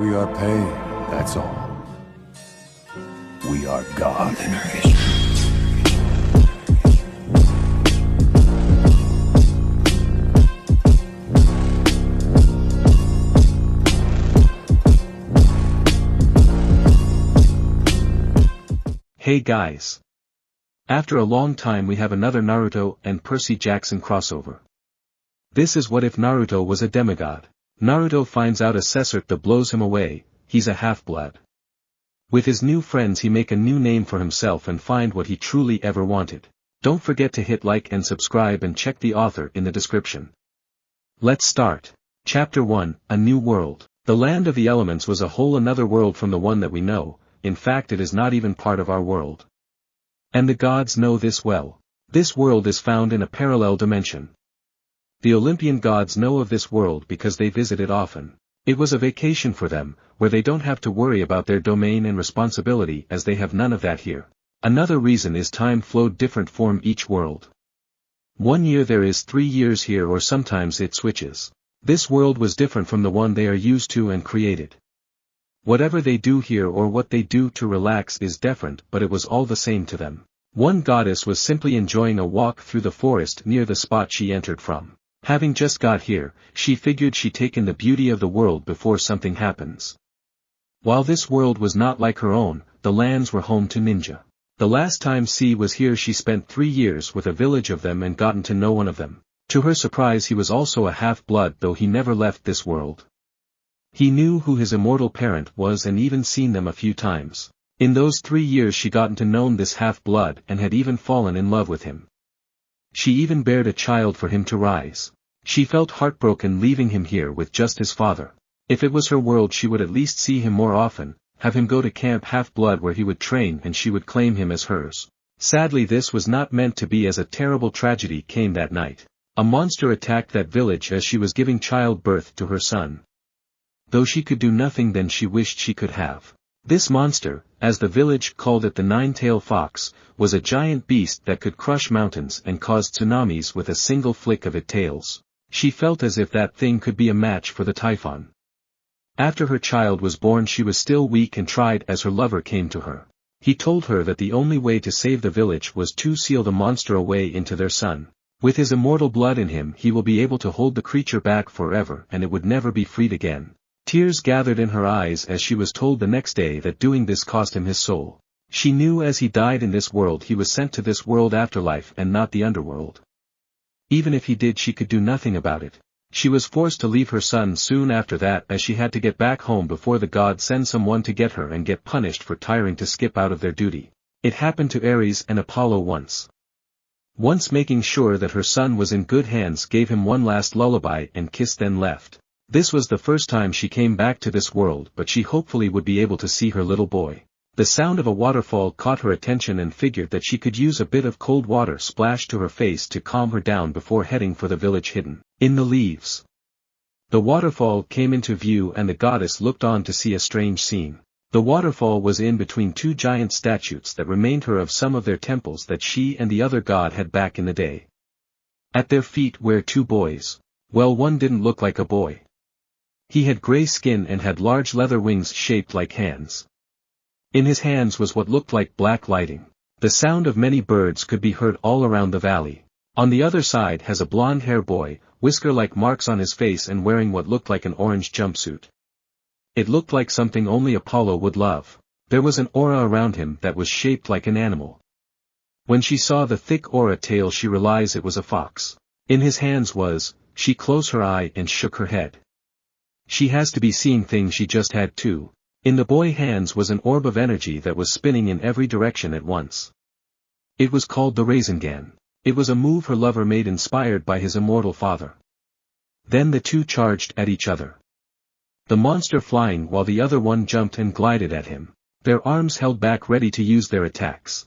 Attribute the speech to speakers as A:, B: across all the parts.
A: We are pain, that's all. We are God.
B: Hey guys! After a long time we have another Naruto and Percy Jackson crossover. This is what if Naruto was a demigod. Naruto finds out a secert that blows him away, he's a half-blood. With his new friends he make a new name for himself and find what he truly ever wanted. Don't forget to hit like and subscribe and check the author in the description. Let's start. Chapter 1, A New World. The land of the elements was a whole another world from the one that we know. In fact it is not even part of our world. And the gods know this well. This world is found in a parallel dimension. The Olympian gods know of this world because they visit it often. It was a vacation for them, where they don't have to worry about their domain and responsibility as they have none of that here. Another reason is time flowed different from each world. 1 year there is 3 years here or sometimes it switches. This world was different from the one they are used to and created. Whatever they do here or what they do to relax is different, but it was all the same to them. One goddess was simply enjoying a walk through the forest near the spot she entered from. Having just got here, she figured she'd take in the beauty of the world before something happens. While this world was not like her own, the lands were home to ninja. The last time C was here she spent 3 years with a village of them and gotten to know one of them. To her surprise he was also a half-blood though he never left this world. He knew who his immortal parent was and even seen them a few times. In those 3 years she gotten to know this half-blood and had even fallen in love with him. She even bared a child for him to rise. She felt heartbroken leaving him here with just his father. If it was her world she would at least see him more often, have him go to Camp Half-Blood where he would train and she would claim him as hers. Sadly this was not meant to be as a terrible tragedy came that night. A monster attacked that village as she was giving childbirth to her son. Though she could do nothing then she wished she could have. This monster, as the village called it the nine-tailed fox, was a giant beast that could crush mountains and cause tsunamis with a single flick of its tails. She felt as if that thing could be a match for the typhon. After her child was born she was still weak and tried as her lover came to her. He told her that the only way to save the village was to seal the monster away into their son. With his immortal blood in him he will be able to hold the creature back forever and it would never be freed again. Tears gathered in her eyes as she was told the next day that doing this cost him his soul. She knew as he died in this world he was sent to this world afterlife and not the underworld. Even if he did she could do nothing about it. She was forced to leave her son soon after that as she had to get back home before the gods send someone to get her and get punished for tiring to skip out of their duty. It happened to Ares and Apollo once. Once making sure that her son was in good hands gave him one last lullaby and kiss then left. This was the first time she came back to this world but she hopefully would be able to see her little boy. The sound of a waterfall caught her attention and figured that she could use a bit of cold water splashed to her face to calm her down before heading for the village hidden in the leaves. The waterfall came into view and the goddess looked on to see a strange scene. The waterfall was in between 2 giant statues that remained her of some of their temples that she and the other god had back in the day. At their feet were 2 boys. Well, one didn't look like a boy. He had gray skin and had large leather wings shaped like hands. In his hands was what looked like black lighting. The sound of many birds could be heard all around the valley. On the other side has a blonde-hair boy, whisker-like marks on his face and wearing what looked like an orange jumpsuit. It looked like something only Apollo would love. There was an aura around him that was shaped like an animal. When she saw the thick aura tail she realized it was a fox. In his hands was, she closed her eye and shook her head. She has to be seeing things she just had too. In the boy's hands was an orb of energy that was spinning in every direction at once. It was called the Rasengan. It was a move her lover made inspired by his immortal father. Then the 2 charged at each other. The monster flying while the other one jumped and glided at him. Their arms held back ready to use their attacks.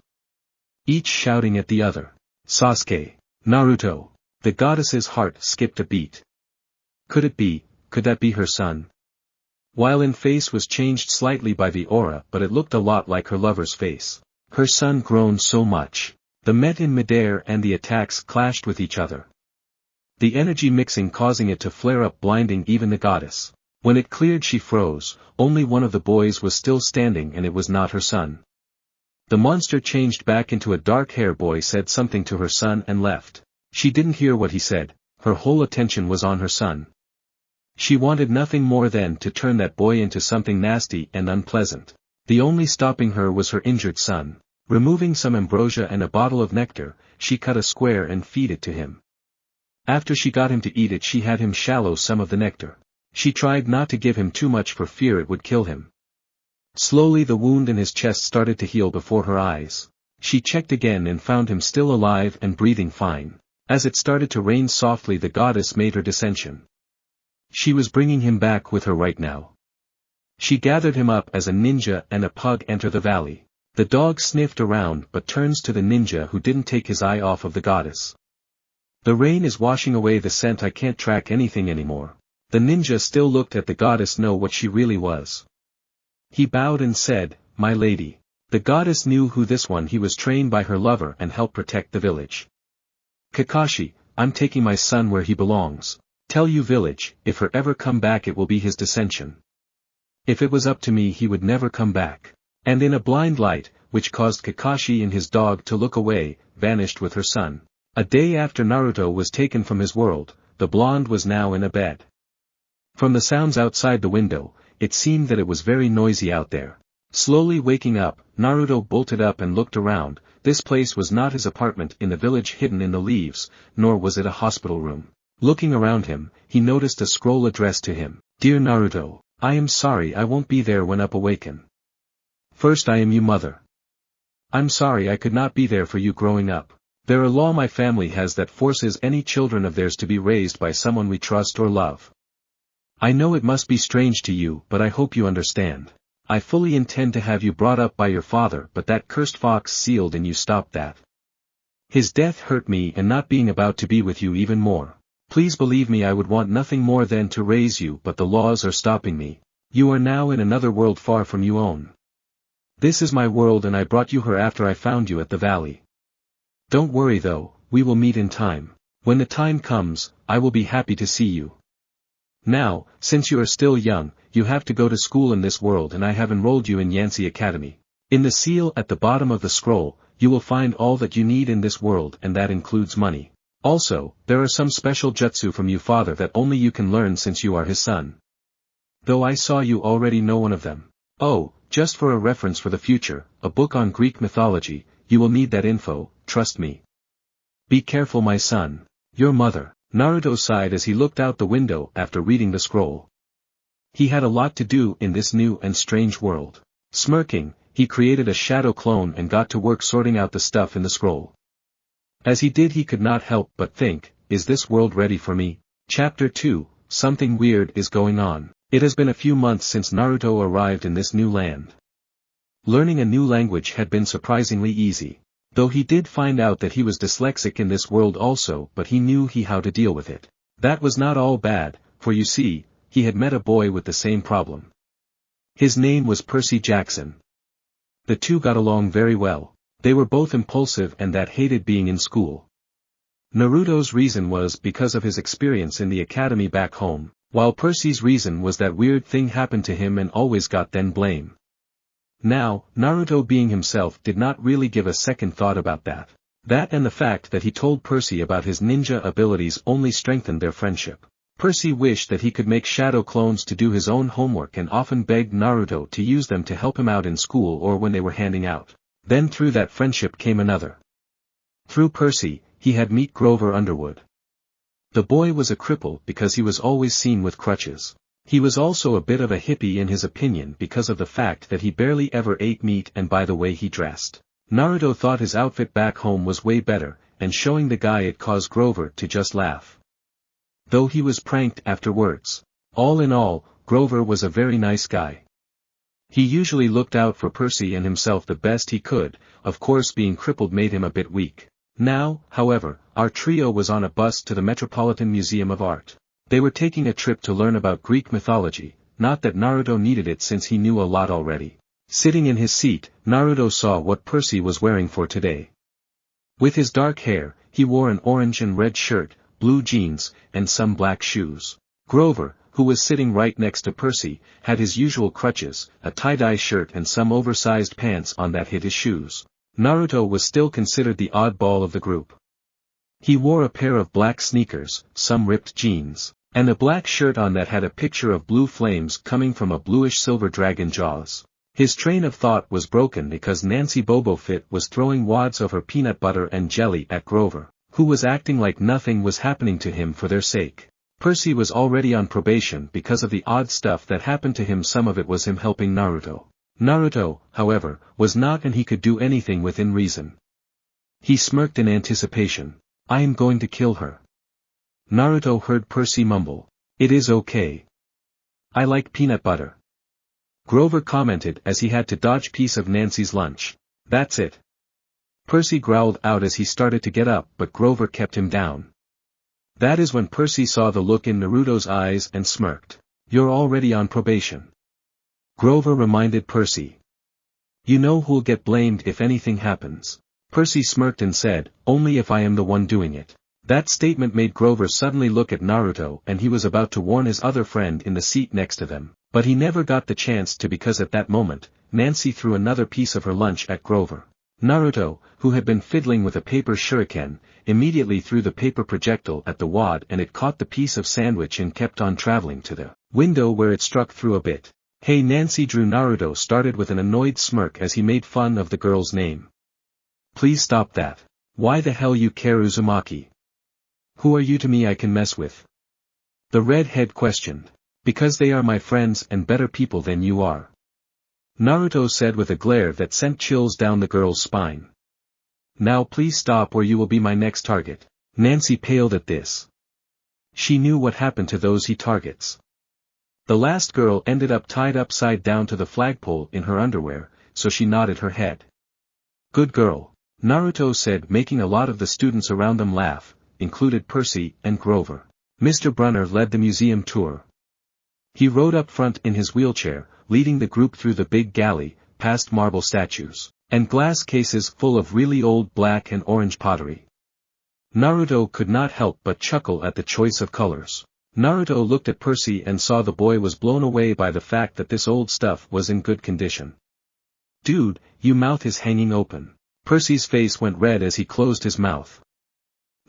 B: Each shouting at the other. Sasuke, Naruto. The goddess's heart skipped a beat. Could that be her son? While in face was changed slightly by the aura but it looked a lot like her lover's face. Her son groaned so much. The met in midair and the attacks clashed with each other. The energy mixing causing it to flare up blinding even the goddess. When it cleared she froze, only one of the boys was still standing and it was not her son. The monster changed back into a dark-haired boy, said something to her son and left. She didn't hear what he said, her whole attention was on her son. She wanted nothing more than to turn that boy into something nasty and unpleasant. The only stopping her was her injured son. Removing some ambrosia and a bottle of nectar, she cut a square and feed it to him. After she got him to eat it, she had him swallow some of the nectar. She tried not to give him too much for fear it would kill him. Slowly the wound in his chest started to heal before her eyes. She checked again and found him still alive and breathing fine. As it started to rain softly, the goddess made her descension. She was bringing him back with her right now. She gathered him up as a ninja and a pug enter the valley. The dog sniffed around but turns to the ninja, who didn't take his eye off of the goddess. The rain is washing away the scent, I can't track anything anymore. The ninja still looked at the goddess, know what she really was. He bowed and said, "My lady." The goddess knew who this one, he was trained by her lover and helped protect the village. "Kakashi, I'm taking my son where he belongs. Tell you village, if her ever come back it will be his descension. If it was up to me he would never come back." And in a blind light, which caused Kakashi and his dog to look away, vanished with her son. A day after Naruto was taken from his world, the blonde was now in a bed. From the sounds outside the window, it seemed that it was very noisy out there. Slowly waking up, Naruto bolted up and looked around. This place was not his apartment in the village hidden in the leaves, nor was it a hospital room. Looking around him, he noticed a scroll addressed to him. "Dear Naruto, I am sorry I won't be there when up awaken. First I am you mother. I'm sorry I could not be there for you growing up. There a law my family has that forces any children of theirs to be raised by someone we trust or love. I know it must be strange to you, but I hope you understand. I fully intend to have you brought up by your father, but that cursed fox sealed in you stopped that. His death hurt me, and not being about to be with you even more. Please believe me, I would want nothing more than to raise you, but the laws are stopping me. You are now in another world far from your own. This is my world and I brought you her after I found you at the valley. Don't worry though, we will meet in time. When the time comes, I will be happy to see you. Now, since you are still young, you have to go to school in this world and I have enrolled you in Yancy Academy. In the seal at the bottom of the scroll, you will find all that you need in this world, and that includes money. Also, there are some special jutsu from your father that only you can learn since you are his son. Though I saw you already know one of them. Oh, just for a reference for the future, a book on Greek mythology, you will need that info, trust me. Be careful my son. Your mother." Naruto sighed as he looked out the window after reading the scroll. He had a lot to do in this new and strange world. Smirking, he created a shadow clone and got to work sorting out the stuff in the scroll. As he did he could not help but think, is this world ready for me? Chapter 2, Something weird is going on. It has been a few months since Naruto arrived in this new land. Learning a new language had been surprisingly easy. Though he did find out that he was dyslexic in this world also, but he knew how to deal with it. That was not all bad, for you see, he had met a boy with the same problem. His name was Percy Jackson. The two got along very well. They were both impulsive and that hated being in school. Naruto's reason was because of his experience in the academy back home, while Percy's reason was that weird thing happened to him and always got then blame. Now, Naruto being himself did not really give a second thought about that. That and the fact that he told Percy about his ninja abilities only strengthened their friendship. Percy wished that he could make shadow clones to do his own homework and often begged Naruto to use them to help him out in school or when they were handing out. Then through that friendship came another. Through Percy, he had met Grover Underwood. The boy was a cripple because he was always seen with crutches. He was also a bit of a hippie in his opinion because of the fact that he barely ever ate meat and by the way he dressed. Naruto thought his outfit back home was way better, and showing the guy it caused Grover to just laugh. Though he was pranked afterwards. All in all, Grover was a very nice guy. He usually looked out for Percy and himself the best he could, of course being crippled made him a bit weak. Now, however, our trio was on a bus to the Metropolitan Museum of Art. They were taking a trip to learn about Greek mythology, not that Naruto needed it since he knew a lot already. Sitting in his seat, Naruto saw what Percy was wearing for today. With his dark hair, he wore an orange and red shirt, blue jeans, and some black shoes. Grover, who was sitting right next to Percy, had his usual crutches, a tie-dye shirt and some oversized pants on that hid his shoes. Naruto was still considered the oddball of the group. He wore a pair of black sneakers, some ripped jeans, and a black shirt on that had a picture of blue flames coming from a bluish-silver dragon jaws. His train of thought was broken because Nancy Bobofit was throwing wads of her peanut butter and jelly at Grover, who was acting like nothing was happening to him for their sake. Percy was already on probation because of the odd stuff that happened to him. Some of it was him helping Naruto. Naruto, however, was not, and he could do anything within reason. He smirked in anticipation. I am going to kill her. Naruto heard Percy mumble. It is okay. I like peanut butter. Grover commented as he had to dodge piece of Nancy's lunch. That's it. Percy growled out as he started to get up, but Grover kept him down. That is when Percy saw the look in Naruto's eyes and smirked. You're already on probation. Grover reminded Percy. You know who'll get blamed if anything happens. Percy smirked and said, only if I am the one doing it. That statement made Grover suddenly look at Naruto, and he was about to warn his other friend in the seat next to them, but he never got the chance to because at that moment, Nancy threw another piece of her lunch at Grover. Naruto, who had been fiddling with a paper shuriken, immediately threw the paper projectile at the wad and it caught the piece of sandwich and kept on traveling to the window where it struck through a bit. Hey Nancy, drew Naruto started with an annoyed smirk as he made fun of the girl's name. Please stop that. Why the hell you care, Uzumaki? Who are you to me I can mess with? The redhead questioned. Because they are my friends and better people than you are. Naruto said with a glare that sent chills down the girl's spine. Now please stop or you will be my next target. Nancy paled at this. She knew what happened to those he targets. The last girl ended up tied upside down to the flagpole in her underwear, so she nodded her head. Good girl, Naruto said, making a lot of the students around them laugh, included Percy and Grover. Mr. Brunner led the museum tour. He rode up front in his wheelchair, leading the group through the big galley, past marble statues, and glass cases full of really old black and orange pottery. Naruto could not help but chuckle at the choice of colors. Naruto looked at Percy and saw the boy was blown away by the fact that this old stuff was in good condition. Dude, your mouth is hanging open. Percy's face went red as he closed his mouth.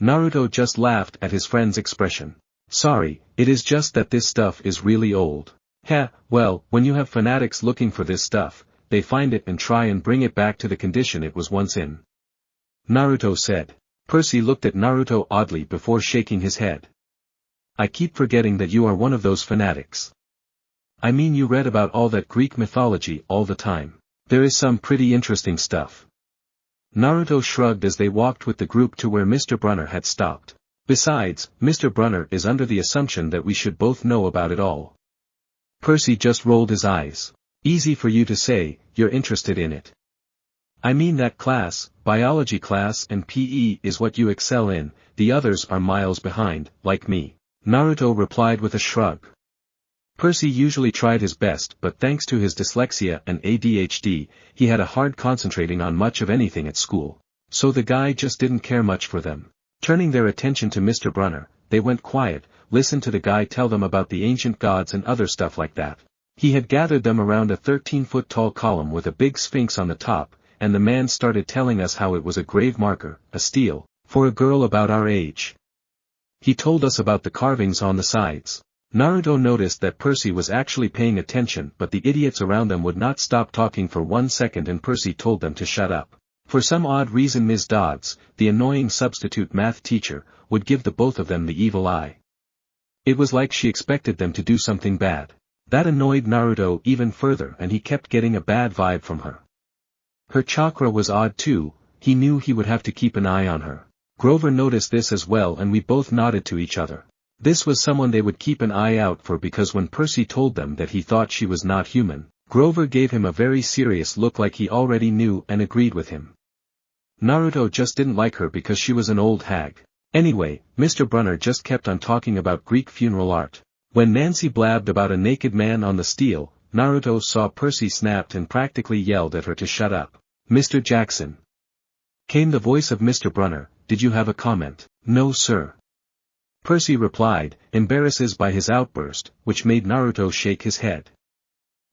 B: Naruto just laughed at his friend's expression. Sorry, it is just that this stuff is really old. Heh, well, when you have fanatics looking for this stuff, they find it and try and bring it back to the condition it was once in. Naruto said. Percy looked at Naruto oddly before shaking his head. I keep forgetting that you are one of those fanatics. I mean, you read about all that Greek mythology all the time. There is some pretty interesting stuff. Naruto shrugged as they walked with the group to where Mr. Brunner had stopped. Besides, Mr. Brunner is under the assumption that we should both know about it all. Percy just rolled his eyes. Easy for you to say, you're interested in it. I mean that class, biology class and PE is what you excel in, the others are miles behind, like me. Naruto replied with a shrug. Percy usually tried his best, but thanks to his dyslexia and ADHD, he had a hard concentrating on much of anything at school. So the guy just didn't care much for them. Turning their attention to Mr. Brunner, they went quiet, listened to the guy tell them about the ancient gods and other stuff like that. He had gathered them around a 13-foot-tall column with a big sphinx on the top, and the man started telling us how it was a grave marker, a steal, for a girl about our age. He told us about the carvings on the sides. Naruto noticed that Percy was actually paying attention, but the idiots around them would not stop talking for 1 second and Percy told them to shut up. For some odd reason Ms. Dodds, the annoying substitute math teacher, would give the both of them the evil eye. It was like she expected them to do something bad. That annoyed Naruto even further and he kept getting a bad vibe from her. Her chakra was odd too, he knew he would have to keep an eye on her. Grover noticed this as well and we both nodded to each other. This was someone they would keep an eye out for because when Percy told them that he thought she was not human, Grover gave him a very serious look like he already knew and agreed with him. Naruto just didn't like her because she was an old hag. Anyway, Mr. Brunner just kept on talking about Greek funeral art. When Nancy blabbed about a naked man on the steel, Naruto saw Percy snapped and practically yelled at her to shut up. Mr. Jackson. Came the voice of Mr. Brunner, did you have a comment? No sir. Percy replied, embarrassed by his outburst, which made Naruto shake his head.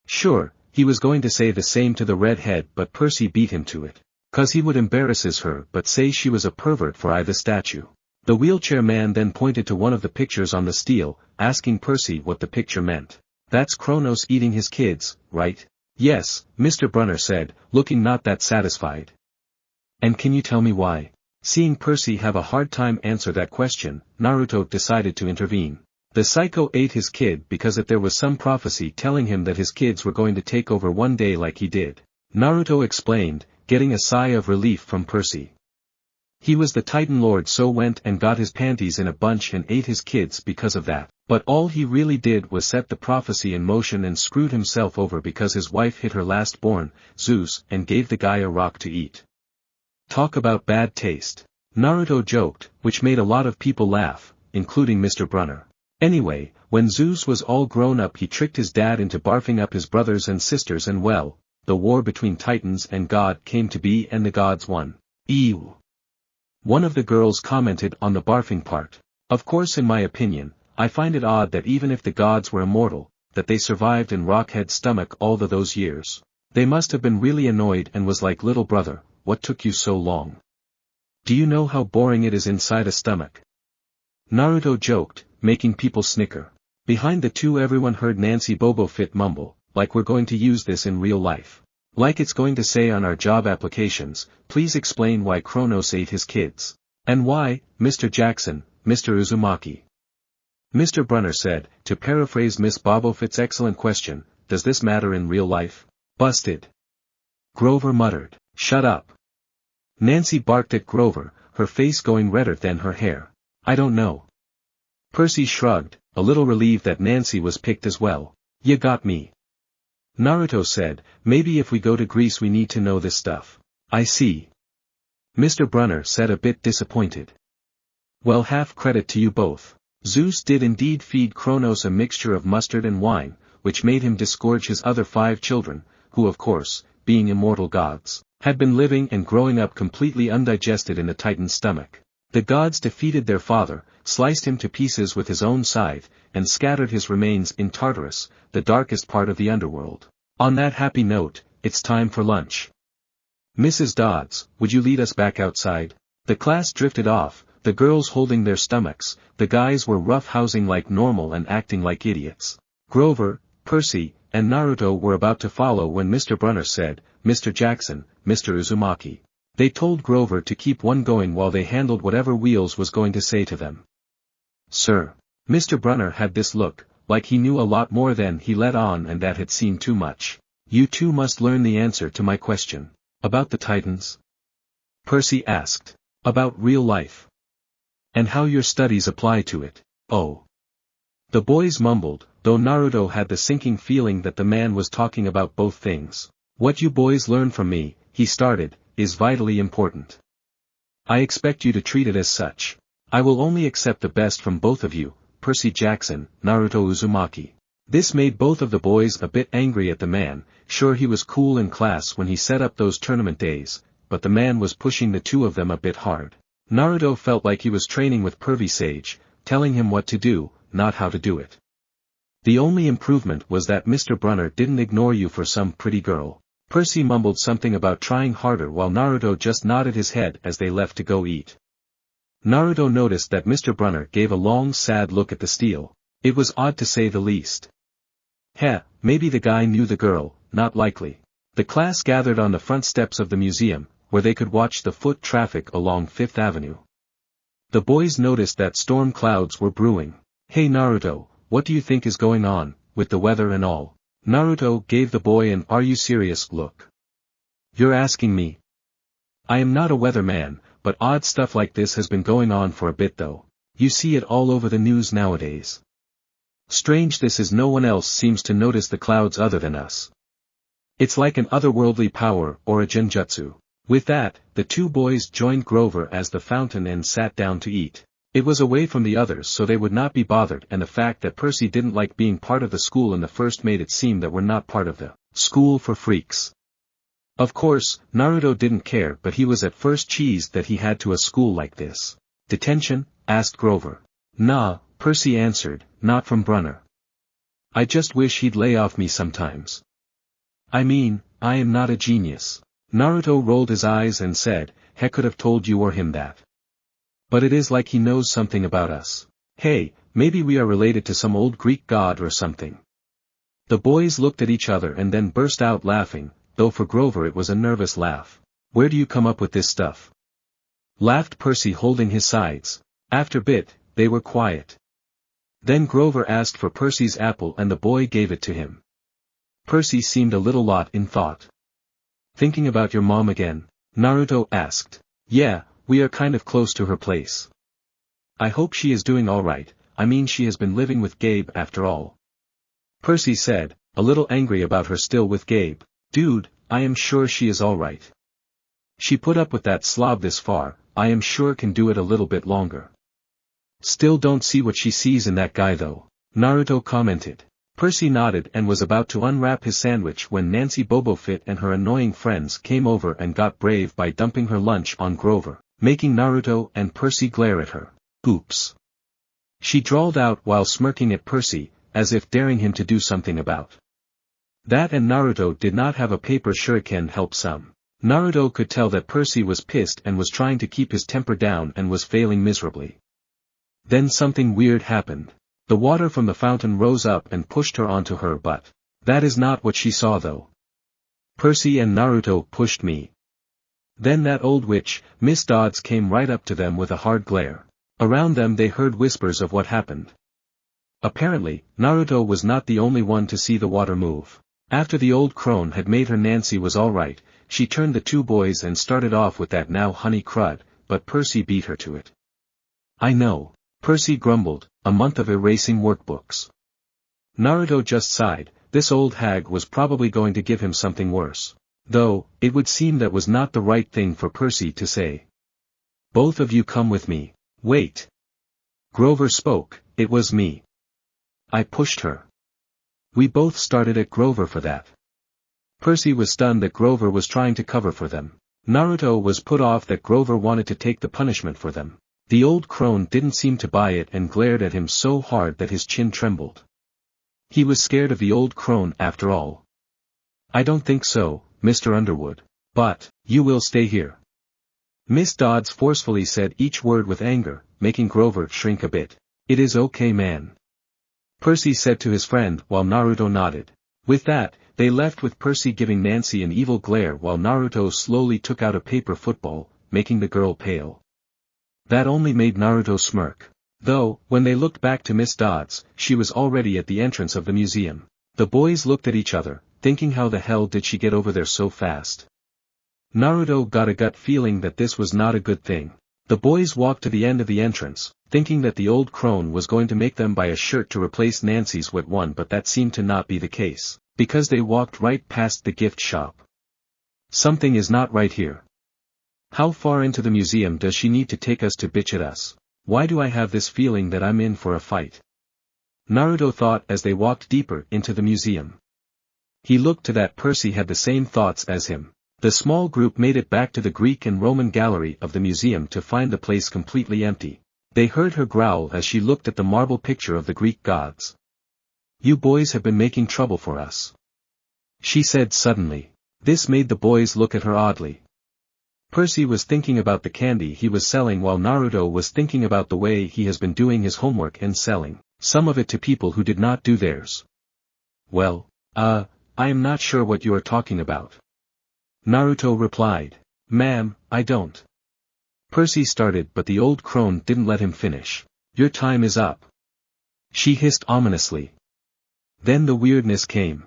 B: Sure, he was going to say the same to the redhead, but Percy beat him to it. 'Cause he would embarrasses her but say she was a pervert for the statue. The wheelchair man then pointed to one of the pictures on the stele, asking Percy what the picture meant. That's Kronos eating his kids, right? Yes, Mr. Brunner said, looking not that satisfied. And can you tell me why? Seeing Percy have a hard time answer that question, Naruto decided to intervene. The psycho ate his kid because if there was some prophecy telling him that his kids were going to take over one day like he did. Naruto explained, getting a sigh of relief from Percy. He was the Titan Lord, so went and got his panties in a bunch and ate his kids because of that. But all he really did was set the prophecy in motion and screwed himself over because his wife hit her last born, Zeus, and gave the guy a rock to eat. Talk about bad taste. Naruto joked, which made a lot of people laugh, including Mr. Brunner. Anyway, when Zeus was all grown up he tricked his dad into barfing up his brothers and sisters and well, the war between Titans and God came to be and the gods won. Ew. One of the girls commented on the barfing part. Of course, in my opinion, I find it odd that even if the gods were immortal, that they survived in Rockhead's stomach all those years. They must have been really annoyed and was like, little brother, what took you so long? Do you know how boring it is inside a stomach? Naruto joked, making people snicker. Behind the two everyone heard Nancy Bobofit mumble, like we're going to use this in real life. Like it's going to say on our job applications, please explain why Kronos ate his kids. And why, Mr. Jackson, Mr. Uzumaki. Mr. Brunner said, to paraphrase Miss Bobofit's excellent question, does this matter in real life? Busted. Grover muttered, shut up. Nancy barked at Grover, her face going redder than her hair. I don't know. Percy shrugged, a little relieved that Nancy was picked as well. You got me. Naruto said, maybe if we go to Greece we need to know this stuff. I see. Mr. Brunner said, a bit disappointed. Well, half credit to you both. Zeus did indeed feed Kronos a mixture of mustard and wine, which made him disgorge his other 5 children, who of course, being immortal gods, had been living and growing up completely undigested in the Titan's stomach. The gods defeated their father, sliced him to pieces with his own scythe, and scattered his remains in Tartarus, the darkest part of the underworld. On that happy note, it's time for lunch. Mrs. Dodds, would you lead us back outside? The class drifted off, the girls holding their stomachs, the guys were roughhousing like normal and acting like idiots. Grover, Percy, and Naruto were about to follow when Mr. Brunner said, Mr. Jackson, Mr. Uzumaki. They told Grover to keep one going while they handled whatever Wheels was going to say to them. Sir. Mr. Brunner had this look, like he knew a lot more than he let on and that had seen too much. You two must learn the answer to my question. About the Titans? Percy asked. About real life. And how your studies apply to it. Oh. The boys mumbled, though Naruto had the sinking feeling that the man was talking about both things. What you boys learn from me, he started, is vitally important. I expect you to treat it as such. I will only accept the best from both of you, Percy Jackson, Naruto Uzumaki. This made both of the boys a bit angry at the man. Sure, he was cool in class when he set up those tournament days, but the man was pushing the two of them a bit hard. Naruto felt like he was training with Pervy Sage, telling him what to do, not how to do it. The only improvement was that Mr. Brunner didn't ignore you for some pretty girl. Percy mumbled something about trying harder while Naruto just nodded his head as they left to go eat. Naruto noticed that Mr. Brunner gave a long sad look at the stele. It was odd to say the least. Heh, maybe the guy knew the girl, not likely. The class gathered on the front steps of the museum, where they could watch the foot traffic along 5th Avenue. The boys noticed that storm clouds were brewing. Hey Naruto, what do you think is going on, with the weather and all? Naruto gave the boy an "Are you serious" look. You're asking me? I am not a weatherman, but odd stuff like this has been going on for a bit though. You see it all over the news nowadays. Strange this is, no one else seems to notice the clouds other than us. It's like an otherworldly power or a genjutsu. With that, the two boys joined Grover as the fountain and sat down to eat. It was away from the others so they would not be bothered, and the fact that Percy didn't like being part of the school in the first made it seem that we're not part of the school for freaks. Of course, Naruto didn't care, but he was at first cheesed that he had to a school like this. Detention? Asked Grover. Nah, Percy answered, not from Brunner. I just wish he'd lay off me sometimes. I mean, I am not a genius. Naruto rolled his eyes and said, He could have told you or him that. But it is like he knows something about us. Hey, maybe we are related to some old Greek god or something. The boys looked at each other and then burst out laughing, though for Grover it was a nervous laugh. Where do you come up with this stuff? Laughed Percy holding his sides. After bit, they were quiet. Then Grover asked for Percy's apple and the boy gave it to him. Percy seemed a little lost in thought. Thinking about your mom again? Naruto asked. Yeah, we are kind of close to her place. I hope she is doing alright, I mean she has been living with Gabe after all. Percy said, a little angry about her still with Gabe. Dude, I am sure she is alright. She put up with that slob this far, I am sure can do it a little bit longer. Still don't see what she sees in that guy though, Naruto commented. Percy nodded and was about to unwrap his sandwich when Nancy Bobofit and her annoying friends came over and got brave by dumping her lunch on Grover, making Naruto and Percy glare at her. Oops. She drawled out while smirking at Percy, as if daring him to do something about that, and Naruto did not have a paper shuriken help some. Naruto could tell that Percy was pissed and was trying to keep his temper down and was failing miserably. Then something weird happened. The water from the fountain rose up and pushed her onto her butt. That is not what she saw though. Percy and Naruto pushed me. Then that old witch, Miss Dodds, came right up to them with a hard glare. Around them they heard whispers of what happened. Apparently, Naruto was not the only one to see the water move. After the old crone had made her Nancy was alright, she turned the two boys and started off with that now honey crud, but Percy beat her to it. I know. Percy grumbled, a month of erasing workbooks. Naruto just sighed, this old hag was probably going to give him something worse. Though, it would seem that was not the right thing for Percy to say. Both of you come with me. Wait. Grover spoke, it was me. I pushed her. We both started at Grover for that. Percy was stunned that Grover was trying to cover for them. Naruto was put off that Grover wanted to take the punishment for them. The old crone didn't seem to buy it and glared at him so hard that his chin trembled. He was scared of the old crone after all. I don't think so, Mr. Underwood. But, you will stay here. Miss Dodds forcefully said each word with anger, making Grover shrink a bit. It is okay, man. Percy said to his friend while Naruto nodded. With that, they left with Percy giving Nancy an evil glare while Naruto slowly took out a paper football, making the girl pale. That only made Naruto smirk. Though, when they looked back to Miss Dodds, she was already at the entrance of the museum. The boys looked at each other, thinking how the hell did she get over there so fast. Naruto got a gut feeling that this was not a good thing. The boys walked to the end of the entrance, thinking that the old crone was going to make them buy a shirt to replace Nancy's wet one, but that seemed to not be the case, because they walked right past the gift shop. Something is not right here. How far into the museum does she need to take us to bitch at us? Why do I have this feeling that I'm in for a fight? Naruto thought as they walked deeper into the museum. He looked to that Percy had the same thoughts as him. The small group made it back to the Greek and Roman gallery of the museum to find the place completely empty. They heard her growl as she looked at the marble picture of the Greek gods. You boys have been making trouble for us, she said suddenly. This made the boys look at her oddly. Percy was thinking about the candy he was selling while Naruto was thinking about the way he has been doing his homework and selling some of it to people who did not do theirs. Well, I am not sure what you are talking about, Naruto replied. Ma'am, I don't. Percy started, but the old crone didn't let him finish. Your time is up, she hissed ominously. Then the weirdness came.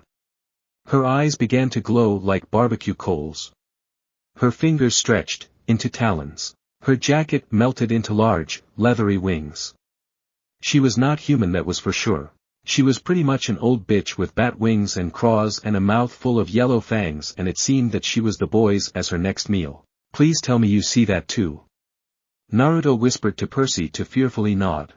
B: Her eyes began to glow like barbecue coals. Her fingers stretched into talons. Her jacket melted into large, leathery wings. She was not human, that was for sure. She was pretty much an old bitch with bat wings and claws and a mouth full of yellow fangs, and it seemed that she was the boys as her next meal. Please tell me you see that too, Naruto whispered to Percy to fearfully nod.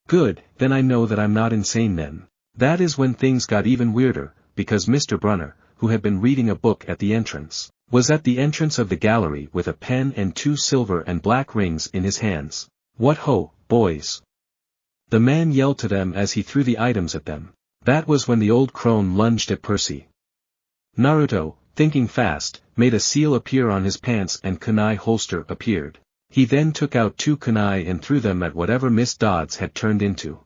B: Good, then I know that I'm not insane then. That is when things got even weirder, because Mr. Brunner, who had been reading a book at the entrance, was at the entrance of the gallery with a pen and 2 silver and black rings in his hands. What ho, boys! The man yelled to them as he threw the items at them. That was when the old crone lunged at Percy. Naruto, thinking fast, made a seal appear on his pants and kunai holster appeared. He then took out 2 kunai and threw them at whatever Miss Dodds had turned into.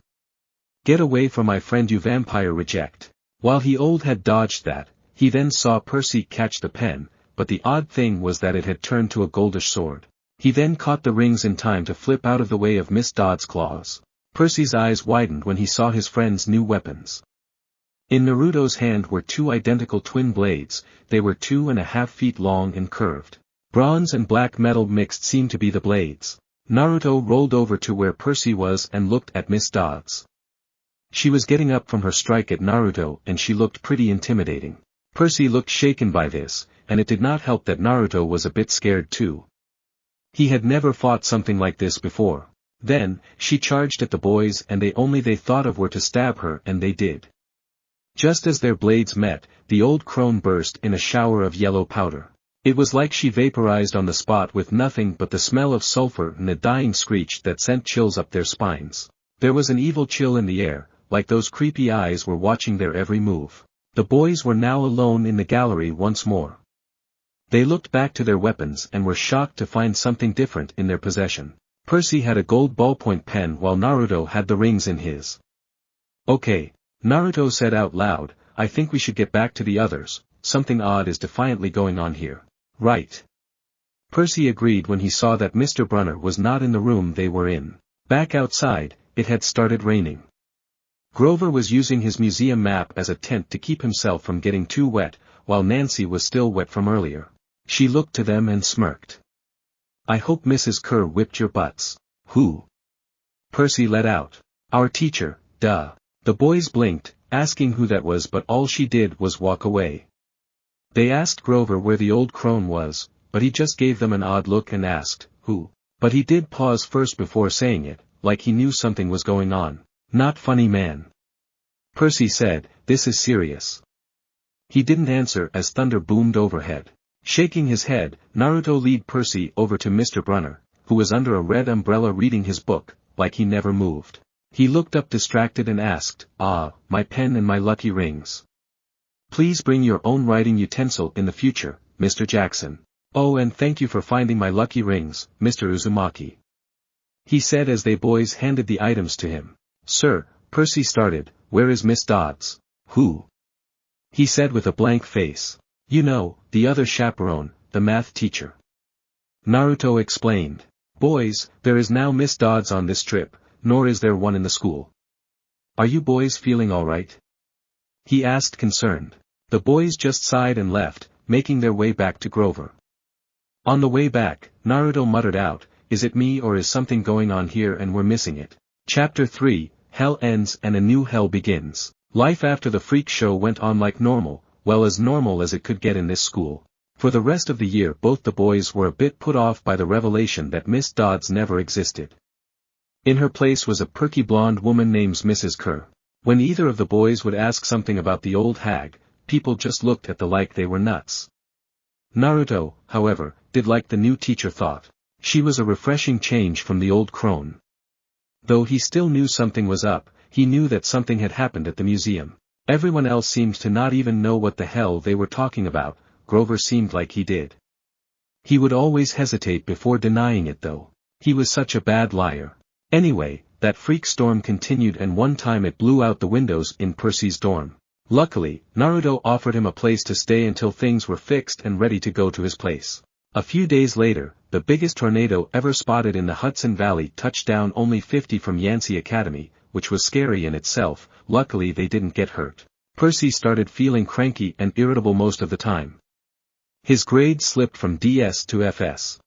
B: Get away from my friend, you vampire reject. While he had dodged that, he then saw Percy catch the pen, but the odd thing was that it had turned to a goldish sword. He then caught the rings in time to flip out of the way of Miss Dodds' claws. Percy's eyes widened when he saw his friend's new weapons. In Naruto's hand were 2 identical twin blades. They were 2.5 feet long and curved. Bronze and black metal mixed seemed to be the blades. Naruto rolled over to where Percy was and looked at Miss Dodds. She was getting up from her strike at Naruto and she looked pretty intimidating. Percy looked shaken by this, and it did not help that Naruto was a bit scared too. He had never fought something like this before. Then, she charged at the boys and they thought of were to stab her, and they did. Just as their blades met, the old crone burst in a shower of yellow powder. It was like she vaporized on the spot with nothing but the smell of sulfur and a dying screech that sent chills up their spines. There was an evil chill in the air, like those creepy eyes were watching their every move. The boys were now alone in the gallery once more. They looked back to their weapons and were shocked to find something different in their possession. Percy had a gold ballpoint pen while Naruto had the rings in his. Okay, Naruto said out loud, I think we should get back to the others, something odd is defiantly going on here. Right. Percy agreed when he saw that Mr. Brunner was not in the room they were in. Back outside, it had started raining. Grover was using his museum map as a tent to keep himself from getting too wet, while Nancy was still wet from earlier. She looked to them and smirked. I hope Mrs. Kerr whipped your butts. Who? Percy let out. Our teacher, duh. The boys blinked, asking who that was, but all she did was walk away. They asked Grover where the old crone was, but he just gave them an odd look and asked, who? But he did pause first before saying it, like he knew something was going on. Not funny, man. Percy said, this is serious. He didn't answer as thunder boomed overhead. Shaking his head, Naruto led Percy over to Mr. Brunner, who was under a red umbrella reading his book, like he never moved. He looked up distracted and asked, my pen and my lucky rings. Please bring your own writing utensil in the future, Mr. Jackson. Oh, and thank you for finding my lucky rings, Mr. Uzumaki. He said as they boys handed the items to him. Sir, Percy started, where is Miss Dodds? Who? He said with a blank face. You know, the other chaperone, the math teacher. Naruto explained. Boys, there is now Miss Dodds on this trip, nor is there one in the school. Are you boys feeling alright? He asked concerned. The boys just sighed and left, making their way back to Grover. On the way back, Naruto muttered out, is it me or is something going on here and we're missing it? Chapter 3, Hell ends and a new hell begins. Life after the freak show went on like normal, well as normal as it could get in this school. For the rest of the year both the boys were a bit put off by the revelation that Miss Dodds never existed. In her place was a perky blonde woman named Mrs. Kerr. When either of the boys would ask something about the old hag, people just looked at them like they were nuts. Naruto, however, did like the new teacher thought. She was a refreshing change from the old crone. Though he still knew something was up, he knew that something had happened at the museum. Everyone else seemed to not even know what the hell they were talking about. Grover seemed like he did. He would always hesitate before denying it though. He was such a bad liar. Anyway, that freak storm continued and one time it blew out the windows in Percy's dorm. Luckily, Naruto offered him a place to stay until things were fixed and ready to go to his place. A few days later, the biggest tornado ever spotted in the Hudson Valley touched down only 50 from Yancey Academy, which was scary in itself. Luckily they didn't get hurt. Percy started feeling cranky and irritable most of the time. His grades slipped from DS to FS.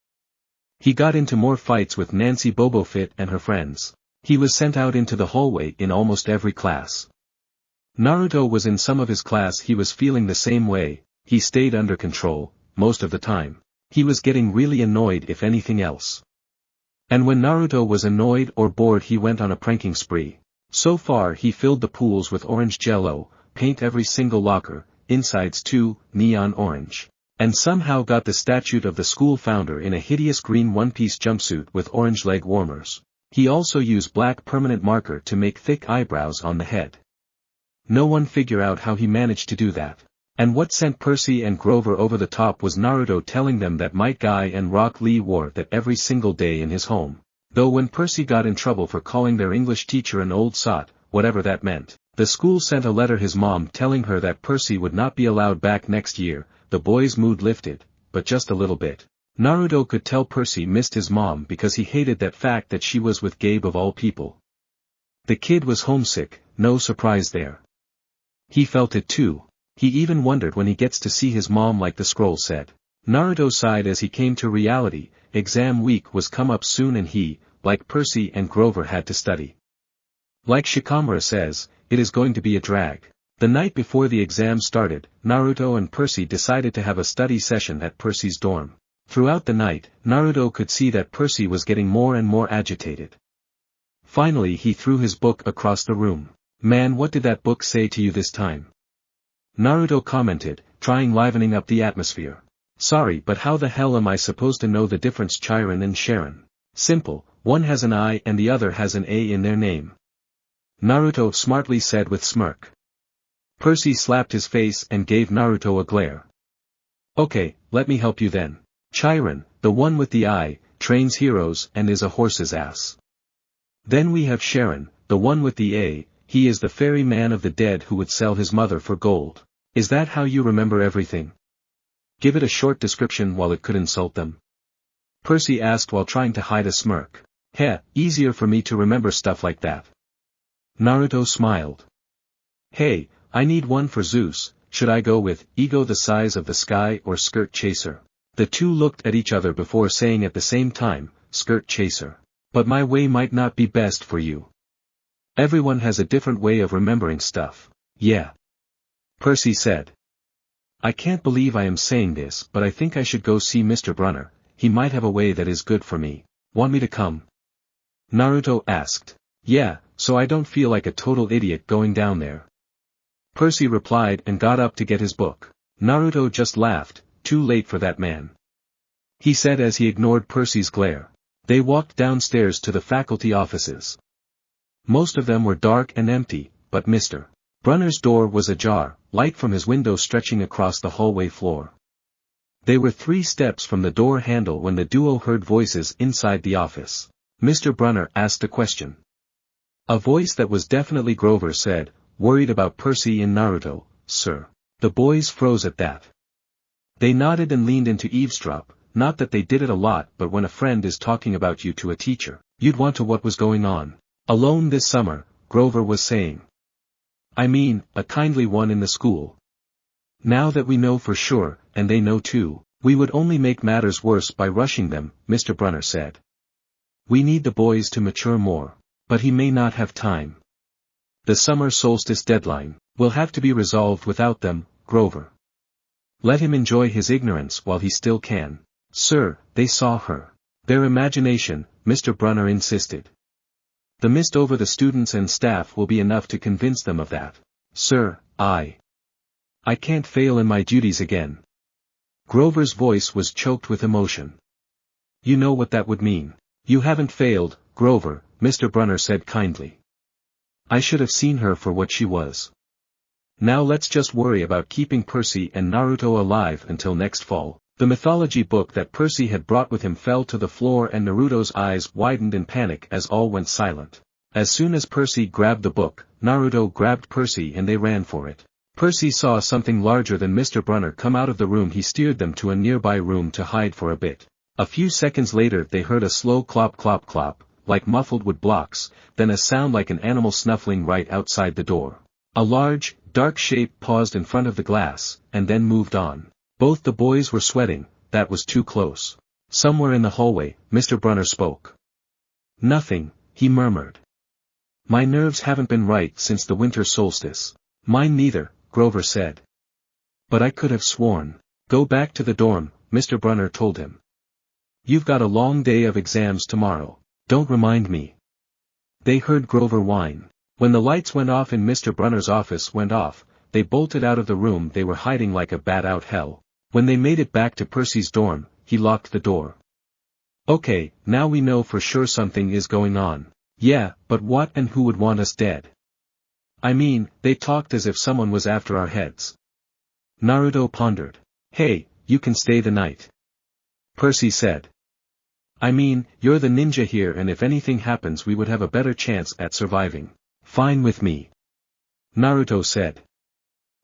B: He got into more fights with Nancy Bobofit and her friends. He was sent out into the hallway in almost every class. Naruto was in some of his class. He was feeling the same way. He stayed under control, most of the time. He was getting really annoyed if anything else. And when Naruto was annoyed or bored he went on a pranking spree. So far he filled the pools with orange jello, paint every single locker, insides too, neon orange. And somehow got the statue of the school founder in a hideous green one-piece jumpsuit with orange leg warmers. He also used black permanent marker to make thick eyebrows on the head. No one figured out how he managed to do that. And what sent Percy and Grover over the top was Naruto telling them that Might Guy and Rock Lee wore that every single day in his home. Though when Percy got in trouble for calling their English teacher an old sot, whatever that meant, the school sent a letter his mom telling her that Percy would not be allowed back next year. The boy's mood lifted, but just a little bit. Naruto could tell Percy missed his mom because he hated that fact that she was with Gabe of all people. The kid was homesick, no surprise there. He felt it too. He even wondered when he gets to see his mom like the scroll said. Naruto sighed as he came to reality. Exam week was come up soon and he, like Percy and Grover, had to study. Like Shikamura says, it is going to be a drag. The night before the exam started, Naruto and Percy decided to have a study session at Percy's dorm. Throughout the night, Naruto could see that Percy was getting more and more agitated. Finally he threw his book across the room. "Man, what did that book say to you this time?" Naruto commented, trying livening up the atmosphere. "Sorry, but how the hell am I supposed to know the difference Chiron and Sharon? Simple, one has an I and the other has an A in their name," Naruto smartly said with smirk. Percy slapped his face and gave Naruto a glare. "Okay, let me help you then. Chiron, the one with the I, trains heroes and is a horse's ass. Then we have Sharon, the one with the A, he is the ferry man of the dead who would sell his mother for gold. Is that how you remember everything? Give it a short description while it could insult them," Percy asked while trying to hide a smirk. "Heh, easier for me to remember stuff like that." Naruto smiled. "Hey, I need one for Zeus. Should I go with ego the size of the sky or skirt chaser?" The two looked at each other before saying at the same time, "Skirt chaser. But my way might not be best for you. Everyone has a different way of remembering stuff." "Yeah," Percy said. "I can't believe I am saying this, but I think I should go see Mr. Brunner. He might have a way that is good for me. Want me to come?" Naruto asked. "Yeah, so I don't feel like a total idiot going down there," Percy replied and got up to get his book. Naruto just laughed. "Too late for that man," he said as he ignored Percy's glare. They walked downstairs to the faculty offices. Most of them were dark and empty, but Mr. Brunner's door was ajar, light from his window stretching across the hallway floor. They were 3 steps from the door handle when the duo heard voices inside the office. Mr. Brunner asked a question. A voice that was definitely Grover said, "Worried about Percy and Naruto, sir." The boys froze at that. They nodded and leaned in to eavesdrop, not that they did it a lot, but when a friend is talking about you to a teacher, you'd want to know what was going on. "Alone this summer," Grover was saying. "I mean, a kindly one in the school. Now that we know for sure, and they know too, we would only make matters worse by rushing them," Mr. Brunner said. "We need the boys to mature more. But he may not have time. The summer solstice deadline will have to be resolved without them, Grover. Let him enjoy his ignorance while he still can." "Sir, they saw her. Their imagination," Mr. Brunner insisted. "The mist over the students and staff will be enough to convince them of that." "Sir, I can't fail in my duties again." Grover's voice was choked with emotion. "You know what that would mean. You haven't failed, Grover," Mr. Brunner said kindly. "I should have seen her for what she was. Now let's just worry about keeping Percy and Naruto alive until next fall." The mythology book that Percy had brought with him fell to the floor and Naruto's eyes widened in panic as all went silent. As soon as Percy grabbed the book, Naruto grabbed Percy and they ran for it. Percy saw something larger than Mr. Brunner come out of the room. He steered them to a nearby room to hide for a bit. A few seconds later they heard a slow clop clop clop, like muffled wood blocks, then a sound like an animal snuffling right outside the door. A large, dark shape paused in front of the glass, and then moved on. Both the boys were sweating. That was too close. "Somewhere in the hallway," Mr. Brunner spoke. "Nothing," he murmured. "My nerves haven't been right since the winter solstice." "Mine neither," Grover said. "But I could have sworn." "Go back to the dorm," Mr. Brunner told him. "You've got a long day of exams tomorrow. Don't remind me." They heard Grover whine. When the lights went off in Mr. Brunner's office went off, they bolted out of the room they were hiding like a bat out hell. When they made it back to Percy's dorm, he locked the door. Okay, now we know for sure something is going on. Yeah, but what and who would want us dead? I mean, they talked as if someone was after our heads. Naruto pondered. Hey, you can stay the night. Percy said. I mean, you're the ninja here and if anything happens we would have a better chance at surviving. Fine with me. Naruto said.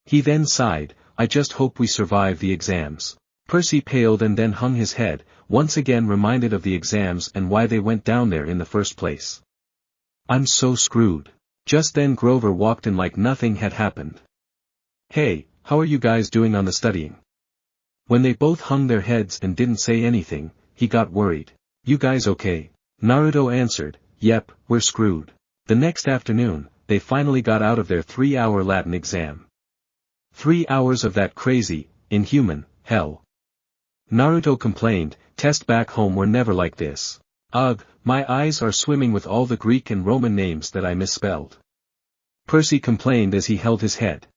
B: He then sighed, I just hope we survive the exams. Percy paled and then hung his head, once again reminded of the exams and why they went down there in the first place. I'm so screwed. Just then Grover walked in like nothing had happened. Hey, how are you guys doing on the studying? When they both hung their heads and didn't say anything, he got worried. You guys okay? Naruto answered, yep, we're screwed. The next afternoon, they finally got out of their 3-hour Latin exam. 3 hours of that crazy, inhuman, hell. Naruto complained, tests back home were never like this. Ugh, my eyes are swimming with all the Greek and Roman names that I misspelled. Percy complained as he held his head.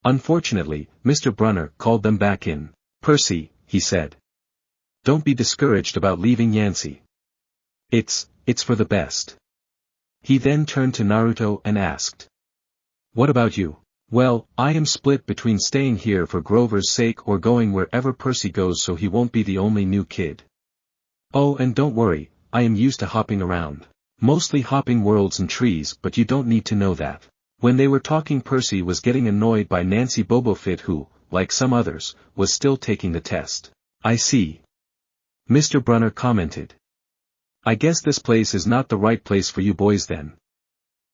B: Unfortunately, Mr. Brunner called them back in. Percy, he said. Don't be discouraged about leaving Yancey. It's for the best. He then turned to Naruto and asked. What about you? Well, I am split between staying here for Grover's sake or going wherever Percy goes so he won't be the only new kid. Oh, and don't worry, I am used to hopping around. Mostly hopping worlds and trees, but you don't need to know that. When they were talking, Percy was getting annoyed by Nancy Bobofit who, like some others, was still taking the test. I see. Mr. Brunner commented. I guess this place is not the right place for you boys then.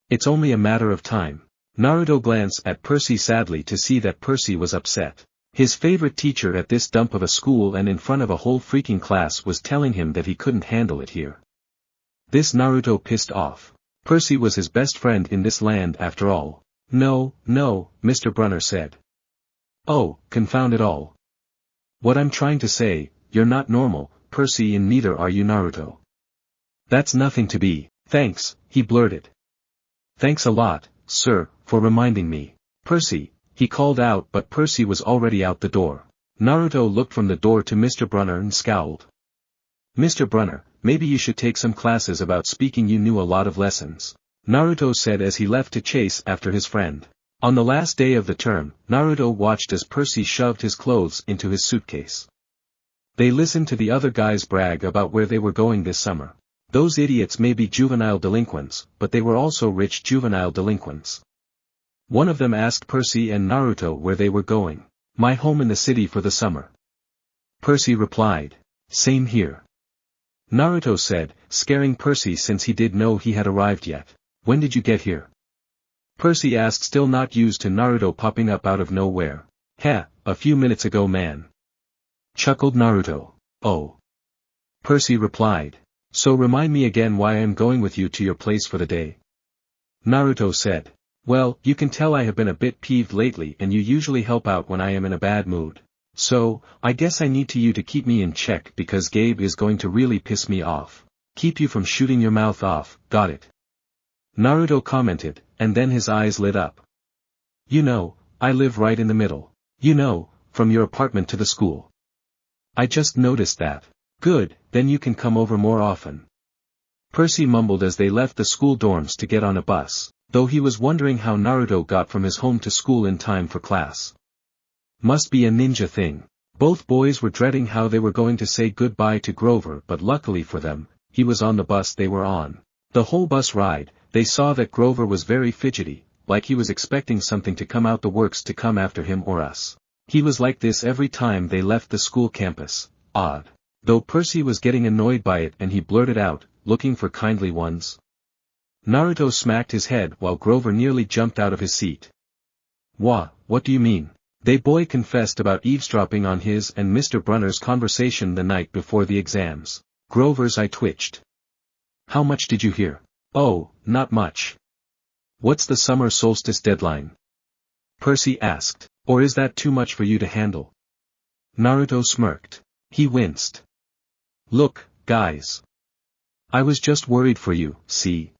B: It's only a matter of time. Naruto glanced at Percy sadly to see that Percy was upset. His favorite teacher at this dump of a school and in front of a whole freaking class was telling him that he couldn't handle it here. This Naruto pissed off. Percy was his best friend in this land after all. No, Mr. Brunner said. Oh, confound it all. What I'm trying to say, you're not normal, Percy, and neither are you Naruto. That's nothing to be, thanks, he blurted. Thanks a lot, sir, for reminding me. Percy, he called out, but Percy was already out the door. Naruto looked from the door to Mr. Brunner and scowled. Mr. Brunner, maybe you should take some classes about speaking, you knew a lot of lessons. Naruto said as he left to chase after his friend. On the last day of the term, Naruto watched as Percy shoved his clothes into his suitcase. They listened to the other guys brag about where they were going this summer. Those idiots may be juvenile delinquents, but they were also rich juvenile delinquents. One of them asked Percy and Naruto where they were going. My home in the city for the summer. Percy replied. Same here. Naruto said, scaring Percy since he did know he had arrived yet. When did you get here? Percy asked, still not used to Naruto popping up out of nowhere. Heh, a few minutes ago, man. Chuckled Naruto. Oh. Percy replied. So remind me again why I am going with you to your place for the day. Naruto said. Well, you can tell I have been a bit peeved lately and you usually help out when I am in a bad mood. So, I guess I need you to keep me in check because Gabe is going to really piss me off. Keep you from shooting your mouth off, got it? Naruto commented, and then his eyes lit up. You know, I live right in the middle. You know, from your apartment to the school. I just noticed that. Good, then you can come over more often. Percy mumbled as they left the school dorms to get on a bus, though he was wondering how Naruto got from his home to school in time for class. Must be a ninja thing. Both boys were dreading how they were going to say goodbye to Grover, but luckily for them, he was on the bus they were on. The whole bus ride, they saw that Grover was very fidgety, like he was expecting something to come out the works to come after him or us. He was like this every time they left the school campus. Odd. Though Percy was getting annoyed by it and he blurted out, looking for kindly ones. Naruto smacked his head while Grover nearly jumped out of his seat. What do you mean? They boy confessed about eavesdropping on his and Mr. Brunner's conversation the night before the exams. Grover's eye twitched. How much did you hear? Oh, not much. What's the summer solstice deadline? Percy asked. Or is that too much for you to handle? Naruto smirked. He winced. Look, guys. I was just worried for you, see?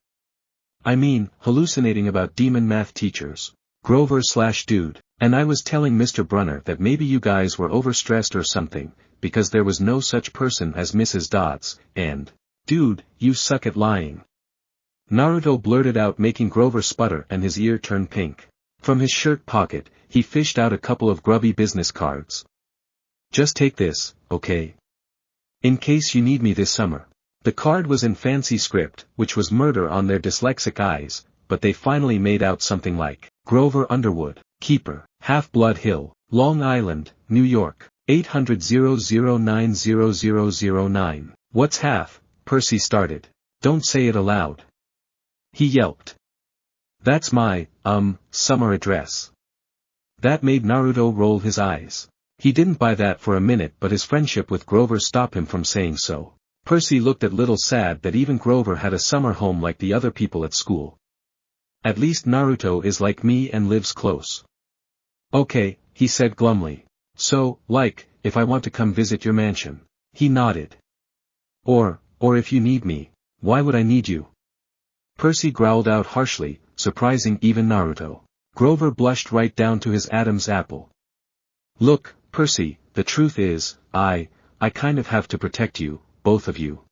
B: I mean, hallucinating about demon math teachers. Grover/dude, And I was telling Mr. Brunner that maybe you guys were overstressed or something, because there was no such person as Mrs. Dodds, and, dude, you suck at lying. Naruto blurted out, making Grover sputter and his ear turn pink. From his shirt pocket, he fished out a couple of grubby business cards. Just take this, okay? In case you need me this summer. The card was in fancy script, which was murder on their dyslexic eyes, but they finally made out something like, Grover Underwood, Keeper, Half-Blood Hill, Long Island, New York, 800-009-0009. What's half? Percy started. Don't say it aloud. He yelped. That's my, summer address. That made Naruto roll his eyes. He didn't buy that for a minute, but his friendship with Grover stopped him from saying so. Percy looked a little sad that even Grover had a summer home like the other people at school. At least Naruto is like me and lives close. Okay, he said glumly. So, if I want to come visit your mansion. He nodded. Or if you need me, why would I need you? Percy growled out harshly, surprising even Naruto. Grover blushed right down to his Adam's apple. Look, Percy, the truth is, I kind of have to protect you, both of you.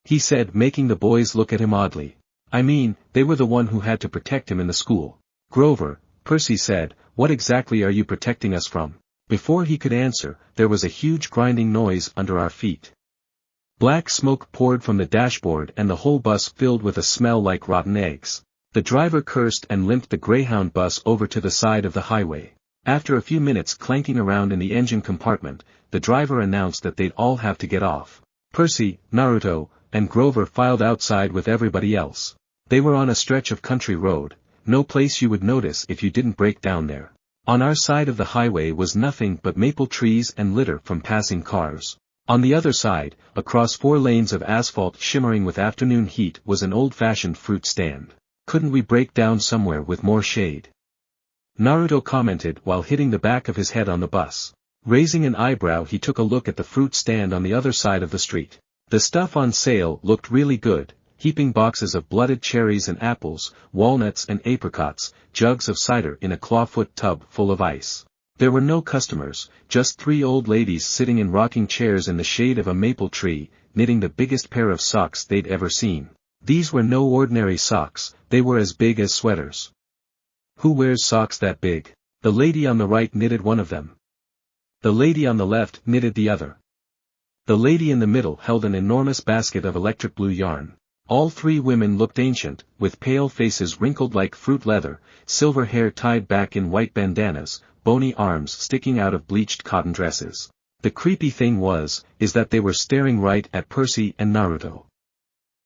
B: He said, making the boys look at him oddly. I mean, they were the one who had to protect him in the school. Grover, Percy said, what exactly are you protecting us from? Before he could answer, there was a huge grinding noise under our feet. Black smoke poured from the dashboard and the whole bus filled with a smell like rotten eggs. The driver cursed and limped the Greyhound bus over to the side of the highway. After a few minutes clanking around in the engine compartment, the driver announced that they'd all have to get off. Percy, Naruto, and Grover filed outside with everybody else. They were on a stretch of country road, no place you would notice if you didn't break down there. On our side of the highway was nothing but maple trees and litter from passing cars. On the other side, across 4 lanes of asphalt shimmering with afternoon heat, was an old-fashioned fruit stand. Couldn't we break down somewhere with more shade? Naruto commented while hitting the back of his head on the bus. Raising an eyebrow, he took a look at the fruit stand on the other side of the street. The stuff on sale looked really good, heaping boxes of blooded cherries and apples, walnuts and apricots, jugs of cider in a clawfoot tub full of ice. There were no customers, just 3 old ladies sitting in rocking chairs in the shade of a maple tree, knitting the biggest pair of socks they'd ever seen. These were no ordinary socks, they were as big as sweaters. Who wears socks that big? The lady on the right knitted one of them. The lady on the left knitted the other. The lady in the middle held an enormous basket of electric blue yarn. All 3 women looked ancient, with pale faces wrinkled like fruit leather, silver hair tied back in white bandanas, bony arms sticking out of bleached cotton dresses. The creepy thing is that they were staring right at Percy and Naruto.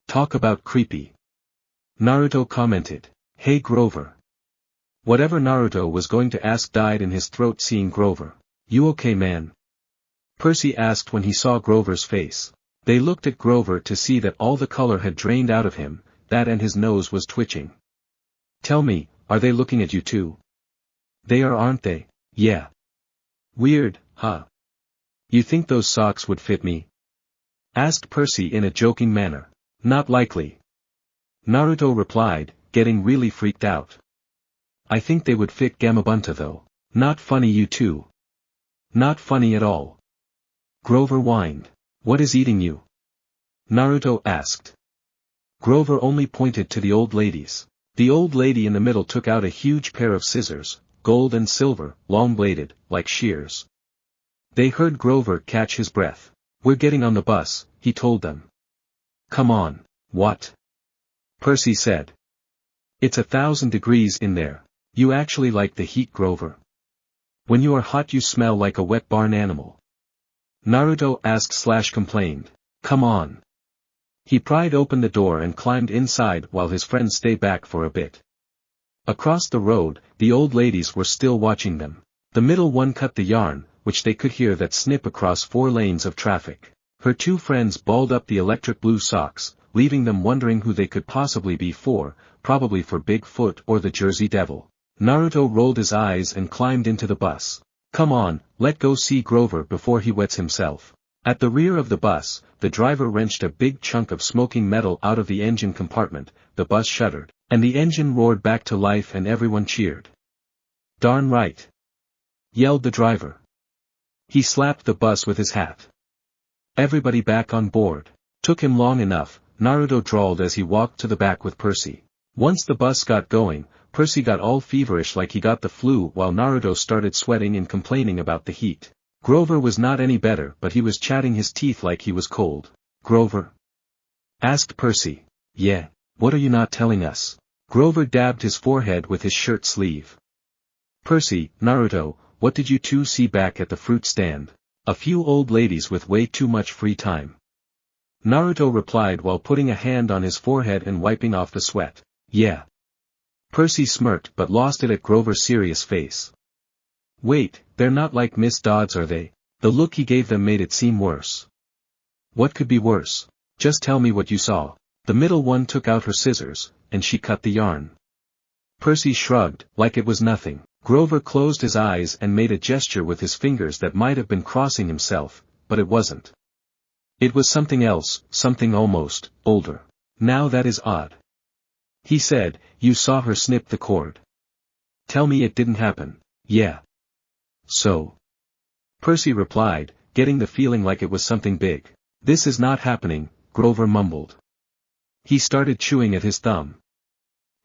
B: Talk about creepy. Naruto commented. Hey Grover. Whatever Naruto was going to ask died in his throat seeing Grover. You okay, man? Percy asked when he saw Grover's face. They looked at Grover to see that all the color had drained out of him, that and his nose was twitching. Tell me, are they looking at you too? They are, aren't they? Yeah. Weird, huh? You think those socks would fit me? Asked Percy in a joking manner. Not likely. Naruto replied, getting really freaked out. I think they would fit Gamabunta though. Not funny, you too. Not funny at all. Grover whined. What is eating you? Naruto asked. Grover only pointed to the old ladies. The old lady in the middle took out a huge pair of scissors, gold and silver, long-bladed, like shears. They heard Grover catch his breath. We're getting on the bus, he told them. Come on. What? Percy said. It's 1,000 degrees in there. You actually like the heat, Grover? When you are hot you smell like a wet barn animal. Naruto asked/complained. Come on. He pried open the door and climbed inside while his friends stayed back for a bit. Across the road, the old ladies were still watching them. The middle one cut the yarn, which they could hear that snip across 4 lanes of traffic. Her 2 friends balled up the electric blue socks, leaving them wondering who they could possibly be for, probably for Bigfoot or the Jersey Devil. Naruto rolled his eyes and climbed into the bus. Come on, let go see Grover before he wets himself. At the rear of the bus, the driver wrenched a big chunk of smoking metal out of the engine compartment, the bus shuddered, and the engine roared back to life and everyone cheered. Darn right. yelled the driver. He slapped the bus with his hat. Everybody back on board. Took him long enough, Naruto drawled as he walked to the back with Percy. Once the bus got going, Percy got all feverish like he got the flu while Naruto started sweating and complaining about the heat. Grover was not any better but he was chatting his teeth like he was cold. Grover? Asked Percy. Yeah, what are you not telling us? Grover dabbed his forehead with his shirt sleeve. Percy, Naruto, what did you two see back at the fruit stand? A few old ladies with way too much free time. Naruto replied while putting a hand on his forehead and wiping off the sweat. Yeah. Percy smirked but lost it at Grover's serious face. Wait, they're not like Miss Dodds are they? The look he gave them made it seem worse. What could be worse? Just tell me what you saw. The middle one took out her scissors, and she cut the yarn. Percy shrugged, like it was nothing. Grover closed his eyes and made a gesture with his fingers that might have been crossing himself, but it wasn't. It was something else, something almost older. Now that is odd. He said, you saw her snip the cord. Tell me it didn't happen. Yeah. So? Percy replied, getting the feeling like it was something big. This is not happening, Grover mumbled. He started chewing at his thumb.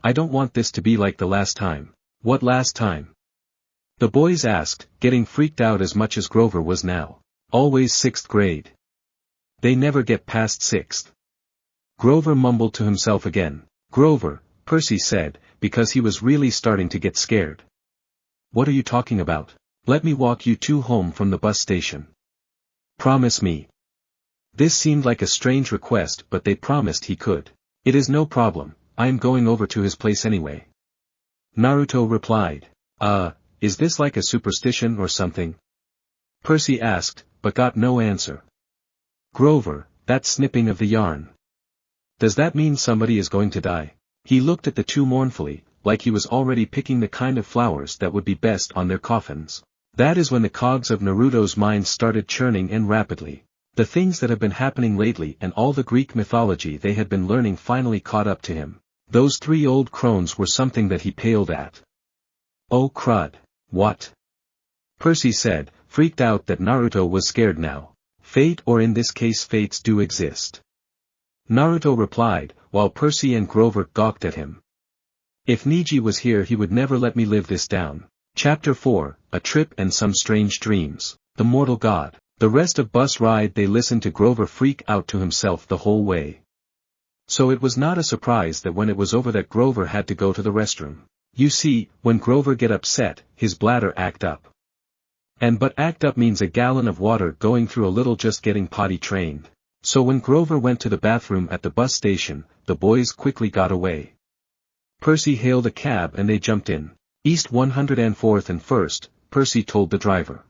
B: I don't want this to be like the last time. What last time? The boys asked, getting freaked out as much as Grover was now. Always 6th grade. They never get past 6th. Grover mumbled to himself again. Grover, Percy said, because he was really starting to get scared. What are you talking about? Let me walk you two home from the bus station. Promise me. This seemed like a strange request but they promised he could. It is no problem, I am going over to his place anyway. Naruto replied. Is this like a superstition or something? Percy asked, but got no answer. Grover, that snipping of the yarn. Does that mean somebody is going to die? He looked at the two mournfully, like he was already picking the kind of flowers that would be best on their coffins. That is when the cogs of Naruto's mind started churning and rapidly. The things that have been happening lately and all the Greek mythology they had been learning finally caught up to him. Those 3 old crones were something that he paled at. Oh crud. What? Percy said, freaked out that Naruto was scared now. Fate, or in this case fates, do exist. Naruto replied, while Percy and Grover gawked at him. If Neji was here he would never let me live this down. Chapter 4, A Trip and Some Strange Dreams. The Mortal God. The rest of bus ride they listened to Grover freak out to himself the whole way. So it was not a surprise that when it was over that Grover had to go to the restroom. You see, when Grover get upset, his bladder act up. But act up means a gallon of water going through a little just getting potty trained. So when Grover went to the bathroom at the bus station, the boys quickly got away. Percy hailed a cab and they jumped in. East 104th and 1st, Percy told the driver.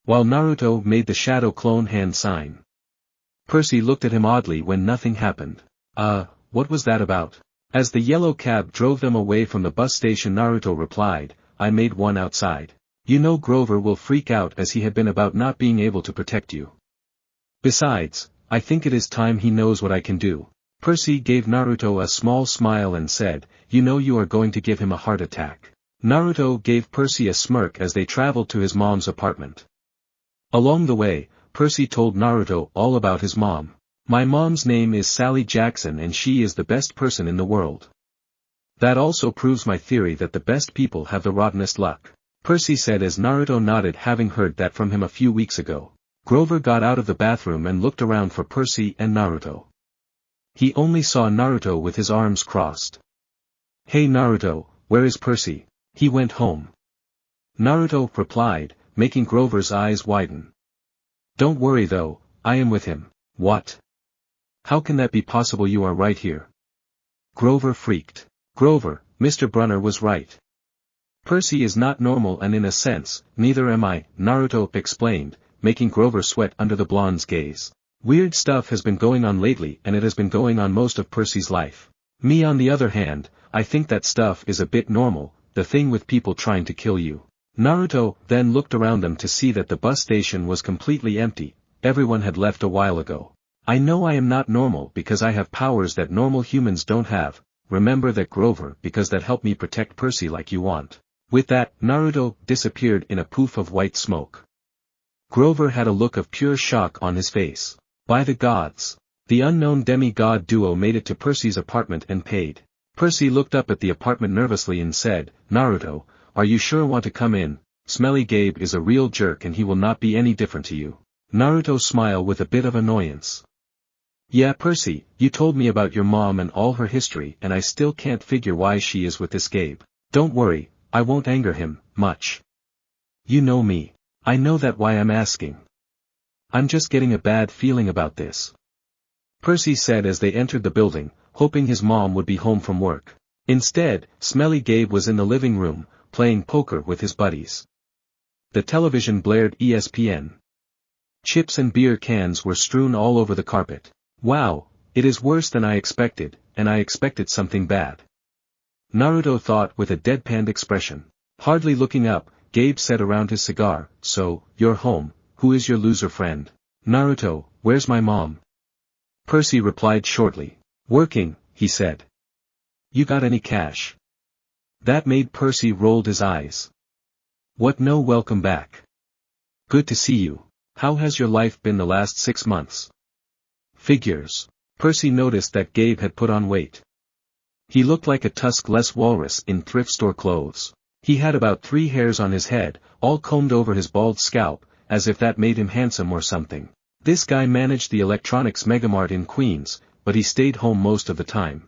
B: While Naruto made the shadow clone hand sign. Percy looked at him oddly when nothing happened. What was that about? As the yellow cab drove them away from the bus station, Naruto replied, I made one outside. You know Grover will freak out as he had been about not being able to protect you. Besides, I think it is time he knows what I can do. Percy gave Naruto a small smile and said, you know you are going to give him a heart attack. Naruto gave Percy a smirk as they traveled to his mom's apartment. Along the way, Percy told Naruto all about his mom. My mom's name is Sally Jackson and she is the best person in the world. That also proves my theory that the best people have the rottenest luck. Percy said as Naruto nodded, having heard that from him a few weeks ago. Grover got out of the bathroom and looked around for Percy and Naruto. He only saw Naruto with his arms crossed. Hey Naruto, where is Percy? He went home. Naruto replied, making Grover's eyes widen. Don't worry though, I am with him. What? How can that be possible? You are right here. Grover freaked. Grover, Mr. Brunner was right. Percy is not normal and in a sense, neither am I, Naruto explained, making Grover sweat under the blonde's gaze. Weird stuff has been going on lately and it has been going on most of Percy's life. Me on the other hand, I think that stuff is a bit normal, the thing with people trying to kill you. Naruto then looked around them to see that the bus station was completely empty, everyone had left a while ago. I know I am not normal because I have powers that normal humans don't have, remember that Grover, because that helped me protect Percy like you want. With that, Naruto disappeared in a poof of white smoke. Grover had a look of pure shock on his face. By the gods! The unknown demigod duo made it to Percy's apartment and paid. Percy looked up at the apartment nervously and said, "Naruto, are you sure want to come in? Smelly Gabe is a real jerk and he will not be any different to you." Naruto smiled with a bit of annoyance. "Yeah, Percy, you told me about your mom and all her history and I still can't figure why she is with this Gabe. Don't worry, I won't anger him, much. You know me. I know that why I'm asking. I'm just getting a bad feeling about this," Percy said as they entered the building, hoping his mom would be home from work. Instead, Smelly Gabe was in the living room, playing poker with his buddies. The television blared ESPN. Chips and beer cans were strewn all over the carpet. "Wow, it is worse than I expected, and I expected something bad," Naruto thought with a deadpan expression. Hardly looking up, Gabe said around his cigar, "So, you're home, who is your loser friend?" "Naruto, where's my mom?" Percy replied shortly. "Working," he said. "You got any cash?" That made Percy rolled his eyes. "What, no, welcome back. Good to see you. How has your life been the last 6 months?" "Figures." Percy noticed that Gabe had put on weight. He looked like a tuskless walrus in thrift store clothes. He had about 3 hairs on his head, all combed over his bald scalp, as if that made him handsome or something. This guy managed the electronics megamart in Queens, but he stayed home most of the time.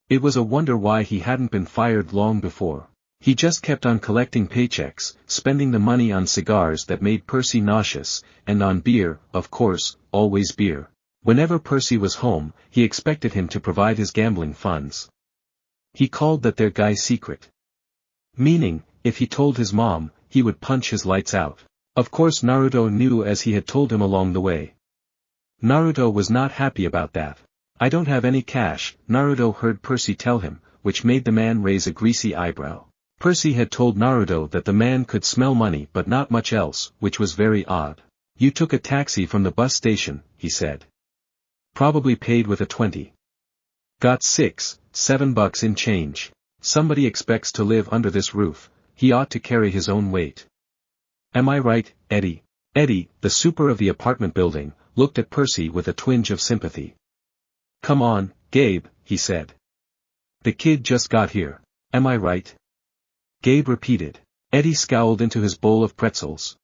B: It was a wonder why he hadn't been fired long before. He just kept on collecting paychecks, spending the money on cigars that made Percy nauseous, and on beer, of course, always beer. Whenever Percy was home, he expected him to provide his gambling funds. He called that their guy secret. Meaning, if he told his mom, he would punch his lights out. Of course Naruto knew as he had told him along the way. Naruto was not happy about that. "I don't have any cash," Naruto heard Percy tell him, which made the man raise a greasy eyebrow. Percy had told Naruto that the man could smell money but not much else, which was very odd. "You took a taxi from the bus station," he said. "Probably paid with a 20. Got 6-7 bucks in change. Somebody expects to live under this roof, he ought to carry his own weight. Am I right, Eddie?" Eddie, the super of the apartment building, looked at Percy with a twinge of sympathy. "Come on, Gabe," he said. "The kid just got here. Am I right?" Gabe repeated. Eddie scowled into his bowl of pretzels.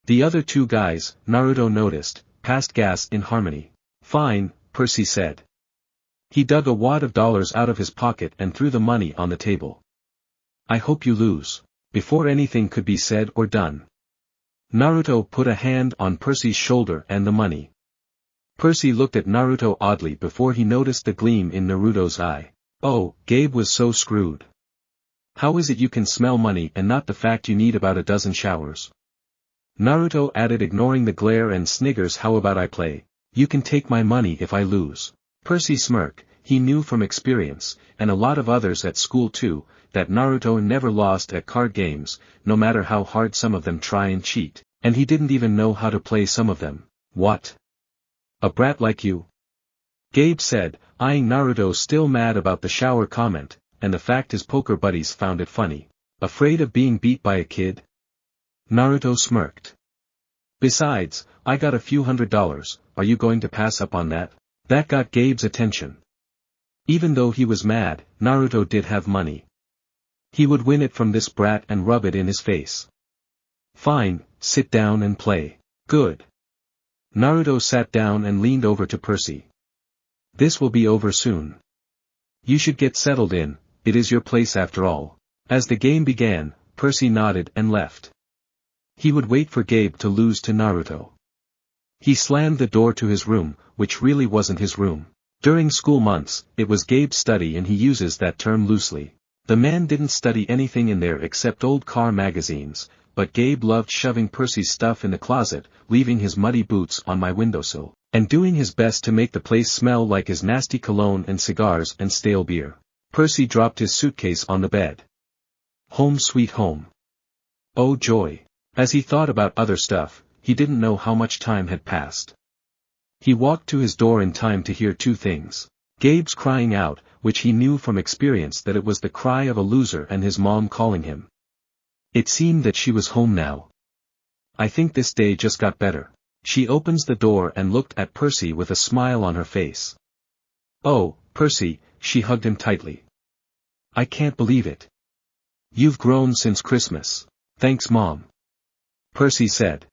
B: The other 2 guys, Naruto noticed, passed gas in harmony. "Fine," Percy said. He dug a wad of dollars out of his pocket and threw the money on the table. "I hope you lose." Before anything could be said or done, Naruto put a hand on Percy's shoulder and the money. Percy looked at Naruto oddly before he noticed the gleam in Naruto's eye. Oh, Gabe was so screwed. How is it you can smell money and not the fact you need about a dozen showers? Naruto added, ignoring the glare and sniggers. "How about I play? You can take my money if I lose." Percy smirked. He knew from experience, and a lot of others at school too, that Naruto never lost at card games, no matter how hard some of them try and cheat, and he didn't even know how to play some of them. "What? A brat like you?" Gabe said, eyeing Naruto, still mad about the shower comment, and the fact his poker buddies found it funny. "Afraid of being beat by a kid?" Naruto smirked. "Besides, I got a few $100s, are you going to pass up on that?" That got Gabe's attention. Even though he was mad, Naruto did have money. He would win it from this brat and rub it in his face. "Fine, sit down and play." "Good." Naruto sat down and leaned over to Percy. "This will be over soon. You should get settled in, it is your place after all." As the game began, Percy nodded and left. He would wait for Gabe to lose to Naruto. He slammed the door to his room, which really wasn't his room. During school months, it was Gabe's study, and he uses that term loosely. The man didn't study anything in there except old car magazines, but Gabe loved shoving Percy's stuff in the closet, leaving his muddy boots on my windowsill, and doing his best to make the place smell like his nasty cologne and cigars and stale beer. Percy dropped his suitcase on the bed. Home sweet home. Oh joy. As he thought about other stuff, he didn't know how much time had passed. He walked to his door in time to hear 2 things. Gabe's crying out, which he knew from experience that it was the cry of a loser, and his mom calling him. It seemed that she was home now. I think this day just got better. She opens the door and looked at Percy with a smile on her face. Oh, Percy, she hugged him tightly. I can't believe it. You've grown since Christmas. Thanks, Mom. Percy said.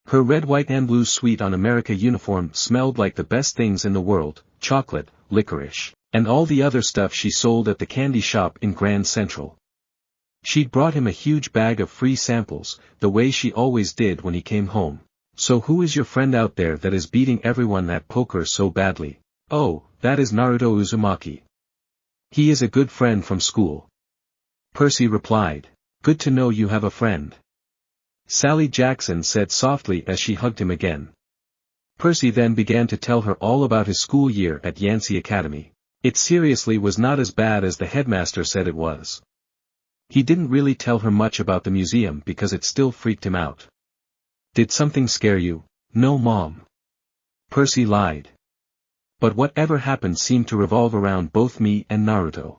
B: Her red, white and blue Sweet on America uniform smelled like the best things in the world, chocolate, licorice, and all the other stuff she sold at the candy shop in Grand Central. She'd brought him a huge bag of free samples, the way she always did when he came home. So who is your friend out there that is beating everyone at poker so badly? Oh, that is Naruto Uzumaki. He is a good friend from school. Percy replied. Good to know you have a friend. Sally Jackson said softly as she hugged him again. Percy then began to tell her all about his school year at Yancey Academy. It seriously was not as bad as the headmaster said it was. He didn't really tell her much about the museum because it still freaked him out. Did something scare you? No, Mom. Percy lied. But whatever happened seemed to revolve around both me and Naruto.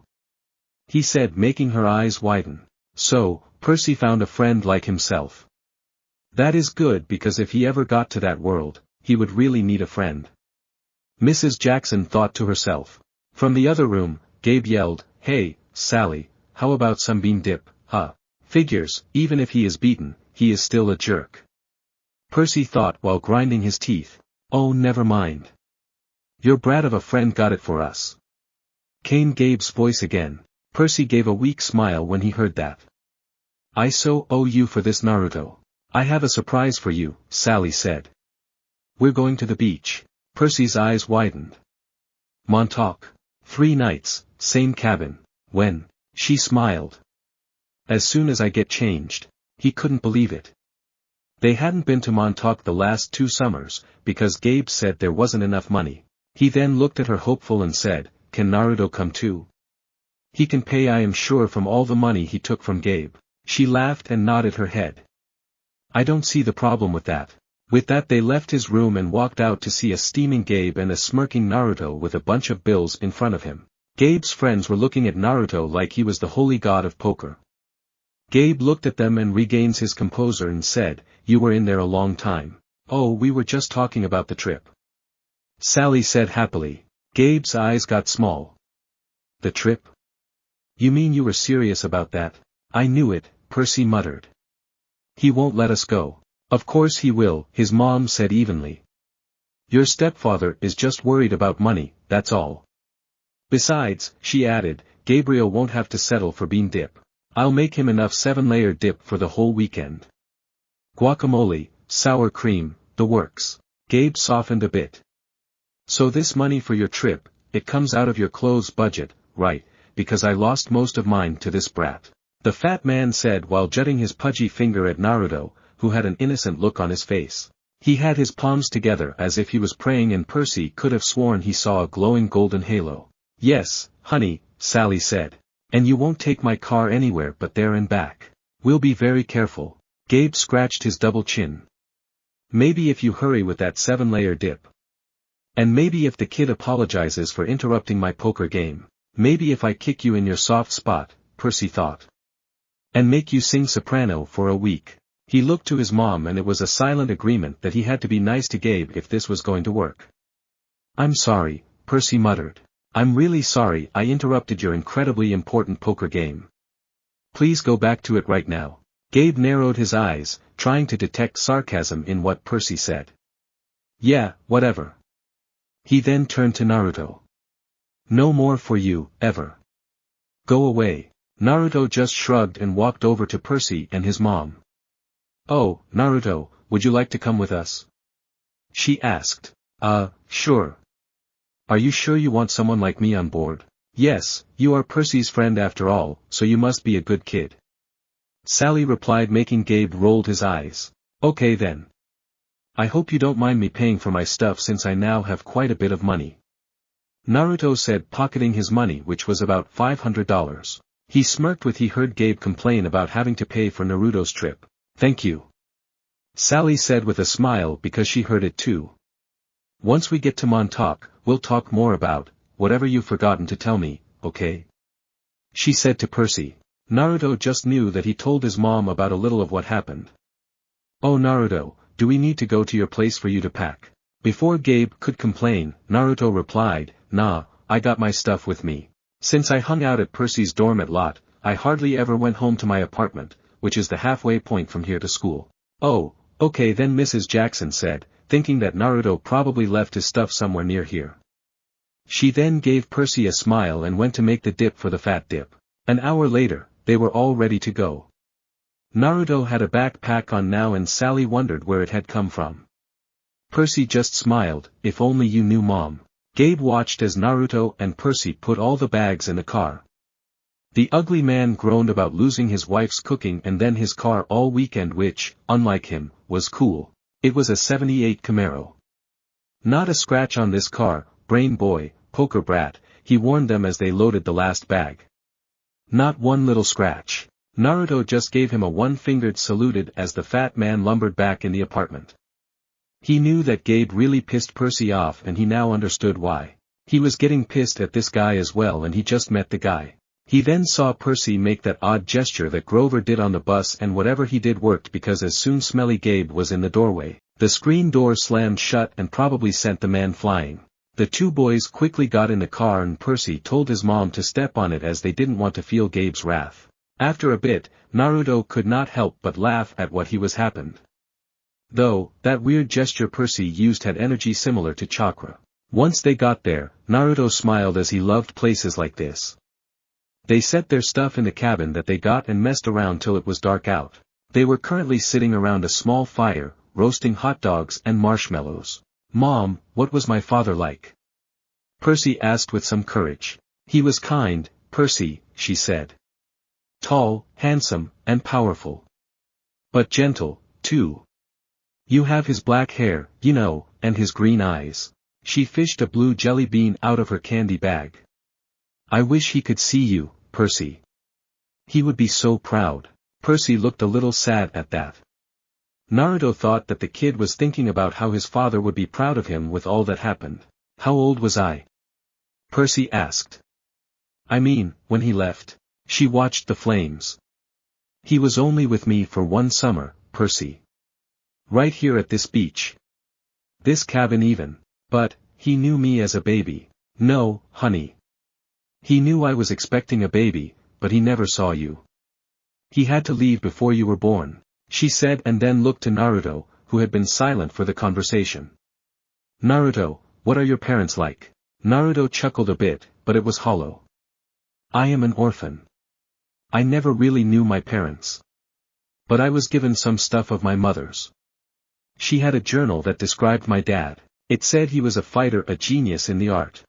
B: He said, making her eyes widen. So, Percy found a friend like himself. That is good because if he ever got to that world, he would really need a friend. Mrs. Jackson thought to herself. From the other room, Gabe yelled, Hey, Sally, how about some bean dip, huh? Figures, even if he is beaten, he is still a jerk. Percy thought while grinding his teeth. Oh, never mind. Your brat of a friend got it for us. Came Gabe's voice again. Percy gave a weak smile when he heard that. I so owe you for this, Naruto. I have a surprise for you, Sally said. We're going to the beach. Percy's eyes widened. Montauk. 3 nights, same cabin. When? She smiled. As soon as I get changed. He couldn't believe it. They hadn't been to Montauk the last 2 summers, because Gabe said there wasn't enough money. He then looked at her hopeful and said, Can Naruto come too? He can pay, I am sure, from all the money he took from Gabe. She laughed and nodded her head. I don't see the problem with that. With that they left his room and walked out to see a steaming Gabe and a smirking Naruto with a bunch of bills in front of him. Gabe's friends were looking at Naruto like he was the holy god of poker. Gabe looked at them and regains his composure and said, You were in there a long time. Oh, we were just talking about the trip. Sally said happily. Gabe's eyes got small. The trip? You mean you were serious about that? I knew it, Percy muttered. He won't let us go. Of course he will, his mom said evenly. Your stepfather is just worried about money, that's all. Besides, she added, Gabriel won't have to settle for bean dip. I'll make him enough 7-layer dip for the whole weekend. Guacamole, sour cream, the works. Gabe softened a bit. So this money for your trip, it comes out of your clothes budget, right, because I lost most of mine to this brat. The fat man said while jutting his pudgy finger at Naruto, who had an innocent look on his face. He had his palms together as if he was praying and Percy could have sworn he saw a glowing golden halo. Yes, honey, Sally said. And you won't take my car anywhere but there and back. We'll be very careful. Gabe scratched his double chin. Maybe if you hurry with that 7-layer dip. And maybe if the kid apologizes for interrupting my poker game. Maybe if I kick you in your soft spot, Percy thought. And make you sing soprano for a week. He looked to his mom and it was a silent agreement that he had to be nice to Gabe if this was going to work. I'm sorry, Percy muttered. I'm really sorry I interrupted your incredibly important poker game. Please go back to it right now. Gabe narrowed his eyes, trying to detect sarcasm in what Percy said. Yeah, whatever. He then turned to Naruto. No more for you, ever. Go away. Naruto just shrugged and walked over to Percy and his mom. Oh, Naruto, would you like to come with us? She asked. Sure. Are you sure you want someone like me on board? Yes, you are Percy's friend after all, so you must be a good kid. Sally replied, making Gabe rolled his eyes. Okay then. I hope you don't mind me paying for my stuff since I now have quite a bit of money. Naruto said, pocketing his money, which was about $500. He smirked when he heard Gabe complain about having to pay for Naruto's trip. Thank you. Sally said with a smile because she heard it too. Once we get to Montauk, we'll talk more about whatever you've forgotten to tell me, okay? She said to Percy. Naruto just knew that he told his mom about a little of what happened. "Oh Naruto, do we need to go to your place for you to pack?" Before Gabe could complain, Naruto replied, "Nah, I got my stuff with me. Since I hung out at Percy's dorm at Lot, I hardly ever went home to my apartment, which is the halfway point from here to school." "Oh, okay then," Mrs. Jackson said, thinking that Naruto probably left his stuff somewhere near here. She then gave Percy a smile and went to make the dip for the fat dip. An hour later, they were all ready to go. Naruto had a backpack on now and Sally wondered where it had come from. Percy just smiled, "If only you knew Mom." Gabe watched as Naruto and Percy put all the bags in the car. The ugly man groaned about losing his wife's cooking and then his car all weekend, which, unlike him, was cool. It was a '78 Camaro. "Not a scratch on this car, brain boy, poker brat," he warned them as they loaded the last bag. "Not one little scratch." Naruto just gave him a one-fingered saluted as the fat man lumbered back in the apartment. He knew that Gabe really pissed Percy off and he now understood why. He was getting pissed at this guy as well and he just met the guy. He then saw Percy make that odd gesture that Grover did on the bus and whatever he did worked because as soon smelly Gabe was in the doorway, the screen door slammed shut and probably sent the man flying. The two boys quickly got in the car and Percy told his mom to step on it as they didn't want to feel Gabe's wrath. After a bit, Naruto could not help but laugh at what he was happened. Though, that weird gesture Percy used had energy similar to chakra. Once they got there, Naruto smiled as he loved places like this. They set their stuff in the cabin that they got and messed around till it was dark out. They were currently sitting around a small fire, roasting hot dogs and marshmallows. "Mom, what was my father like?" Percy asked with some courage. "He was kind, Percy," she said. "Tall, handsome, and powerful. But gentle, too. You have his black hair, you know, and his green eyes." She fished a blue jelly bean out of her candy bag. "I wish he could see you, Percy. He would be so proud." Percy looked a little sad at that. Naruto thought that the kid was thinking about how his father would be proud of him with all that happened. "How old was I?" Percy asked. "I mean, when he left." She watched the flames. "He was only with me for one summer, Percy. Right here at this beach. This cabin even. But, he knew me as a baby." "No, honey. He knew I was expecting a baby, but he never saw you. He had to leave before you were born," she said and then looked to Naruto, who had been silent for the conversation. "Naruto, what are your parents like?" Naruto chuckled a bit, but it was hollow. "I am an orphan. I never really knew my parents. But I was given some stuff of my mother's. She had a journal that described my dad. It said he was a fighter, a genius in the art.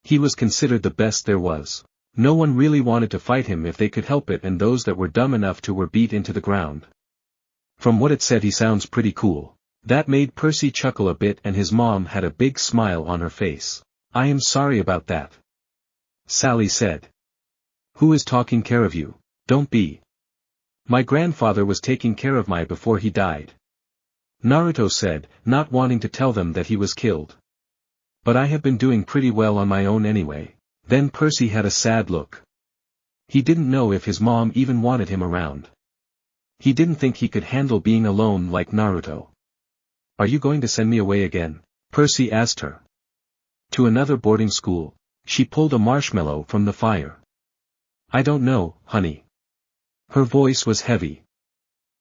B: He was considered the best there was. No one really wanted to fight him if they could help it and those that were dumb enough to were beat into the ground. From what it said he sounds pretty cool." That made Percy chuckle a bit and his mom had a big smile on her face. "I am sorry about that," Sally said. "Who is taking care of you?" "Don't be. My grandfather was taking care of me before he died," Naruto said, not wanting to tell them that he was killed. "But I have been doing pretty well on my own anyway." Then Percy had a sad look. He didn't know if his mom even wanted him around. He didn't think he could handle being alone like Naruto. "Are you going to send me away again?" Percy asked her. "To another boarding school." She pulled a marshmallow from the fire. "I don't know, honey." Her voice was heavy.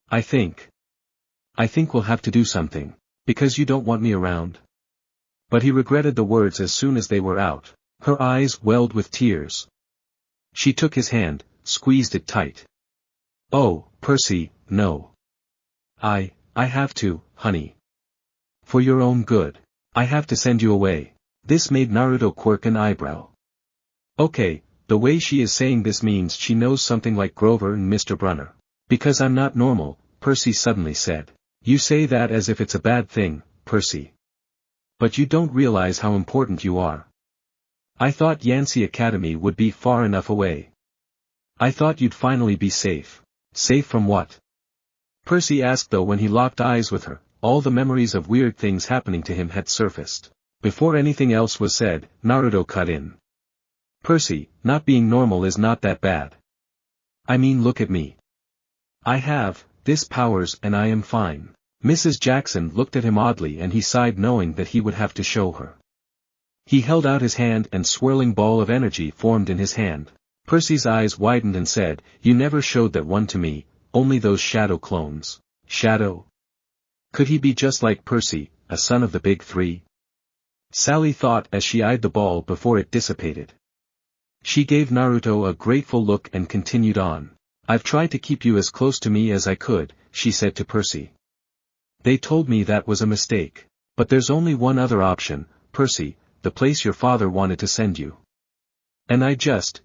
B: I think we'll have to do something. Because you don't want me around." But he regretted the words as soon as they were out. Her eyes welled with tears. She took his hand, squeezed it tight. "Oh, Percy, no. I have to, honey. For your own good. I have to send you away." This made Naruto quirk an eyebrow. Okay, the way she is saying this means she knows something like Grover and Mr. Brunner. "Because I'm not normal," Percy suddenly said. "You say that as if it's a bad thing, Percy. But you don't realize how important you are. I thought Yancy Academy would be far enough away. I thought you'd finally be safe." "Safe from what?" Percy asked, though when he locked eyes with her, all the memories of weird things happening to him had surfaced. Before anything else was said, Naruto cut in. "Percy, not being normal is not that bad. I mean, look at me. I have this powers and I am fine. Mrs. Jackson looked at him oddly and he sighed knowing that he would have to show her. He held out his hand and swirling ball of energy formed in his hand. Percy's eyes widened and said, "You never showed that one to me, only those shadow clones." Shadow? Could he be just like Percy, a son of the big three? Sally thought as she eyed the ball before it dissipated. She gave Naruto a grateful look and continued on. "I've tried to keep you as close to me as I could," she said to Percy. "They told me that was a mistake. But there's only one other option, Percy, the place your father wanted to send you. And I just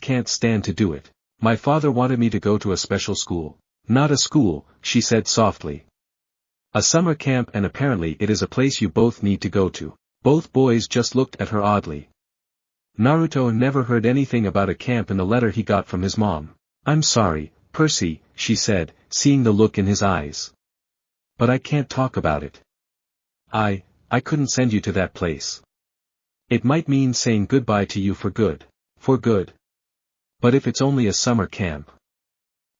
B: can't stand to do it. My father wanted me to go to a special school." "Not a school," she said softly. "A summer camp, and apparently it is a place you both need to go to." Both boys just looked at her oddly. Naruto never heard anything about a camp in the letter he got from his mom. "I'm sorry, Percy," she said, seeing the look in his eyes. "But I can't talk about it. I couldn't send you to that place. It might mean saying goodbye to you for good." "For good? But if it's only a summer camp?"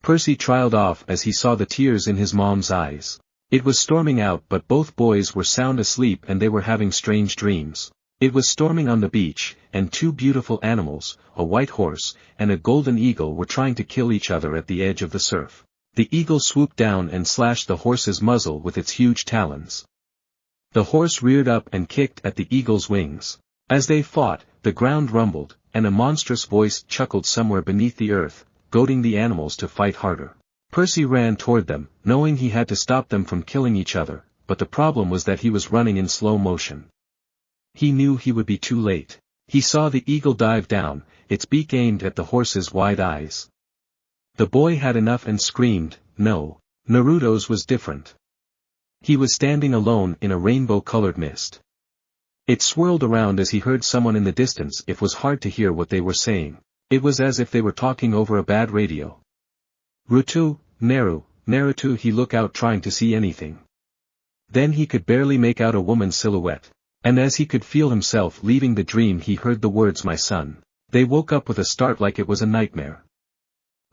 B: Percy trailed off as he saw the tears in his mom's eyes. It was storming out but both boys were sound asleep and they were having strange dreams. It was storming on the beach, and two beautiful animals, a white horse, and a golden eagle were trying to kill each other at the edge of the surf. The eagle swooped down and slashed the horse's muzzle with its huge talons. The horse reared up and kicked at the eagle's wings. As they fought, the ground rumbled, and a monstrous voice chuckled somewhere beneath the earth, goading the animals to fight harder. Percy ran toward them, knowing he had to stop them from killing each other, but the problem was that he was running in slow motion. He knew he would be too late. He saw the eagle dive down, its beak aimed at the horse's wide eyes. The boy had enough and screamed, "No." Naruto's was different. He was standing alone in a rainbow-colored mist. It swirled around as he heard someone in the distance. It was hard to hear what they were saying. It was as if they were talking over a bad radio. "Rutu, Naruto," he looked out trying to see anything. Then he could barely make out a woman's silhouette. And as he could feel himself leaving the dream he heard the words "my son." They woke up with a start like it was a nightmare.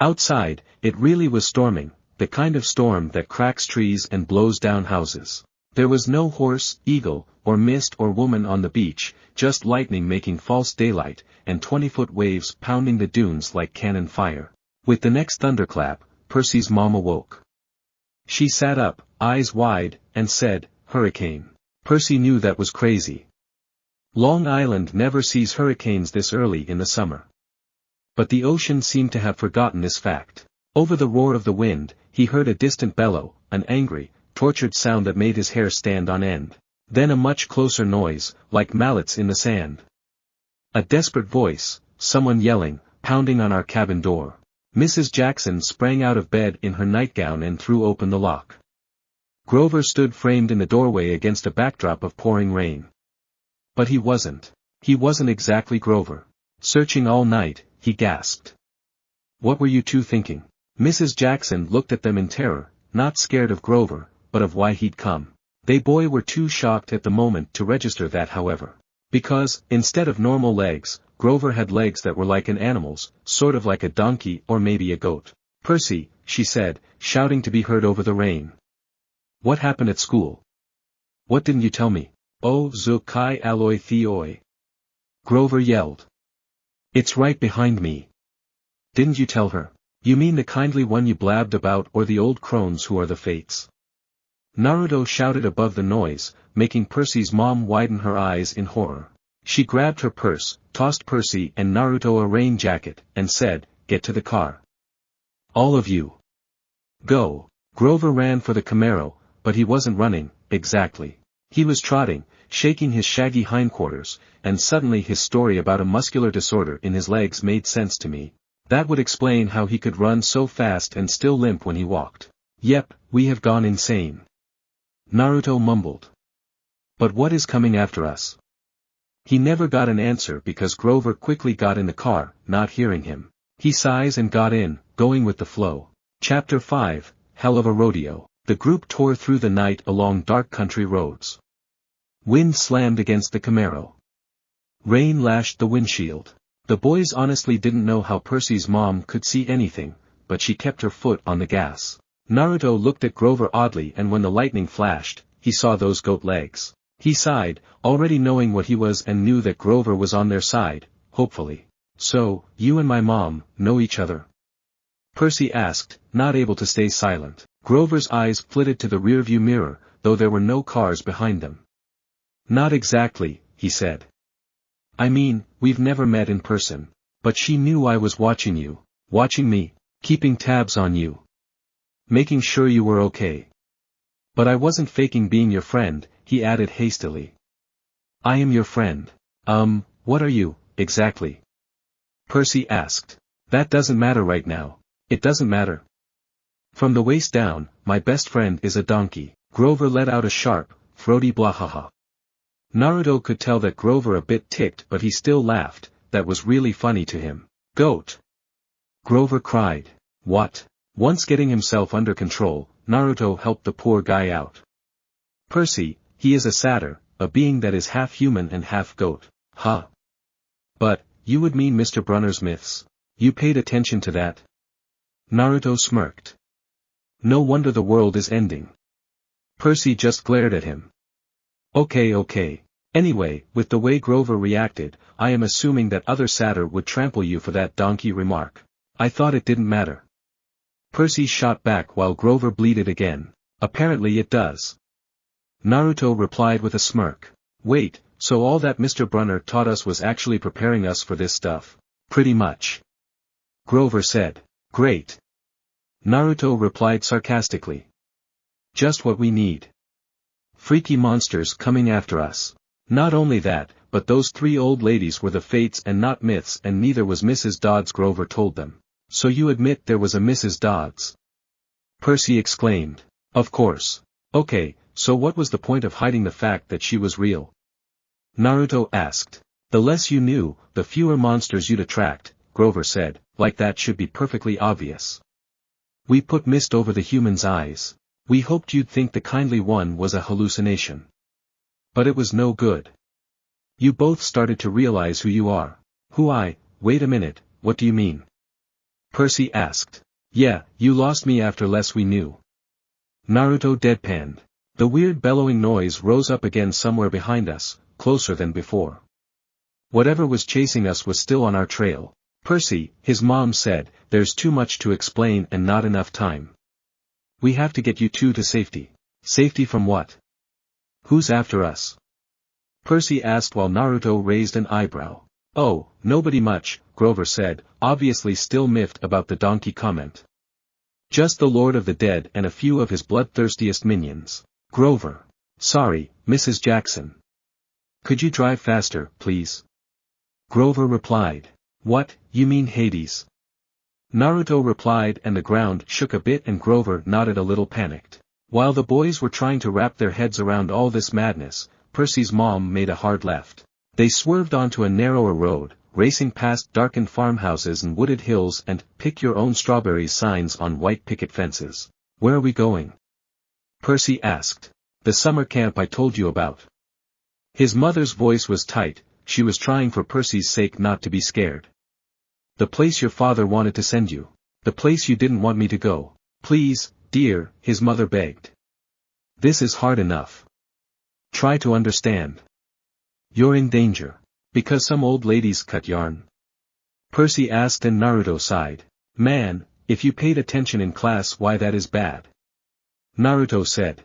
B: Outside, it really was storming, the kind of storm that cracks trees and blows down houses. There was no horse, eagle, or mist or woman on the beach, just lightning making false daylight, and 20-foot waves pounding the dunes like cannon fire. With the next thunderclap, Percy's mom awoke. She sat up, eyes wide, and said, "Hurricane." Percy knew that was crazy. Long Island never sees hurricanes this early in the summer. But the ocean seemed to have forgotten this fact. Over the roar of the wind, he heard a distant bellow, an angry, tortured sound that made his hair stand on end. Then a much closer noise, like mallets in the sand. A desperate voice, someone yelling, "Pounding on our cabin door." Mrs. Jackson sprang out of bed in her nightgown and threw open the lock. Grover stood framed in the doorway against a backdrop of pouring rain. But he wasn't. He wasn't exactly Grover. "Searching all night," he gasped. "What were you two thinking?" Mrs. Jackson looked at them in terror, not scared of Grover, but of why he'd come. They boy were too shocked at the moment to register that however. Because, instead of normal legs, Grover had legs that were like an animal's, sort of like a donkey or maybe a goat. "Percy," she said, shouting to be heard over the rain. "What happened at school? What didn't you tell me?" "Oh, Zukai Aloi Theoi," Grover yelled. "It's right behind me." "Didn't you tell her? You mean the kindly one you blabbed about or the old crones who are the fates?" Naruto shouted above the noise, making Percy's mom widen her eyes in horror. She grabbed her purse, tossed Percy and Naruto a rain jacket, and said, "Get to the car. All of you. Go." Grover ran for the Camaro, but he wasn't running, exactly. He was trotting, shaking his shaggy hindquarters, and suddenly his story about a muscular disorder in his legs made sense to me. That would explain how he could run so fast and still limp when he walked. "Yep, we have gone insane," Naruto mumbled. "But what is coming after us?" He never got an answer because Grover quickly got in the car, not hearing him. He sighs and got in, going with the flow. Chapter 5, Hell of a Rodeo. The group tore through the night along dark country roads. Wind slammed against the Camaro. Rain lashed the windshield. The boys honestly didn't know how Percy's mom could see anything, but she kept her foot on the gas. Naruto looked at Grover oddly, and when the lightning flashed, he saw those goat legs. He sighed, already knowing what he was, and knew that Grover was on their side, hopefully. "So, you and my mom know each other?" Percy asked, not able to stay silent. Grover's eyes flitted to the rearview mirror, though there were no cars behind them. "Not exactly," he said. "I mean, we've never met in person. But she knew I was watching you, watching me, keeping tabs on you, making sure you were okay. But I wasn't faking being your friend," he added hastily. "I am your friend." What are you, exactly?" Percy asked. "That doesn't matter right now." "It doesn't matter. From the waist down, my best friend is a donkey." Grover let out a sharp, throaty blahaha. Naruto could tell that Grover a bit ticked, but he still laughed. That was really funny to him. "Goat!" Grover cried. "What?" Once getting himself under control, Naruto helped the poor guy out. "Percy, he is a satyr, a being that is half human and half goat." "Huh? But, you would mean Mr. Brunner's myths? You paid attention to that?" Naruto smirked. "No wonder the world is ending." Percy just glared at him. Okay. Anyway, with the way Grover reacted, I am assuming that other satyr would trample you for that donkey remark. I thought it didn't matter." Percy shot back while Grover bleated again. "Apparently it does." Naruto replied with a smirk. "Wait, so all that Mr. Brunner taught us was actually preparing us for this stuff?" "Pretty much." Grover said. "Great." Naruto replied sarcastically. "Just what we need. Freaky monsters coming after us. Not only that, but those 3 old ladies were the fates and not myths, and neither was Mrs. Dodds," Grover told them. "So you admit there was a Mrs. Dodds?" Percy exclaimed. "Of course. Okay, so what was the point of hiding the fact that she was real?" Naruto asked. "The less you knew, the fewer monsters you'd attract," Grover said. "Like that should be perfectly obvious. We put mist over the human's eyes. We hoped you'd think the kindly one was a hallucination. But it was no good. You both started to realize who you are." "Who I? Wait a minute, what do you mean?" Percy asked. "Yeah, you lost me after less we knew." Naruto deadpanned. The weird bellowing noise rose up again somewhere behind us, closer than before. Whatever was chasing us was still on our trail. "Percy," his mom said, "there's too much to explain and not enough time. We have to get you two to safety." "Safety from what? Who's after us?" Percy asked while Naruto raised an eyebrow. "Oh, nobody much," Grover said, obviously still miffed about the donkey comment. "Just the Lord of the Dead and a few of his bloodthirstiest minions." Grover. "Sorry, Mrs. Jackson. Could you drive faster, please?" Grover replied. "What, you mean Hades?" Naruto replied, and the ground shook a bit and Grover nodded a little panicked. While the boys were trying to wrap their heads around all this madness, Percy's mom made a hard left. They swerved onto a narrower road, racing past darkened farmhouses and wooded hills and "pick your own strawberries" signs on white picket fences. "Where are we going?" Percy asked. "The summer camp I told you about." His mother's voice was tight. She was trying for Percy's sake not to be scared. "The place your father wanted to send you. The place you didn't want me to go." "Please, dear," his mother begged. "This is hard enough. Try to understand. You're in danger. Because some old ladies cut yarn?" Percy asked and Naruto sighed. "Man, if you paid attention in class, why that is bad." Naruto said.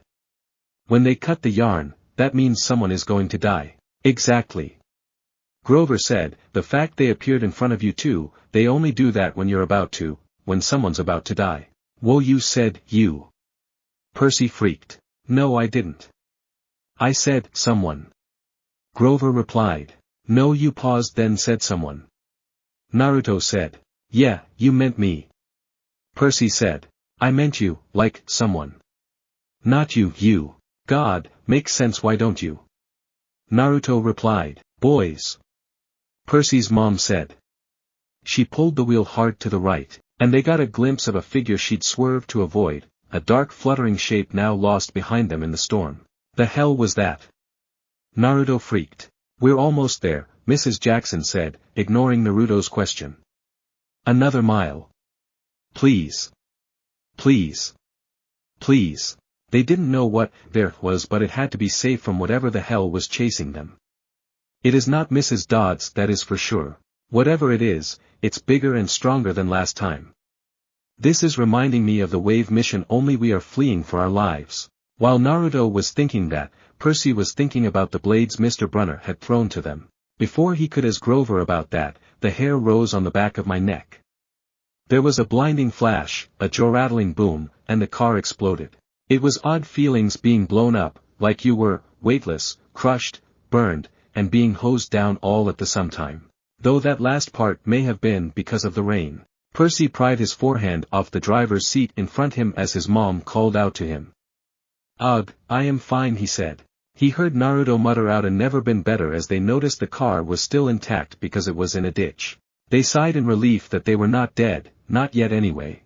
B: "When they cut the yarn, that means someone is going to die." "Exactly." Grover said, "The fact they appeared in front of you too, they only do that when you're about to, when someone's about to die." "Whoa, you said, you." Percy freaked. "No, I didn't. I said, someone." Grover replied. "No, you paused then said someone." Naruto said. "Yeah, you meant me." Percy said. "I meant you, like, someone. Not you, you. God, makes sense, why don't you?" Naruto replied. "Boys." Percy's mom said. She pulled the wheel hard to the right, and they got a glimpse of a figure she'd swerved to avoid, a dark fluttering shape now lost behind them in the storm. The hell was that? Naruto freaked. "We're almost there," Mrs. Jackson said, ignoring Naruto's question. "Another mile." Please. Please. Please. They didn't know what there was, but it had to be safe from whatever the hell was chasing them. It is not Mrs. Dodds, that is for sure. Whatever it is, it's bigger and stronger than last time. This is reminding me of the wave mission, only we are fleeing for our lives. While Naruto was thinking that, Percy was thinking about the blades Mr. Brunner had thrown to them. Before he could ask Grover about that, the hair rose on the back of my neck. There was a blinding flash, a jaw-rattling boom, and the car exploded. It was odd feelings being blown up, like you were, weightless, crushed, burned, and being hosed down all at the same time. Though that last part may have been because of the rain. Percy pried his forehand off the driver's seat in front of him as his mom called out to him. "Ugh, I am fine," he said. He heard Naruto mutter out a "never been better" as they noticed the car was still intact because it was in a ditch. They sighed in relief that they were not dead, not yet anyway.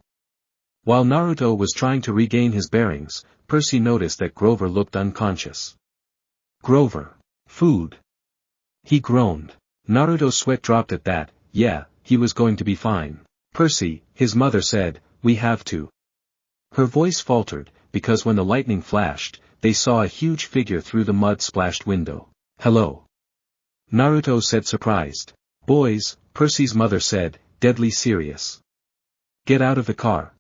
B: While Naruto was trying to regain his bearings, Percy noticed that Grover looked unconscious. "Grover. Food." He groaned. Naruto's sweat dropped at that. Yeah, he was going to be fine. "Percy," his mother said, "we have to." Her voice faltered, because when the lightning flashed, they saw a huge figure through the mud-splashed window. "Hello." Naruto said, surprised. "Boys," Percy's mother said, deadly serious. "Get out of the car."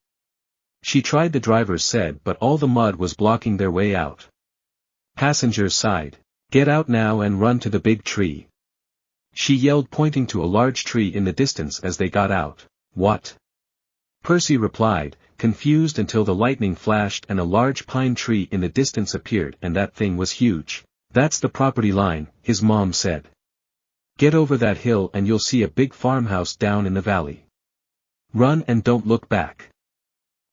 B: She tried, the drivers said, but all the mud was blocking their way out. Passengers sighed. "Get out now and run to the big tree." She yelled, pointing to a large tree in the distance as they got out. "What?" Percy replied, confused, until the lightning flashed and a large pine tree in the distance appeared, and that thing was huge. "That's the property line," his mom said. "Get over that hill and you'll see a big farmhouse down in the valley. Run and don't look back.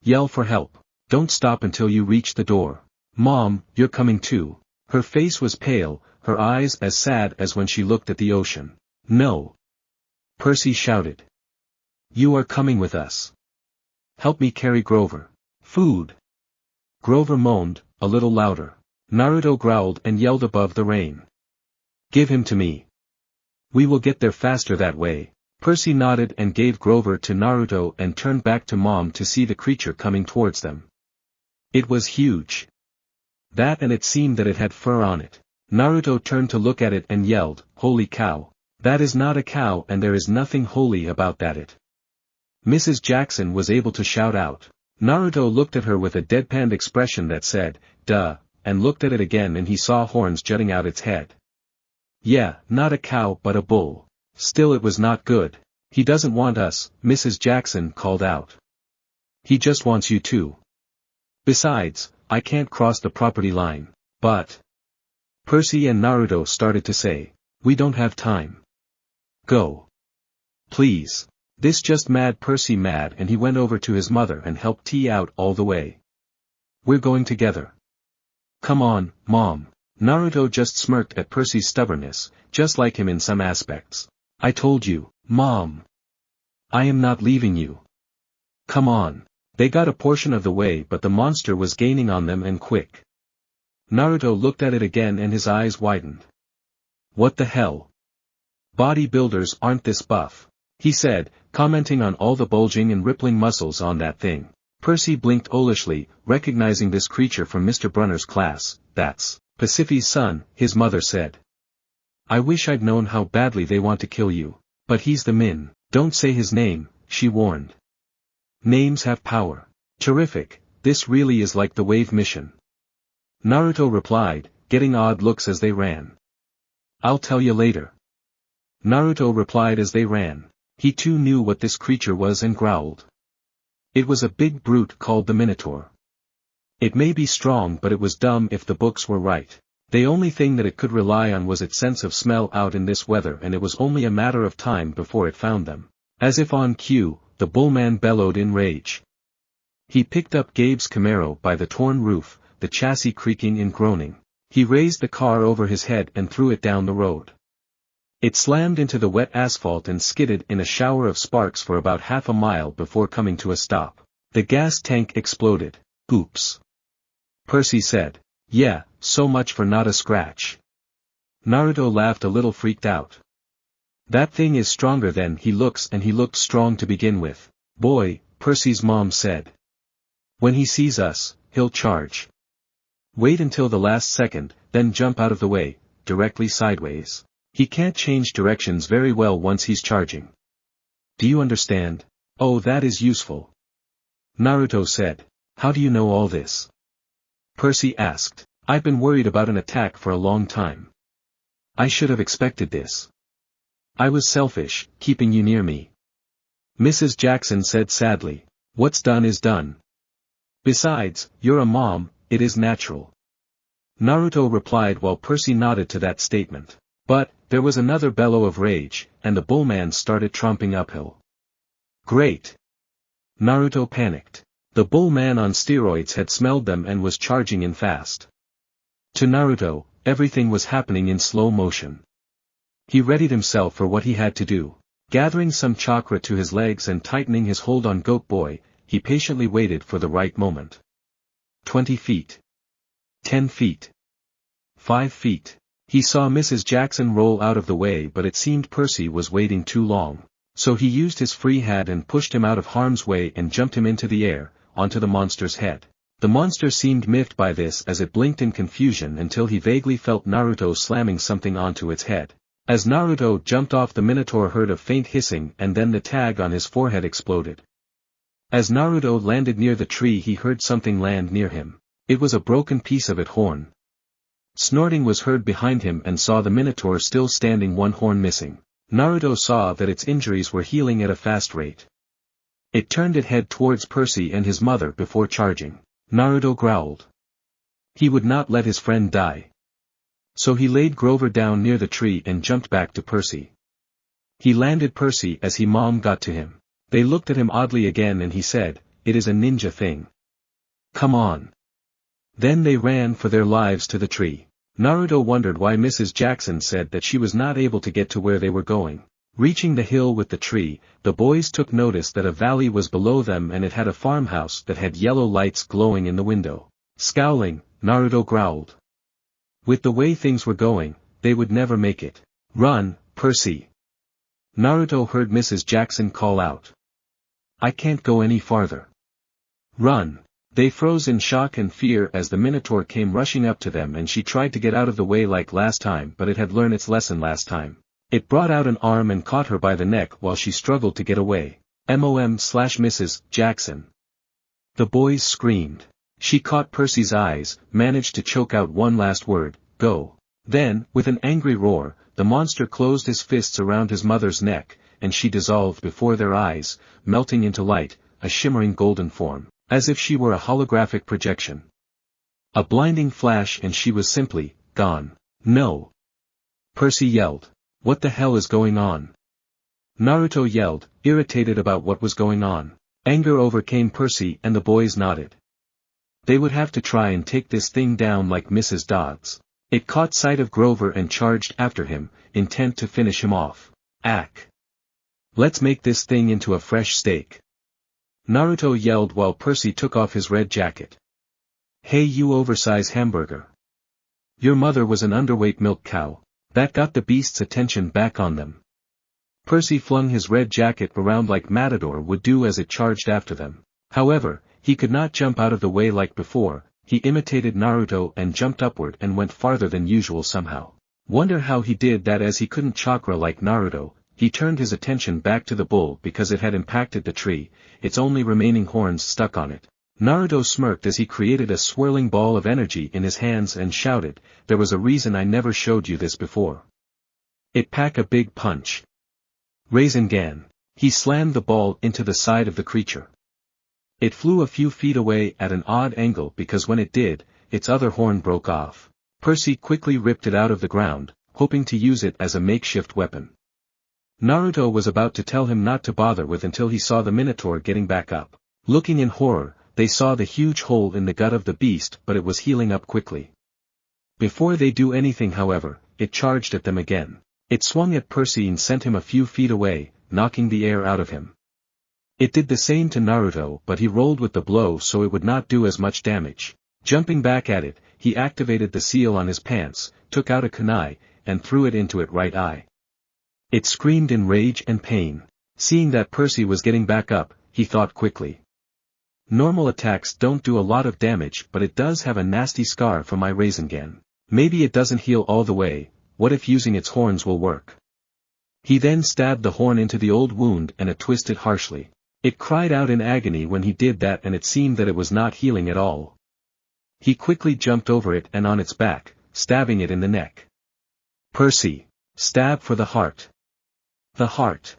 B: Yell for help. Don't stop until you reach the door. Mom, you're coming too." Her face was pale, her eyes as sad as when she looked at the ocean. "No." Percy shouted. "You are coming with us. Help me carry Grover." "Food." Grover moaned, a little louder. Naruto growled and yelled above the rain. "Give him to me. We will get there faster that way." Percy nodded and gave Grover to Naruto and turned back to Mom to see the creature coming towards them. It was huge. That, and it seemed that it had fur on it. Naruto turned to look at it and yelled, "Holy cow. That is not a cow, and there is nothing holy about that." It. Mrs. Jackson was able to shout out. Naruto looked at her with a deadpan expression that said, "Duh," and looked at it again and he saw horns jutting out its head. "Yeah, not a cow but a bull. Still, it was not good." "He doesn't want us," Mrs. Jackson called out. "He just wants you too. Besides, I can't cross the property line." "But," Percy and Naruto started to say, "we don't have time. Go. Please." This just mad Percy mad, and he went over to his mother and helped T out all the way. "We're going together. Come on, Mom." Naruto just smirked at Percy's stubbornness, just like him in some aspects. "I told you, Mom. I am not leaving you. Come on." They got a portion of the way, but the monster was gaining on them, and quick. Naruto looked at it again and his eyes widened. "What the hell? Bodybuilders aren't this buff," he said, commenting on all the bulging and rippling muscles on that thing. Percy blinked owlishly, recognizing this creature from Mr. Brunner's class. "That's Pacifi's son," his mother said. "I wish I'd known how badly they want to kill you. But he's the Min." "Don't say his name," she warned. "Names have power." "Terrific, this really is like the wave mission," Naruto replied, getting odd looks as they ran. "I'll tell you later," Naruto replied as they ran. He too knew what this creature was and growled. It was a big brute called the Minotaur. It may be strong, but it was dumb if the books were right. The only thing that it could rely on was its sense of smell out in this weather, and it was only a matter of time before it found them. As if on cue, the bullman bellowed in rage. He picked up Gabe's Camaro by the torn roof, the chassis creaking and groaning. He raised the car over his head and threw it down the road. It slammed into the wet asphalt and skidded in a shower of sparks for about half a mile before coming to a stop. The gas tank exploded. "Oops," Percy said. "Yeah, so much for not a scratch." Naruto laughed, a little freaked out. "That thing is stronger than he looks, and he looked strong to begin with." "Boy," Percy's mom said. When he sees us, he'll charge. Wait until the last second, then jump out of the way, directly sideways. He can't change directions very well once he's charging. Do you understand? Oh, that is useful. Naruto said. How do you know all this? Percy asked. I've been worried about an attack for a long time. I should have expected this. I was selfish, keeping you near me. Mrs. Jackson said sadly. What's done is done. Besides, you're a mom, it is natural. Naruto replied while Percy nodded to that statement. But, there was another bellow of rage, and the bullman started tromping uphill. Great! Naruto panicked. The bullman on steroids had smelled them and was charging in fast. To Naruto, everything was happening in slow motion. He readied himself for what he had to do. Gathering some chakra to his legs and tightening his hold on Goat Boy, he patiently waited for the right moment. 20 feet. 10 feet. 5 feet. He saw Mrs. Jackson roll out of the way, but it seemed Percy was waiting too long. So he used his free hand and pushed him out of harm's way and jumped him into the air, onto the monster's head. The monster seemed miffed by this as it blinked in confusion until he vaguely felt Naruto slamming something onto its head. As Naruto jumped off, the Minotaur heard a faint hissing and then the tag on his forehead exploded. As Naruto landed near the tree, he heard something land near him. It was a broken piece of its horn. Snorting was heard behind him and saw the Minotaur still standing, one horn missing. Naruto saw that its injuries were healing at a fast rate. It turned its head towards Percy and his mother before charging. Naruto growled. He would not let his friend die. So he laid Grover down near the tree and jumped back to Percy. He landed Percy as his mom got to him. They looked at him oddly again and he said, "It is a ninja thing. Come on." Then they ran for their lives to the tree. Naruto wondered why Mrs. Jackson said that she was not able to get to where they were going. Reaching the hill with the tree, the boys took notice that a valley was below them and it had a farmhouse that had yellow lights glowing in the window. Scowling, Naruto growled. With the way things were going, they would never make it. Run, Percy. Naruto heard Mrs. Jackson call out. I can't go any farther. Run. They froze in shock and fear as the Minotaur came rushing up to them, and she tried to get out of the way like last time, but it had learned its lesson last time. It brought out an arm and caught her by the neck while she struggled to get away. Mrs. Jackson. The boys screamed. She caught Percy's eyes, managed to choke out one last word, go. Then, with an angry roar, the monster closed his fists around his mother's neck, and she dissolved before their eyes, melting into light, a shimmering golden form, as if she were a holographic projection. A blinding flash and she was simply gone. No! Percy yelled. What the hell is going on? Naruto yelled, irritated about what was going on. Anger overcame Percy and the boys nodded. They would have to try and take this thing down like Mrs. Dodds. It caught sight of Grover and charged after him, intent to finish him off. Ack! Let's make this thing into a fresh steak. Naruto yelled while Percy took off his red jacket. Hey you oversized hamburger. Your mother was an underweight milk cow. That got the beast's attention back on them. Percy flung his red jacket around like Matador would do as it charged after them. However, he could not jump out of the way like before. He imitated Naruto and jumped upward and went farther than usual somehow. Wonder how he did that, as he couldn't chakra like Naruto. He turned his attention back to the bull because it had impacted the tree, its only remaining horns stuck on it. Naruto smirked as he created a swirling ball of energy in his hands and shouted, there was a reason I never showed you this before. It pack a big punch. Rasengan. He slammed the ball into the side of the creature. It flew a few feet away at an odd angle because when it did, its other horn broke off. Percy quickly ripped it out of the ground, hoping to use it as a makeshift weapon. Naruto was about to tell him not to bother with until he saw the Minotaur getting back up. Looking in horror, they saw the huge hole in the gut of the beast, but it was healing up quickly. Before they do anything however, it charged at them again. It swung at Percy and sent him a few feet away, knocking the air out of him. It did the same to Naruto, but he rolled with the blow so it would not do as much damage. Jumping back at it, he activated the seal on his pants, took out a kunai, and threw it into its right eye. It screamed in rage and pain. Seeing that Percy was getting back up, he thought quickly. Normal attacks don't do a lot of damage, but it does have a nasty scar from my Rasengan. Maybe it doesn't heal all the way, what if using its horns will work? He then stabbed the horn into the old wound and it twisted harshly. It cried out in agony when he did that, and it seemed that it was not healing at all. He quickly jumped over it and on its back, stabbing it in the neck. Percy! Stab for the heart! The heart!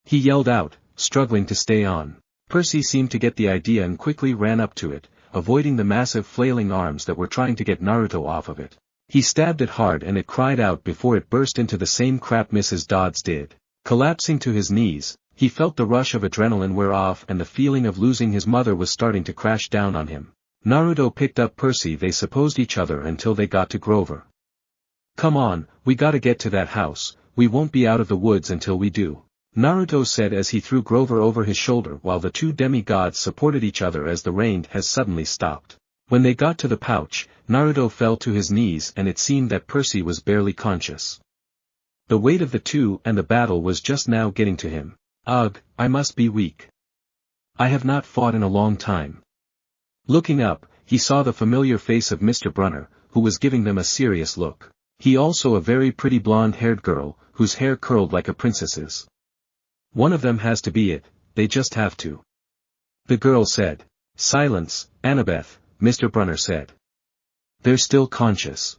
B: He yelled out, struggling to stay on. Percy seemed to get the idea and quickly ran up to it, avoiding the massive flailing arms that were trying to get Naruto off of it. He stabbed it hard and it cried out before it burst into the same crap Mrs. Dodds did. Collapsing to his knees, he felt the rush of adrenaline wear off and the feeling of losing his mother was starting to crash down on him. Naruto picked up Percy. They supposed each other until they got to Grover. Come on, we gotta get to that house, we won't be out of the woods until we do. Naruto said as he threw Grover over his shoulder while the two demigods supported each other as the rain has suddenly stopped. When they got to the pouch, Naruto fell to his knees and it seemed that Percy was barely conscious. The weight of the two and the battle was just now getting to him. Ugh, I must be weak. I have not fought in a long time. Looking up, he saw the familiar face of Mr. Brunner, who was giving them a serious look. He also a very pretty blonde-haired girl, whose hair curled like a princess's. One of them has to be it, they just have to. The girl said. Silence, Annabeth, Mr. Brunner said. They're still conscious.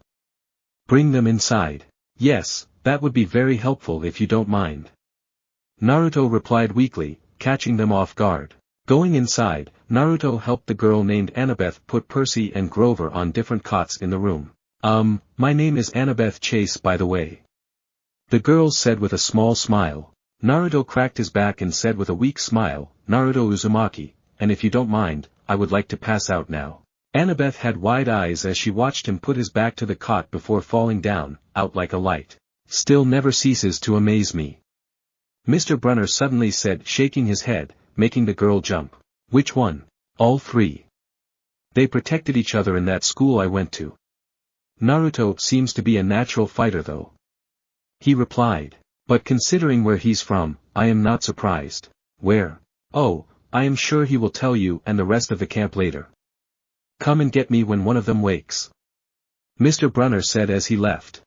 B: Bring them inside. Yes, that would be very helpful if you don't mind. Naruto replied weakly, catching them off guard. Going inside, Naruto helped the girl named Annabeth put Percy and Grover on different cots in the room. My name is Annabeth Chase, by the way. The girl said with a small smile. Naruto cracked his back and said with a weak smile, Naruto Uzumaki, and if you don't mind, I would like to pass out now. Annabeth had wide eyes as she watched him put his back to the cot before falling down, out like a light. Still never ceases to amaze me. Mr. Brunner suddenly said, shaking his head, making the girl jump. Which one? All three. They protected each other in that school I went to. Naruto seems to be a natural fighter though. He replied. But considering where he's from, I am not surprised. Where? Oh, I am sure he will tell you and the rest of the camp later. Come and get me when one of them wakes. Mr. Brunner said as he left.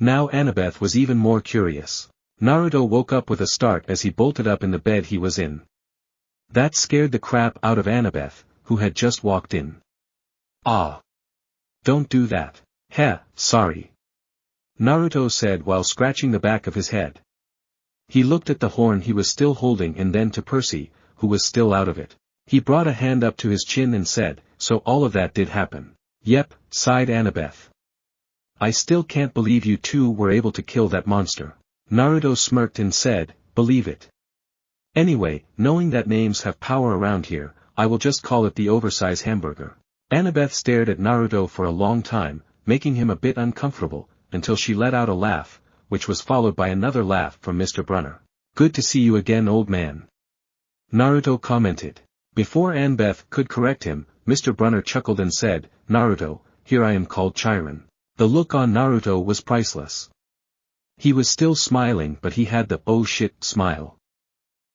B: Now Annabeth was even more curious. Naruto woke up with a start as he bolted up in the bed he was in. That scared the crap out of Annabeth, who had just walked in. Ah! Don't do that. Heh, sorry. Naruto said while scratching the back of his head. He looked at the horn he was still holding and then to Percy, who was still out of it. He brought a hand up to his chin and said, so all of that did happen. Yep, sighed Annabeth. I still can't believe you two were able to kill that monster. Naruto smirked and said, believe it. Anyway, knowing that names have power around here, I will just call it the oversized hamburger. Annabeth stared at Naruto for a long time, making him a bit uncomfortable, until she let out a laugh, which was followed by another laugh from Mr. Brunner. Good to see you again, old man. Naruto commented. Before Annabeth could correct him, Mr. Brunner chuckled and said, Naruto, here I am called Chiron. The look on Naruto was priceless. He was still smiling but he had the oh shit smile.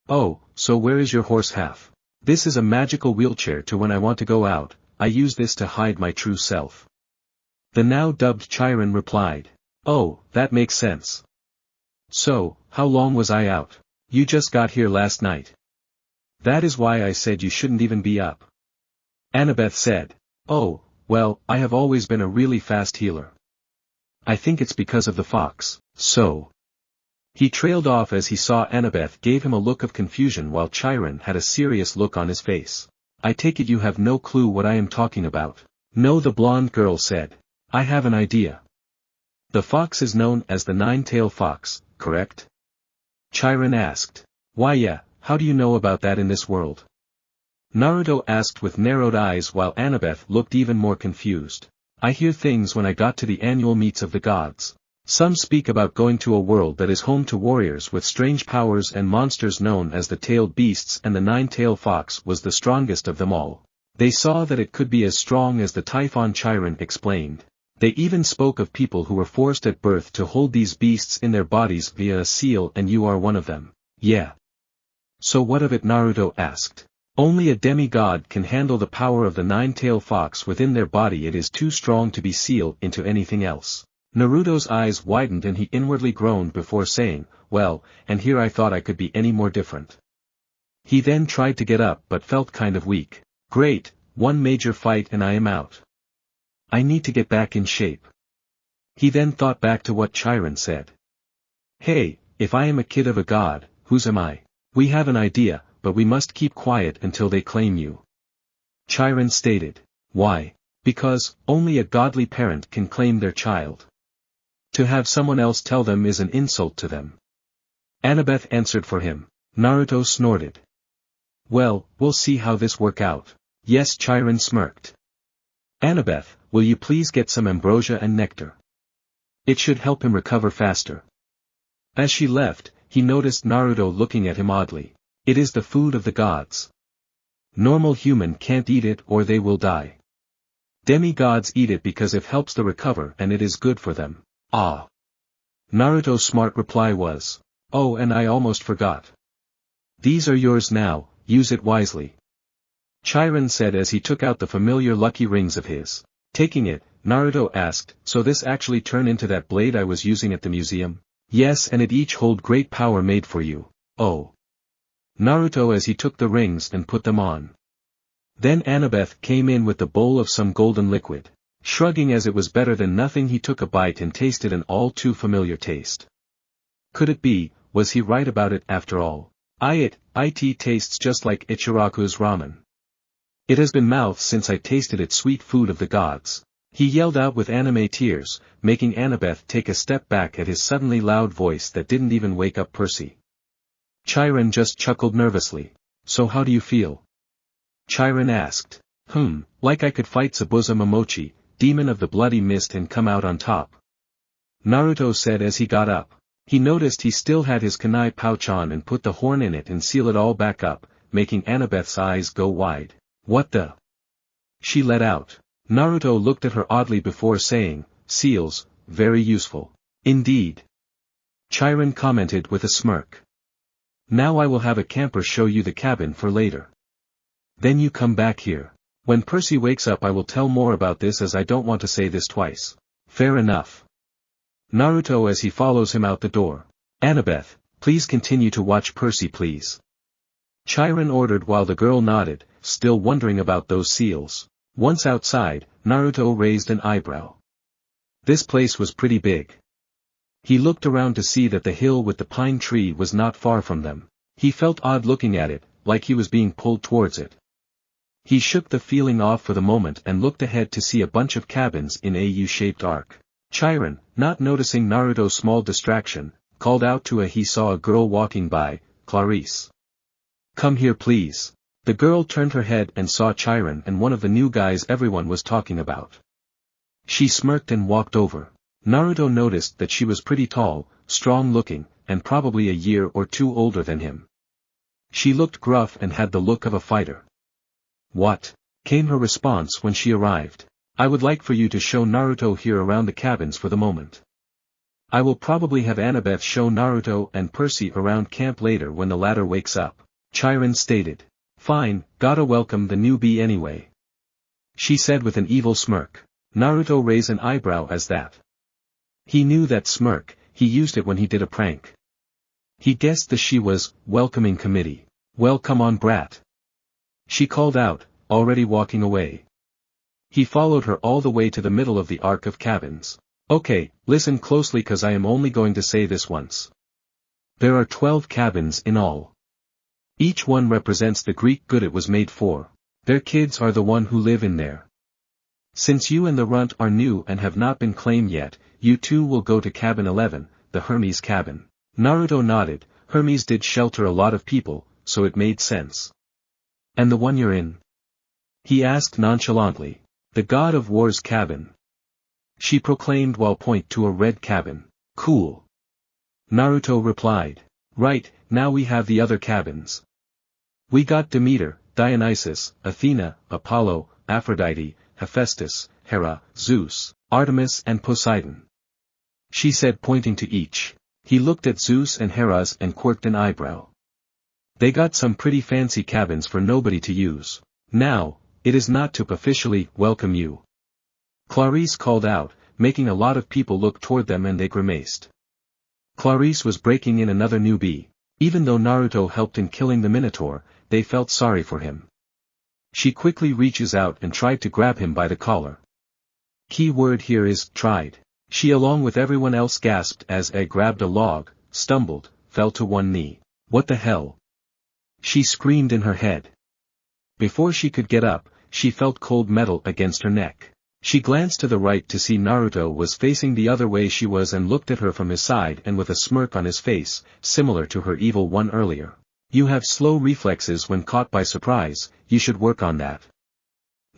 B: Oh, so where is your horse half? This is a magical wheelchair to when I want to go out, I use this to hide my true self. The now dubbed Chiron replied. Oh, that makes sense. So, how long was I out? You just got here last night. That is why I said you shouldn't even be up. Annabeth said. Oh, well, I have always been a really fast healer. I think it's because of the fox, so. He trailed off as he saw Annabeth gave him a look of confusion while Chiron had a serious look on his face. I take it you have no clue what I am talking about. No, the blonde girl said. I have an idea. The fox is known as the nine-tailed fox, correct? Chiron asked. Why yeah, how do you know about that in this world? Naruto asked with narrowed eyes while Annabeth looked even more confused. I hear things when I got to the annual meets of the gods. Some speak about going to a world that is home to warriors with strange powers and monsters known as the tailed beasts, and the nine-tailed fox was the strongest of them all. They saw that it could be as strong as the Typhon. Chiron explained. They even spoke of people who were forced at birth to hold these beasts in their bodies via a seal, and you are one of them. Yeah. So what of it? Naruto asked. Only a demigod can handle the power of the nine-tailed fox within their body. It is too strong to be sealed into anything else. Naruto's eyes widened and he inwardly groaned before saying, well, and here I thought I could be any more different. He then tried to get up but felt kind of weak. Great, one major fight and I am out. I need to get back in shape. He then thought back to what Chiron said. Hey, if I am a kid of a god, whose am I? We have an idea, but we must keep quiet until they claim you. Chiron stated. Why? Because, only a godly parent can claim their child. To have someone else tell them is an insult to them. Annabeth answered for him. Naruto snorted. Well, we'll see how this work out. Yes, Chiron smirked. Annabeth, will you please get some ambrosia and nectar? It should help him recover faster. As she left, he noticed Naruto looking at him oddly. It is the food of the gods. Normal human can't eat it or they will die. Demigods eat it because it helps them recover and it is good for them. Ah. Naruto's smart reply was, oh, and I almost forgot. These are yours now, use it wisely. Chiron said as he took out the familiar lucky rings of his. Taking it, Naruto asked, so this actually turned into that blade I was using at the museum? Yes, and it each hold great power made for you. Oh. Naruto as he took the rings and put them on. Then Annabeth came in with the bowl of some golden liquid. Shrugging as it was better than nothing, he took a bite and tasted an all too familiar taste. Could it be, was he right about it after all? It tastes just like Ichiraku's ramen. It has been mouth since I tasted its sweet food of the gods. He yelled out with anime tears, making Annabeth take a step back at his suddenly loud voice that didn't even wake up Percy. Chiron just chuckled nervously. So how do you feel? Chiron asked. Like I could fight Zabuza Momochi, demon of the bloody mist, and come out on top. Naruto said as he got up. He noticed he still had his kunai pouch on and put the horn in it and seal it all back up, making Annabeth's eyes go wide. What the? She let out. Naruto looked at her oddly before saying, seals, very useful. Indeed. Chiron commented with a smirk. Now I will have a camper show you the cabin for later. Then you come back here. When Percy wakes up I will tell more about this as I don't want to say this twice. Fair enough. Naruto as he follows him out the door. Annabeth, please continue to watch Percy please. Chiron ordered while the girl nodded, still wondering about those seals. Once outside, Naruto raised an eyebrow. This place was pretty big. He looked around to see that the hill with the pine tree was not far from them. He felt odd looking at it, like he was being pulled towards it. He shook the feeling off for the moment and looked ahead to see a bunch of cabins in a U-shaped arc. Chiron, not noticing Naruto's small distraction, called out to he saw a girl walking by, Clarice. Come here please. The girl turned her head and saw Chiron and one of the new guys everyone was talking about. She smirked and walked over. Naruto noticed that she was pretty tall, strong-looking, and probably a year or two older than him. She looked gruff and had the look of a fighter. What? Came her response when she arrived. I would like for you to show Naruto here around the cabins for the moment. I will probably have Annabeth show Naruto and Percy around camp later when the latter wakes up. Chiron stated. Fine, gotta welcome the newbie anyway. She said with an evil smirk. Naruto raised an eyebrow as that. He knew that smirk, he used it when he did a prank. He guessed the she was, welcoming committee. Well come on brat. She called out, already walking away. He followed her all the way to the middle of the arc of cabins. Okay, listen closely cause I am only going to say this once. There are 12 cabins in all. Each one represents the Greek good it was made for. Their kids are the one who live in there. Since you and the runt are new and have not been claimed yet, you two will go to cabin 11, the Hermes cabin. Naruto nodded. Hermes did shelter a lot of people, so it made sense. And the one you're in? He asked nonchalantly. The god of war's cabin. She proclaimed while pointing to a red cabin. Cool. Naruto replied. Right, now we have the other cabins. We got Demeter, Dionysus, Athena, Apollo, Aphrodite, Hephaestus, Hera, Zeus, Artemis and Poseidon. She said pointing to each. He looked at Zeus and Hera's and quirked an eyebrow. They got some pretty fancy cabins for nobody to use. Now, it is not to officially welcome you. Clarice called out, making a lot of people look toward them and they grimaced. Clarice was breaking in another newbie. Even though Naruto helped in killing the Minotaur, they felt sorry for him. She quickly reaches out and tried to grab him by the collar. Key word here is, tried. She along with everyone else gasped as A grabbed a log, stumbled, fell to one knee. What the hell? She screamed in her head. Before she could get up, she felt cold metal against her neck. She glanced to the right to see Naruto was facing the other way she was and looked at her from his side and with a smirk on his face, similar to her evil one earlier. You have slow reflexes when caught by surprise, you should work on that.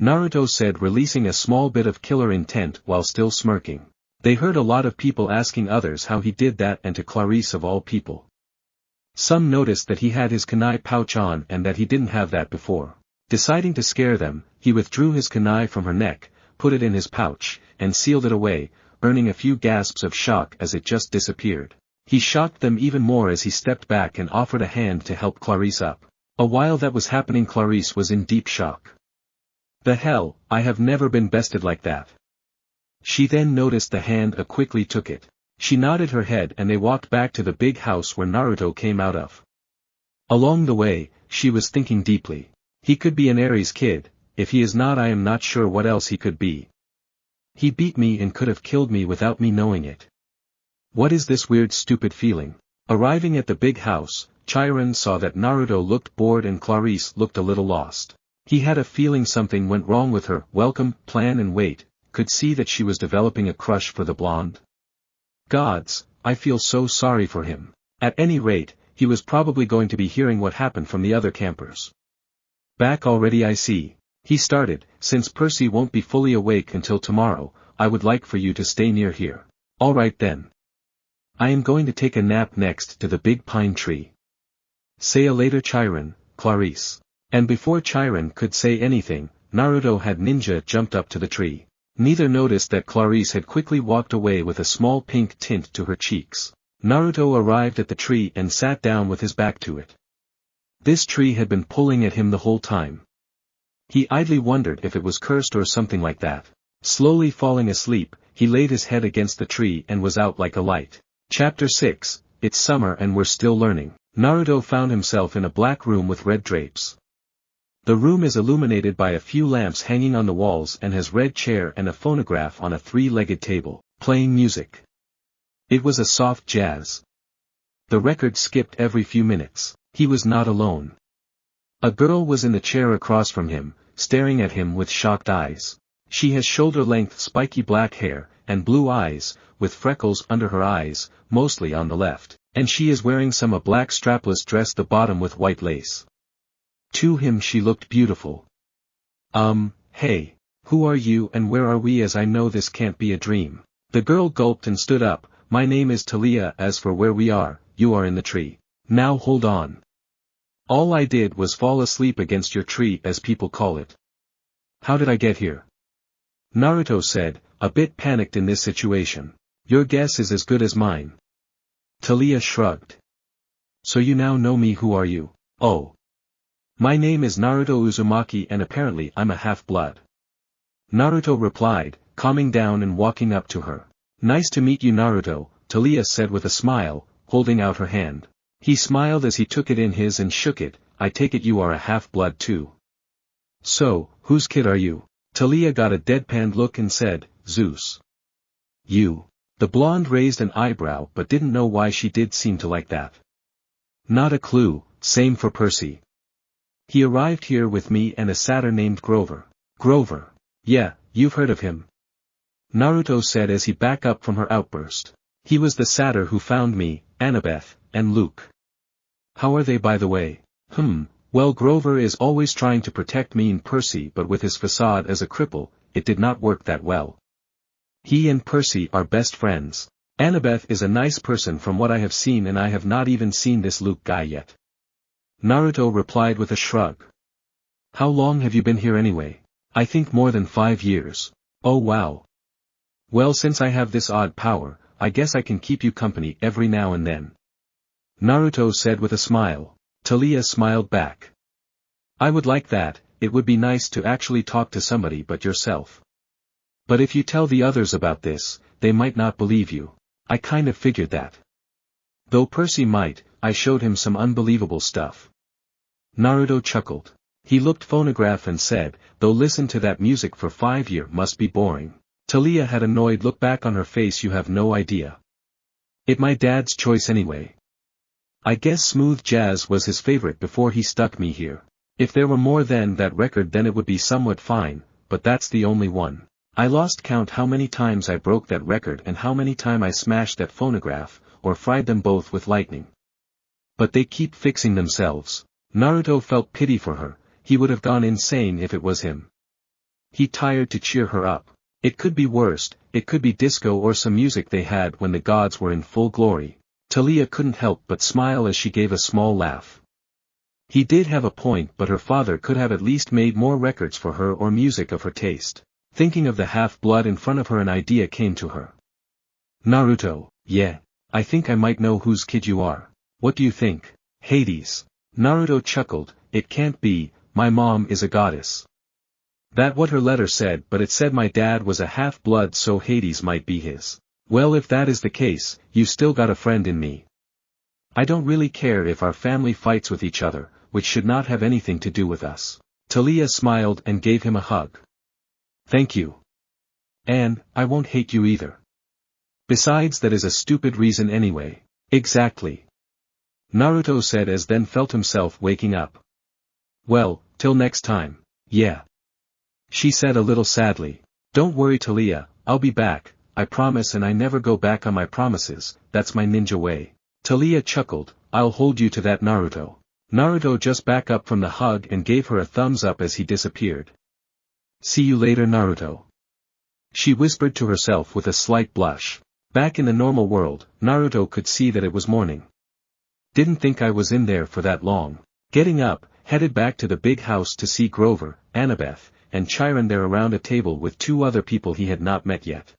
B: Naruto said, releasing a small bit of killer intent while still smirking. They heard a lot of people asking others how he did that and to Clarice of all people. Some noticed that he had his kunai pouch on and that he didn't have that before. Deciding to scare them, he withdrew his kunai from her neck, put it in his pouch, and sealed it away, earning a few gasps of shock as it just disappeared. He shocked them even more as he stepped back and offered a hand to help Clarice up. While that was happening, Clarice was in deep shock. The hell, I have never been bested like that. She then noticed the hand quickly took it. She nodded her head and they walked back to the big house where Naruto came out of. Along the way, she was thinking deeply. He could be an Aries kid, if he is not I am not sure what else he could be. He beat me and could have killed me without me knowing it. What is this weird stupid feeling? Arriving at the big house, Chiron saw that Naruto looked bored and Clarice looked a little lost. He had a feeling something went wrong with her. Welcome, plan and wait, could see that she was developing a crush for the blonde. Gods, I feel so sorry for him. At any rate, he was probably going to be hearing what happened from the other campers. Back already I see. He started, since Percy won't be fully awake until tomorrow, I would like for you to stay near here. Alright then. I am going to take a nap next to the big pine tree. Say a later Chiron, Clarice. And before Chiron could say anything, Naruto had ninja jumped up to the tree. Neither noticed that Clarice had quickly walked away with a small pink tint to her cheeks. Naruto arrived at the tree and sat down with his back to it. This tree had been pulling at him the whole time. He idly wondered if it was cursed or something like that. Slowly falling asleep, he laid his head against the tree and was out like a light. Chapter 6, It's summer and we're still learning. Naruto found himself in a black room with red drapes. The room is illuminated by a few lamps hanging on the walls and has red chair and a phonograph on a three-legged table, playing music. It was a soft jazz. The record skipped every few minutes. He was not alone. A girl was in the chair across from him, staring at him with shocked eyes. She has shoulder-length spiky black hair, and blue eyes, with freckles under her eyes, mostly on the left, and she is wearing some a black strapless dress, the bottom with white lace. To him she looked beautiful. Hey, who are you and where are we? As I know this can't be a dream. The girl gulped and stood up. My name is Talia. As for where we are, you are in the tree. Now hold on. All I did was fall asleep against your tree, as people call it. How did I get here? Naruto said, a bit panicked in this situation. Your guess is as good as mine. Talia shrugged. So you now know me. Who are you? Oh. My name is Naruto Uzumaki and apparently I'm a half-blood. Naruto replied, calming down and walking up to her. Nice to meet you, Naruto, Talia said with a smile, holding out her hand. He smiled as he took it in his and shook it. I take it you are a half-blood too. So, whose kid are you? Talia got a deadpan look and said, Zeus. You. The blonde raised an eyebrow but didn't know why she did seem to like that. Not a clue, same for Percy. He arrived here with me and a satyr named Grover. Grover. Yeah, you've heard of him. Naruto said as he backed up from her outburst. He was the satyr who found me, Annabeth, and Luke. How are they, by the way? Well, Grover is always trying to protect me and Percy, but with his facade as a cripple, it did not work that well. He and Percy are best friends. Annabeth is a nice person from what I have seen, and I have not even seen this Luke guy yet. Naruto replied with a shrug. How long have you been here anyway? I think more than 5 years. Oh wow. Well, since I have this odd power, I guess I can keep you company every now and then. Naruto said with a smile. Talia smiled back. I would like that. It would be nice to actually talk to somebody but yourself. But if you tell the others about this, they might not believe you. I kind of figured that. Though Percy might, I showed him some unbelievable stuff. Naruto chuckled. He looked phonograph and said, though listen to that music for 5 years must be boring. Talia had annoyed look back on her face. You have no idea. It my dad's choice anyway. I guess smooth jazz was his favorite before he stuck me here. If there were more than that record then it would be somewhat fine, but that's the only one. I lost count how many times I broke that record and how many times I smashed that phonograph, or fried them both with lightning. But they keep fixing themselves. Naruto felt pity for her. He would have gone insane if it was him. He tried to cheer her up. It could be worse, it could be disco or some music they had when the gods were in full glory. Talia couldn't help but smile as she gave a small laugh. He did have a point, but her father could have at least made more records for her or music of her taste. Thinking of the half-blood in front of her, an idea came to her. Naruto, yeah, I think I might know whose kid you are. What do you think? Hades. Naruto chuckled, it can't be, my mom is a goddess. That what her letter said, but it said my dad was a half-blood, so Hades might be his. Well, if that is the case, you still got a friend in me. I don't really care if our family fights with each other, which should not have anything to do with us. Talia smiled and gave him a hug. Thank you. And, I won't hate you either. Besides, that is a stupid reason anyway. Exactly. Naruto said as then felt himself waking up. Well, till next time. Yeah. She said a little sadly. Don't worry Talia, I'll be back, I promise, and I never go back on my promises, that's my ninja way. Talia chuckled, I'll hold you to that Naruto. Naruto just back up from the hug and gave her a thumbs up as he disappeared. See you later Naruto. She whispered to herself with a slight blush. Back in the normal world, Naruto could see that it was morning. Didn't think I was in there for that long. Getting up, headed back to the big house to see Grover, Annabeth, and Chiron there around a table with 2 other people he had not met yet.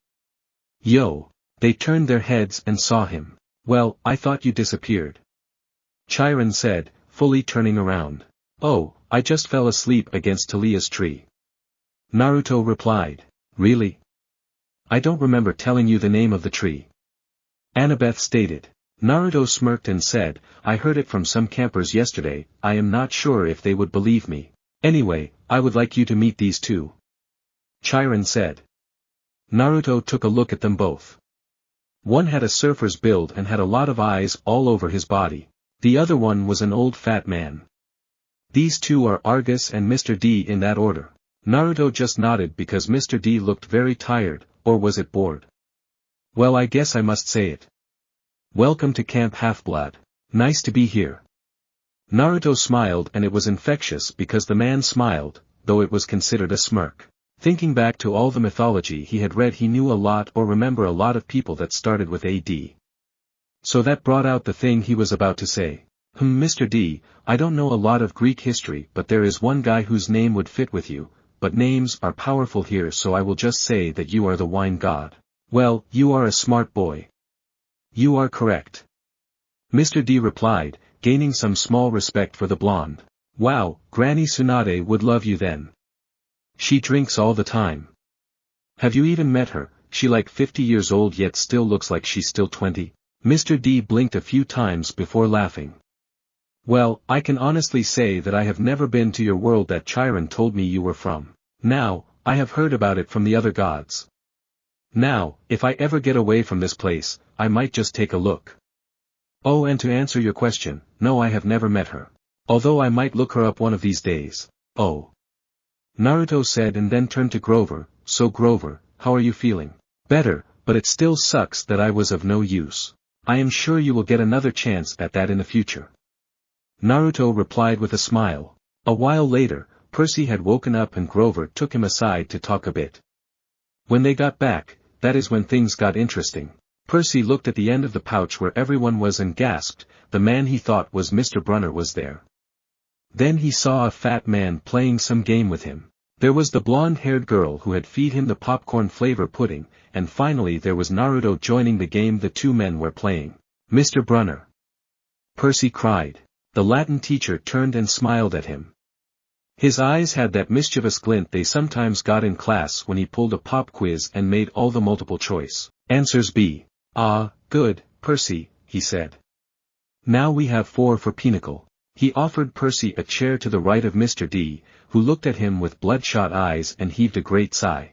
B: Yo! They turned their heads and saw him. Well, I thought you disappeared. Chiron said, fully turning around. Oh, I just fell asleep against Talia's tree. Naruto replied. Really? I don't remember telling you the name of the tree. Annabeth stated. Naruto smirked and said, I heard it from some campers yesterday, I am not sure if they would believe me. Anyway, I would like you to meet these 2. Chiron said. Naruto took a look at them both. One had a surfer's build and had a lot of eyes all over his body. The other one was an old fat man. These 2 are Argus and Mr. D in that order. Naruto just nodded because Mr. D looked very tired, or was it bored? Well, I guess I must say it. Welcome to Camp Half-Blood. Nice to be here. Naruto smiled, and it was infectious because the man smiled, though it was considered a smirk. Thinking back to all the mythology he had read, he knew a lot or remember a lot of people that started with AD. So that brought out the thing he was about to say. Mr. D, I don't know a lot of Greek history, but there is one guy whose name would fit with you, but names are powerful here, so I will just say that you are the wine god. Well, you are a smart boy. You are correct. Mr. D replied, gaining some small respect for the blonde. Wow, Granny Tsunade would love you then. She drinks all the time. Have you even met her? She like 50 years old yet still looks like she's still 20. Mr. D blinked a few times before laughing. Well, I can honestly say that I have never been to your world that Chiron told me you were from. Now, I have heard about it from the other gods. Now, if I ever get away from this place, I might just take a look. Oh, and to answer your question, no, I have never met her. Although I might look her up one of these days. Oh. Naruto said and then turned to Grover. So Grover, how are you feeling? Better, but it still sucks that I was of no use. I am sure you will get another chance at that in the future. Naruto replied with a smile. A while later, Percy had woken up and Grover took him aside to talk a bit. When they got back, that is when things got interesting. Percy looked at the end of the pouch where everyone was and gasped, the man he thought was Mr. Brunner was there. Then he saw a fat man playing some game with him. There was the blonde-haired girl who had feed him the popcorn flavor pudding, and finally there was Naruto joining the game the 2 men were playing. Mr. Brunner! Percy cried. The Latin teacher turned and smiled at him. His eyes had that mischievous glint they sometimes got in class when he pulled a pop quiz and made all the multiple choice answers be. "Ah, good, Percy," he said. "Now we have 4 for pinochle." He offered Percy a chair to the right of Mr. D, who looked at him with bloodshot eyes and heaved a great sigh.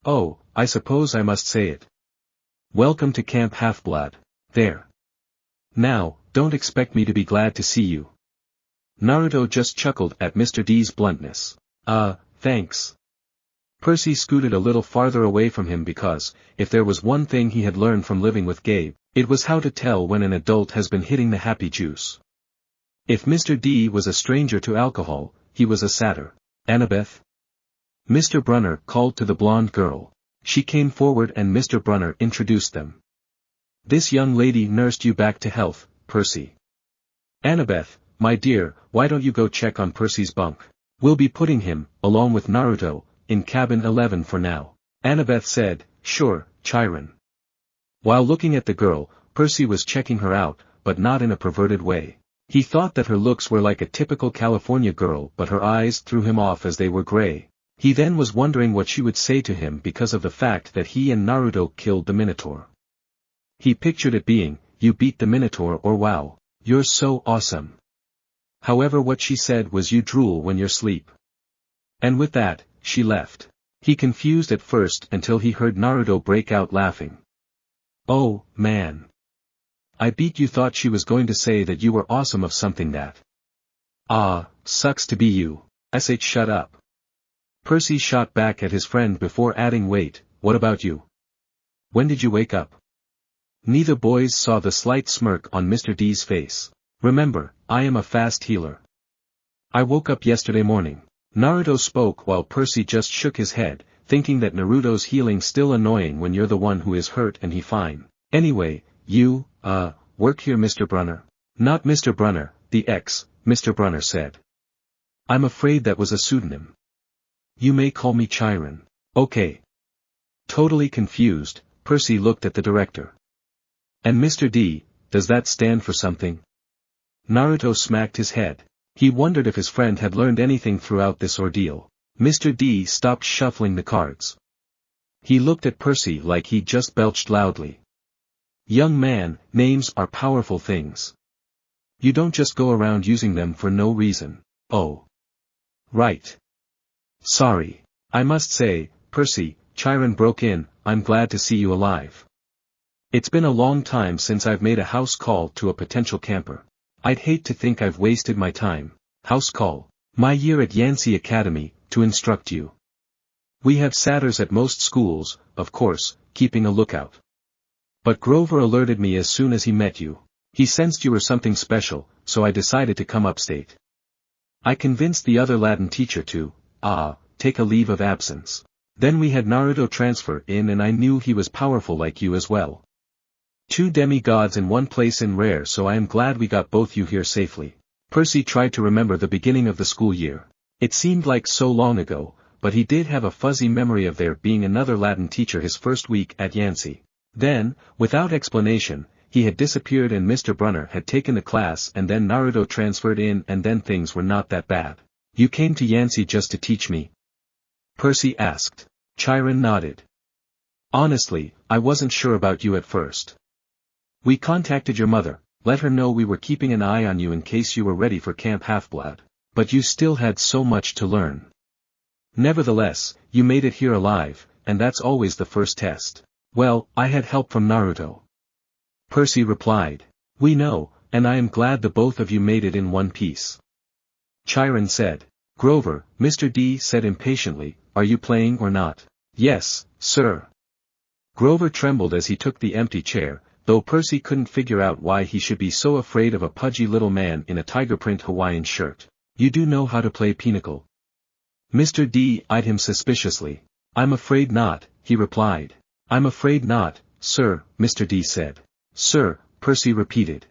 B: "Oh, I suppose I must say it. Welcome to Camp Half-Blood. There. Now, don't expect me to be glad to see you." Naruto just chuckled at Mr. D's bluntness. Thanks." Percy scooted a little farther away from him because, if there was one thing he had learned from living with Gabe, it was how to tell when an adult has been hitting the happy juice. If Mr. D was a stranger to alcohol, he was a satyr. "Annabeth?" Mr. Brunner called to the blonde girl. She came forward and Mr. Brunner introduced them. "This young lady nursed you back to health, Percy. Annabeth, my dear, why don't you go check on Percy's bunk? We'll be putting him, along with Naruto, in cabin 11 for now." Annabeth said, "Sure, Chiron." While looking at the girl, Percy was checking her out, but not in a perverted way. He thought that her looks were like a typical California girl, but her eyes threw him off as they were gray. He then was wondering what she would say to him because of the fact that he and Naruto killed the Minotaur. He pictured it being, "You beat the Minotaur," or "Wow, you're so awesome." However, what she said was, "You drool when you're asleep." And with that, she left. He confused at first until he heard Naruto break out laughing. "Oh, man. I beat you." Thought she was going to say that you were awesome of something that. Sucks to be you. Shut up. Percy shot back at his friend before adding, "Wait, what about you? When did you wake up?" Neither boys saw the slight smirk on Mr. D's face. "Remember, I am a fast healer. I woke up yesterday morning." Naruto spoke while Percy just shook his head, thinking that Naruto's healing still annoying when you're the one who is hurt and he fine. "Anyway, you, work here, Mr. Brunner?" "Not Mr. Brunner, the ex," Mr. Brunner said. "I'm afraid that was a pseudonym. You may call me Chiron." "Okay." Totally confused, Percy looked at the director. "And Mr. D, does that stand for something?" Naruto smacked his head. He wondered if his friend had learned anything throughout this ordeal. Mr. D stopped shuffling the cards. He looked at Percy like he just belched loudly. "Young man, names are powerful things. You don't just go around using them for no reason." "Oh. Right. Sorry. I must say, Percy," Chiron broke in, "I'm glad to see you alive. It's been a long time since I've made a house call to a potential camper. I'd hate to think I've wasted my time." "House call?" "My year at Yancey Academy, to instruct you. We have satyrs at most schools, of course, keeping a lookout. But Grover alerted me as soon as he met you. He sensed you were something special, so I decided to come upstate. I convinced the other Latin teacher to, take a leave of absence. Then we had Naruto transfer in and I knew he was powerful like you as well. 2 demigods in one place in rare, so I am glad we got both you here safely." Percy tried to remember the beginning of the school year. It seemed like so long ago, but he did have a fuzzy memory of there being another Latin teacher his first week at Yancey. Then, without explanation, he had disappeared and Mr. Brunner had taken the class and then Naruto transferred in and then things were not that bad. "You came to Yancey just to teach me?" Percy asked. Chiron nodded. "Honestly, I wasn't sure about you at first. We contacted your mother, let her know we were keeping an eye on you in case you were ready for Camp Half-Blood, but you still had so much to learn. Nevertheless, you made it here alive, and that's always the first test." "Well, I had help from Naruto," Percy replied. "We know, and I am glad the both of you made it in one piece." Chiron said. "Grover," Mr. D said impatiently, "are you playing or not?" "Yes, sir." Grover trembled as he took the empty chair, though Percy couldn't figure out why he should be so afraid of a pudgy little man in a tiger print Hawaiian shirt. "You do know how to play pinochle?" Mr. D eyed him suspiciously. "I'm afraid not," he replied. "I'm afraid not, sir," Mr. D said. "Sir," Percy repeated.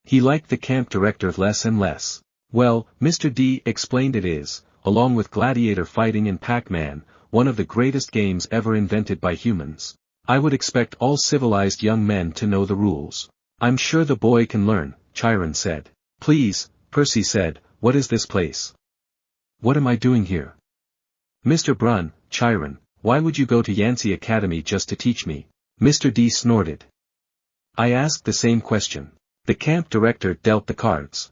B: He liked the camp director less and less. "Well," Mr. D explained, "it is, along with gladiator fighting and Pac-Man, one of the greatest games ever invented by humans. I would expect all civilized young men to know the rules." "I'm sure the boy can learn," Chiron said. Please, Percy said, what is this place? What am I doing here? Mr. Brun, Chiron, why would you go to Yancey Academy just to teach me? Mr. D snorted. I asked the same question. The camp director dealt the cards.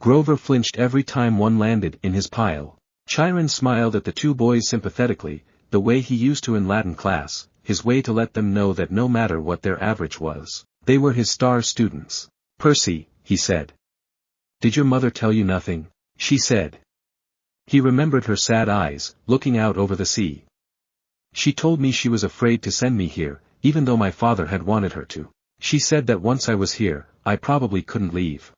B: Grover flinched every time one landed in his pile. Chiron smiled at the two boys sympathetically, the way he used to in Latin class, his way to let them know that no matter what their average was, they were his star students. Percy, he said. Did your mother tell you nothing? She said. He remembered her sad eyes, looking out over the sea. She told me she was afraid to send me here, even though my father had wanted her to. She said that once I was here, I probably couldn't leave.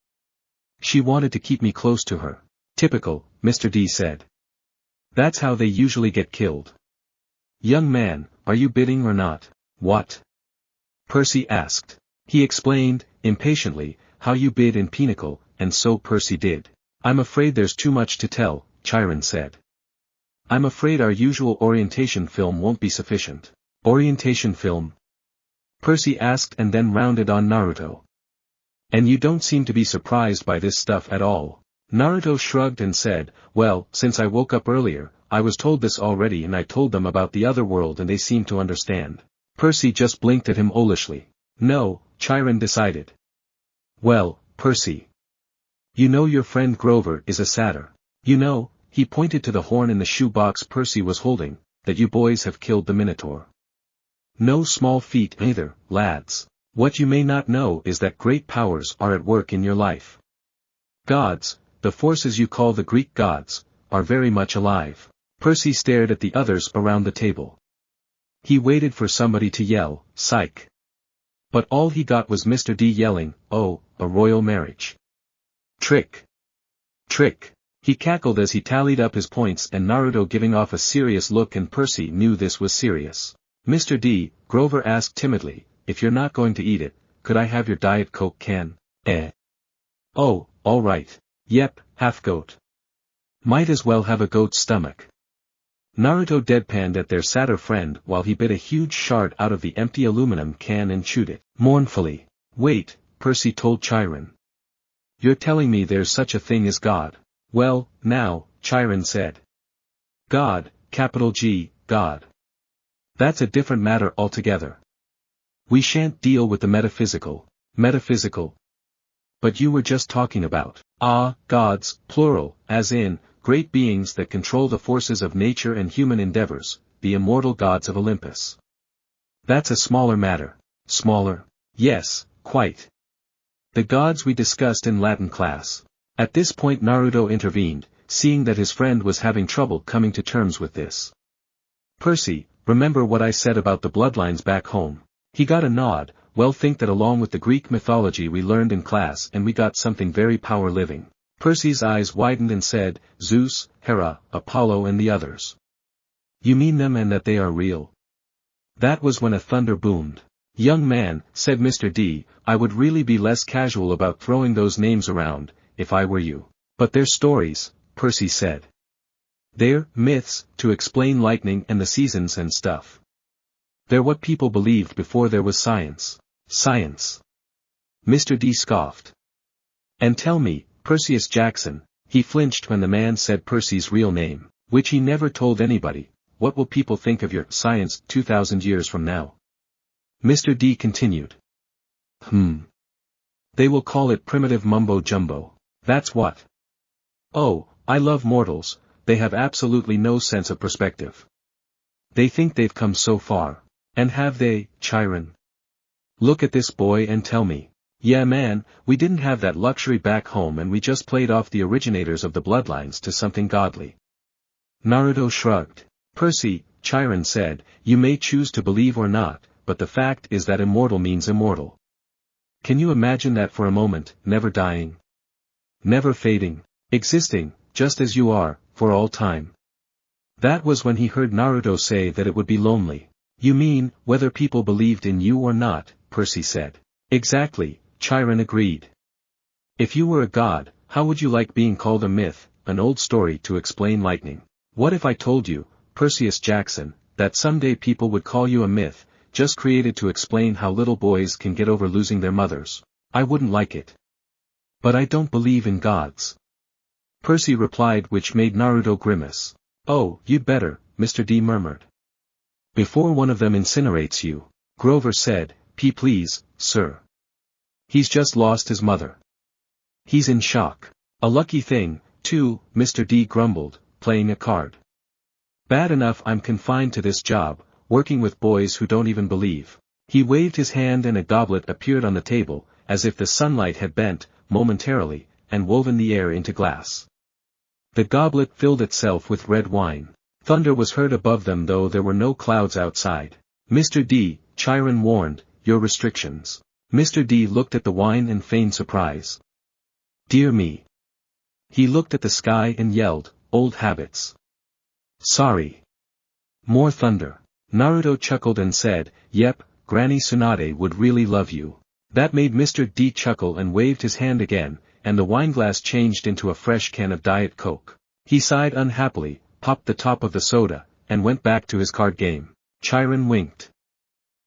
B: She wanted to keep me close to her. Typical, Mr. D said. That's how they usually get killed. Young man, are you bidding or not? What? Percy asked. He explained, impatiently, how you bid in Pinnacle, and so Percy did. I'm afraid there's too much to tell, Chiron said. I'm afraid our usual orientation film won't be sufficient. Orientation film? Percy asked and then rounded on Naruto. And you don't seem to be surprised by this stuff at all. Naruto shrugged and said, well, since I woke up earlier, I was told this already and I told them about the other world and they seemed to understand. Percy just blinked at him owlishly. No, Chiron decided. Well, Percy. You know your friend Grover is a satyr. You know, he pointed to the horn in the shoebox Percy was holding, that you boys have killed the Minotaur. No small feat either, lads. What you may not know is that great powers are at work in your life. Gods, the forces you call the Greek gods, are very much alive. Percy stared at the others around the table. He waited for somebody to yell, psych. But all he got was Mr. D yelling, oh, a royal marriage. Trick. Trick. He cackled as he tallied up his points and Naruto giving off a serious look and Percy knew this was serious. Mr. D, Grover asked timidly, if you're not going to eat it, could I have your Diet Coke can? Oh, all right. Yep, half goat. Might as well have a goat's stomach. Naruto deadpanned at their satyr friend while he bit a huge shard out of the empty aluminum can and chewed it, mournfully. Wait, Percy told Chiron. You're telling me there's such a thing as God? Well, now, Chiron said. God, capital G, God. That's a different matter altogether. We shan't deal with the metaphysical. Metaphysical. But you were just talking about, gods, plural, as in, great beings that control the forces of nature and human endeavors, the immortal gods of Olympus. That's a smaller matter. Smaller? Yes, quite. The gods we discussed in Latin class. At this point Naruto intervened, seeing that his friend was having trouble coming to terms with this. Percy, remember what I said about the bloodlines back home? He got a nod. Well, think that along with the Greek mythology we learned in class and we got something very power-living. Percy's eyes widened and said, Zeus, Hera, Apollo and the others. You mean them and that they are real? That was when a thunder boomed. Young man, said Mr. D, I would really be less casual about throwing those names around, if I were you. But they're stories, Percy said. They're myths, to explain lightning and the seasons and stuff. They're what people believed before there was science. Science. Mr. D scoffed. And tell me, Perseus Jackson, he flinched when the man said Percy's real name, which he never told anybody, what will people think of your science 2,000 years from now? Mr. D continued. They will call it primitive mumbo-jumbo. That's what. Oh, I love mortals, they have absolutely no sense of perspective. They think they've come so far. And have they, Chiron? Look at this boy and tell me. Yeah man, we didn't have that luxury back home and we just played off the originators of the bloodlines to something godly. Naruto shrugged. Percy, Chiron said, you may choose to believe or not, but the fact is that immortal means immortal. Can you imagine that for a moment, never dying? Never fading, existing, just as you are, for all time. That was when he heard Naruto say that it would be lonely. You mean, whether people believed in you or not, Percy said. Exactly, Chiron agreed. If you were a god, how would you like being called a myth, an old story to explain lightning? What if I told you, Perseus Jackson, that someday people would call you a myth, just created to explain how little boys can get over losing their mothers? I wouldn't like it. But I don't believe in gods. Percy replied, which made Naruto grimace. Oh, you'd better, Mr. D murmured. Before one of them incinerates you. Grover said, please, sir. He's just lost his mother. He's in shock. A lucky thing, too, Mr. D grumbled, playing a card. Bad enough I'm confined to this job, working with boys who don't even believe. He waved his hand and a goblet appeared on the table, as if the sunlight had bent, momentarily, and woven the air into glass. The goblet filled itself with red wine. Thunder was heard above them though there were no clouds outside. Mr. D, Chiron warned, your restrictions. Mr. D looked at the wine and feigned surprise. Dear me. He looked at the sky and yelled, old habits. Sorry. More thunder. Naruto chuckled and said, yep, Granny Tsunade would really love you. That made Mr. D chuckle and waved his hand again, and the wineglass changed into a fresh can of Diet Coke. He sighed unhappily, popped the top of the soda, and went back to his card game. Chiron winked.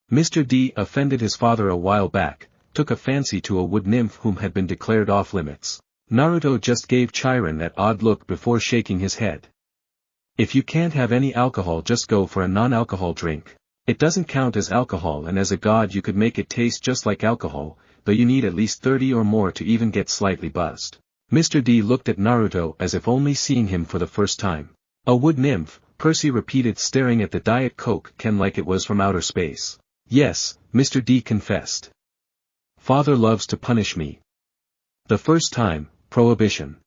B: Mr. D offended his father a while back, took a fancy to a wood nymph whom had been declared off limits. Naruto just gave Chiron that odd look before shaking his head. If you can't have any alcohol, just go for a non-alcohol drink. It doesn't count as alcohol, and as a god you could make it taste just like alcohol, though you need at least 30 or more to even get slightly buzzed. Mr. D looked at Naruto as if only seeing him for the first time. A wood nymph, Percy repeated, staring at the Diet Coke can like it was from outer space. Yes, Mr. D confessed. Father loves to punish me. The first time, prohibition.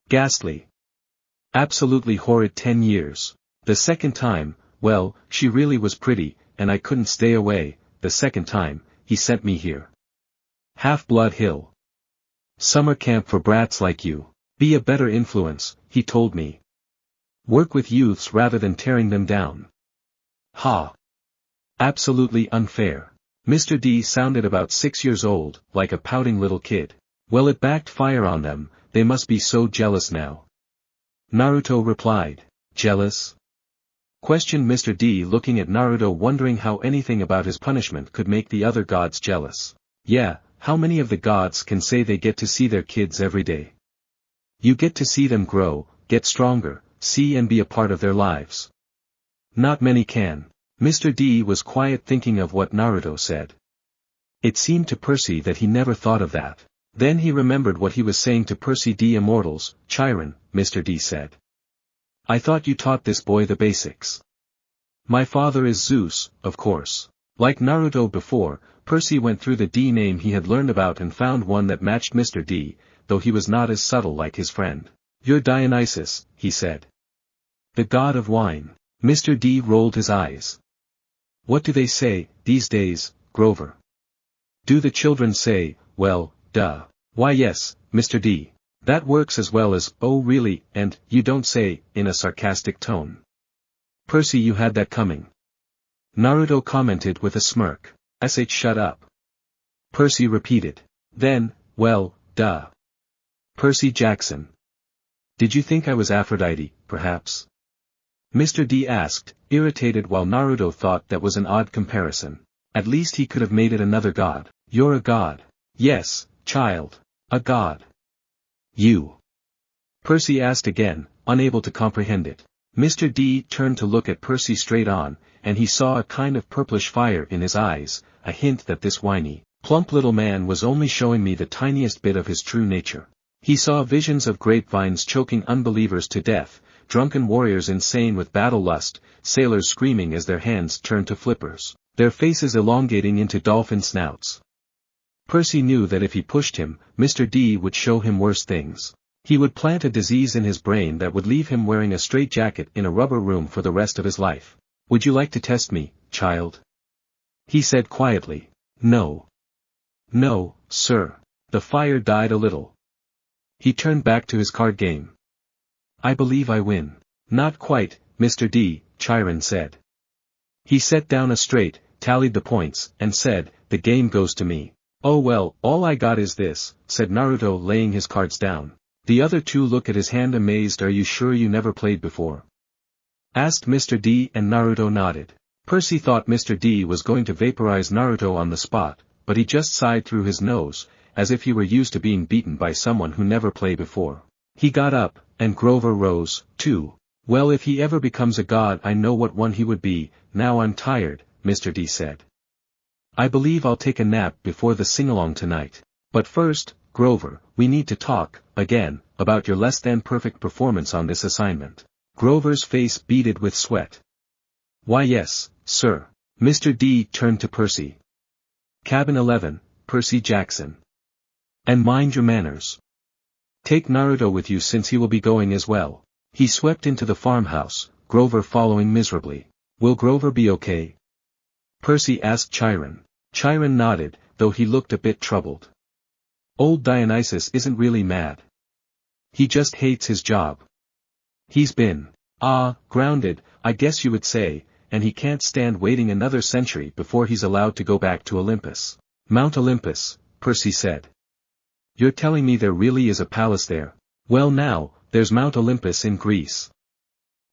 B: Ghastly. Absolutely horrid 10 years. The second time, well, she really was pretty, and I couldn't stay away. The second time, he sent me here. Half-Blood Hill. Summer camp for brats like you. Be a better influence, he told me. Work with youths rather than tearing them down. Ha! Absolutely unfair. Mr. D sounded about 6 years old, like a pouting little kid. Well, it backed fire on them, they must be so jealous now. Naruto replied. Jealous? Questioned Mr. D, looking at Naruto, wondering how anything about his punishment could make the other gods jealous. Yeah, how many of the gods can say they get to see their kids every day? You get to see them grow, get stronger, see and be a part of their lives. Not many can. Mr. D was quiet, thinking of what Naruto said. It seemed to Percy that he never thought of that. Then he remembered what he was saying to Percy. D immortals, Chiron, Mr. D said. I thought you taught this boy the basics. My father is Zeus, of course. Like Naruto before, Percy went through the D name he had learned about and found one that matched Mr. D, though he was not as subtle like his friend. You're Dionysus, he said. The god of wine. Mr. D rolled his eyes. What do they say, these days, Grover? Do the children say, well, duh. Why yes, Mr. D. That works as well as, oh really, and, you don't say, in a sarcastic tone. Percy, you had that coming. Naruto commented with a smirk. Shut up. Percy repeated. Then, well, duh. Percy Jackson. Did you think I was Aphrodite, perhaps? Mr. D asked, irritated, while Naruto thought that was an odd comparison. At least he could have made it another god. You're a god. Yes, child. A god. You. Percy asked again, unable to comprehend it. Mr. D turned to look at Percy straight on, and he saw a kind of purplish fire in his eyes, a hint that this whiny, plump little man was only showing me the tiniest bit of his true nature. He saw visions of grapevines choking unbelievers to death, drunken warriors insane with battle lust, sailors screaming as their hands turned to flippers, their faces elongating into dolphin snouts. Percy knew that if he pushed him, Mr. D would show him worse things. He would plant a disease in his brain that would leave him wearing a straitjacket in a rubber room for the rest of his life. Would you like to test me, child? He said quietly. No. No, sir. The fire died a little. He turned back to his card game. I believe I win. Not quite, Mr. D, Chiron said. He set down a straight, tallied the points, and said, the game goes to me. Oh well, all I got is this, said Naruto, laying his cards down. The other two look at his hand amazed. Are you sure you never played before? Asked Mr. D, and Naruto nodded. Percy thought Mr. D was going to vaporize Naruto on the spot, but he just sighed through his nose, as if he were used to being beaten by someone who never played before. He got up, and Grover rose, too. Well, if he ever becomes a god, I know what one he would be. Now I'm tired, Mr. D said. I believe I'll take a nap before the sing-along tonight. But first, Grover, we need to talk, again, about your less-than-perfect performance on this assignment. Grover's face beaded with sweat. Why yes, sir. Mr. D turned to Percy. Cabin 11, Percy Jackson. And mind your manners. Take Naruto with you since he will be going as well. He swept into the farmhouse, Grover following miserably. Will Grover be okay? Percy asked Chiron. Chiron nodded, though he looked a bit troubled. Old Dionysus isn't really mad. He just hates his job. He's been, grounded, I guess you would say, and he can't stand waiting another century before he's allowed to go back to Olympus. Mount Olympus, Percy said. You're telling me there really is a palace there? Well now, there's Mount Olympus in Greece.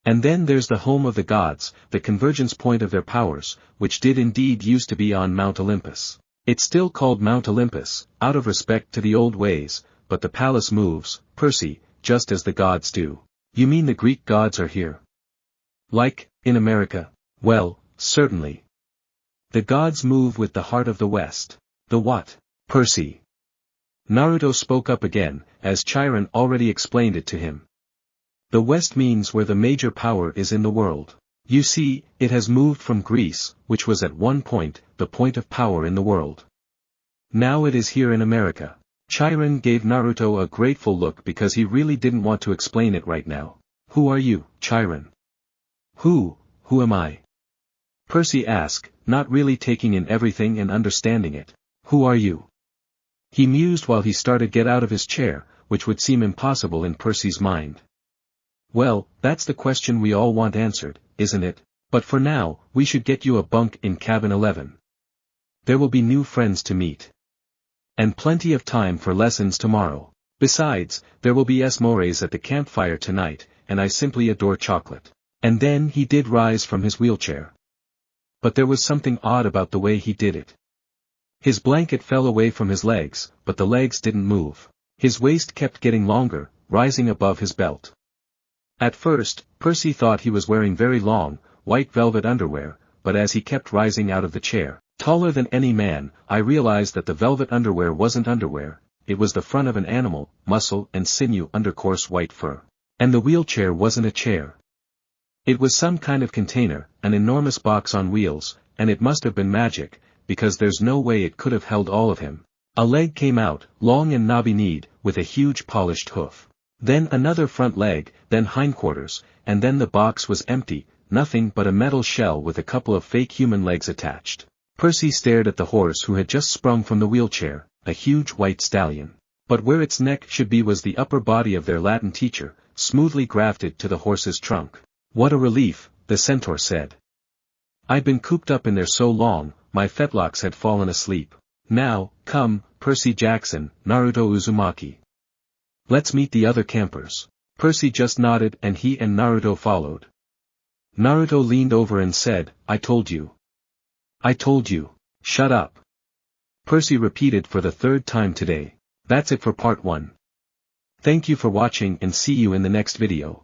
B: And then there's the home of the gods, the convergence point of their powers, which did indeed used to be on Mount Olympus. It's still called Mount Olympus, out of respect to the old ways, but the palace moves, Percy, just as the gods do. You mean the Greek gods are here? Like, in America? Well, certainly. The gods move with the heart of the West. The what? Percy. Naruto spoke up again, as Chiron already explained it to him. The West means where the major power is in the world. You see, it has moved from Greece, which was at one point, the point of power in the world. Now it is here in America. Chiron gave Naruto a grateful look because he really didn't want to explain it right now. Who are you, Chiron? Who am I? Percy asked, not really taking in everything and understanding it. Who are you? He mused while he started to get out of his chair, which would seem impossible in Percy's mind. Well, that's the question we all want answered, isn't it? But for now, we should get you a bunk in cabin 11. There will be new friends to meet. And plenty of time for lessons tomorrow. Besides, there will be s'mores at the campfire tonight, and I simply adore chocolate. And then he did rise from his wheelchair. But there was something odd about the way he did it. His blanket fell away from his legs, but the legs didn't move. His waist kept getting longer, rising above his belt. At first, Percy thought he was wearing very long, white velvet underwear, but as he kept rising out of the chair, taller than any man, I realized that the velvet underwear wasn't underwear, it was the front of an animal, muscle and sinew under coarse white fur. And the wheelchair wasn't a chair. It was some kind of container, an enormous box on wheels, and it must have been magic, because there's no way it could have held all of him. A leg came out, long and knobby-kneed, with a huge polished hoof. Then another front leg, then hindquarters, and then the box was empty, nothing but a metal shell with a couple of fake human legs attached. Percy stared at the horse who had just sprung from the wheelchair, a huge white stallion. But where its neck should be was the upper body of their Latin teacher, smoothly grafted to the horse's trunk. What a relief, the centaur said. I'd been cooped up in there so long, my fetlocks had fallen asleep. Now, come, Percy Jackson, Naruto Uzumaki. Let's meet the other campers. Percy just nodded and he and Naruto followed. Naruto leaned over and said, I told you. I told you. Shut up. Percy repeated for the third time today. That's it for part 1. Thank you for watching and see you in the next video.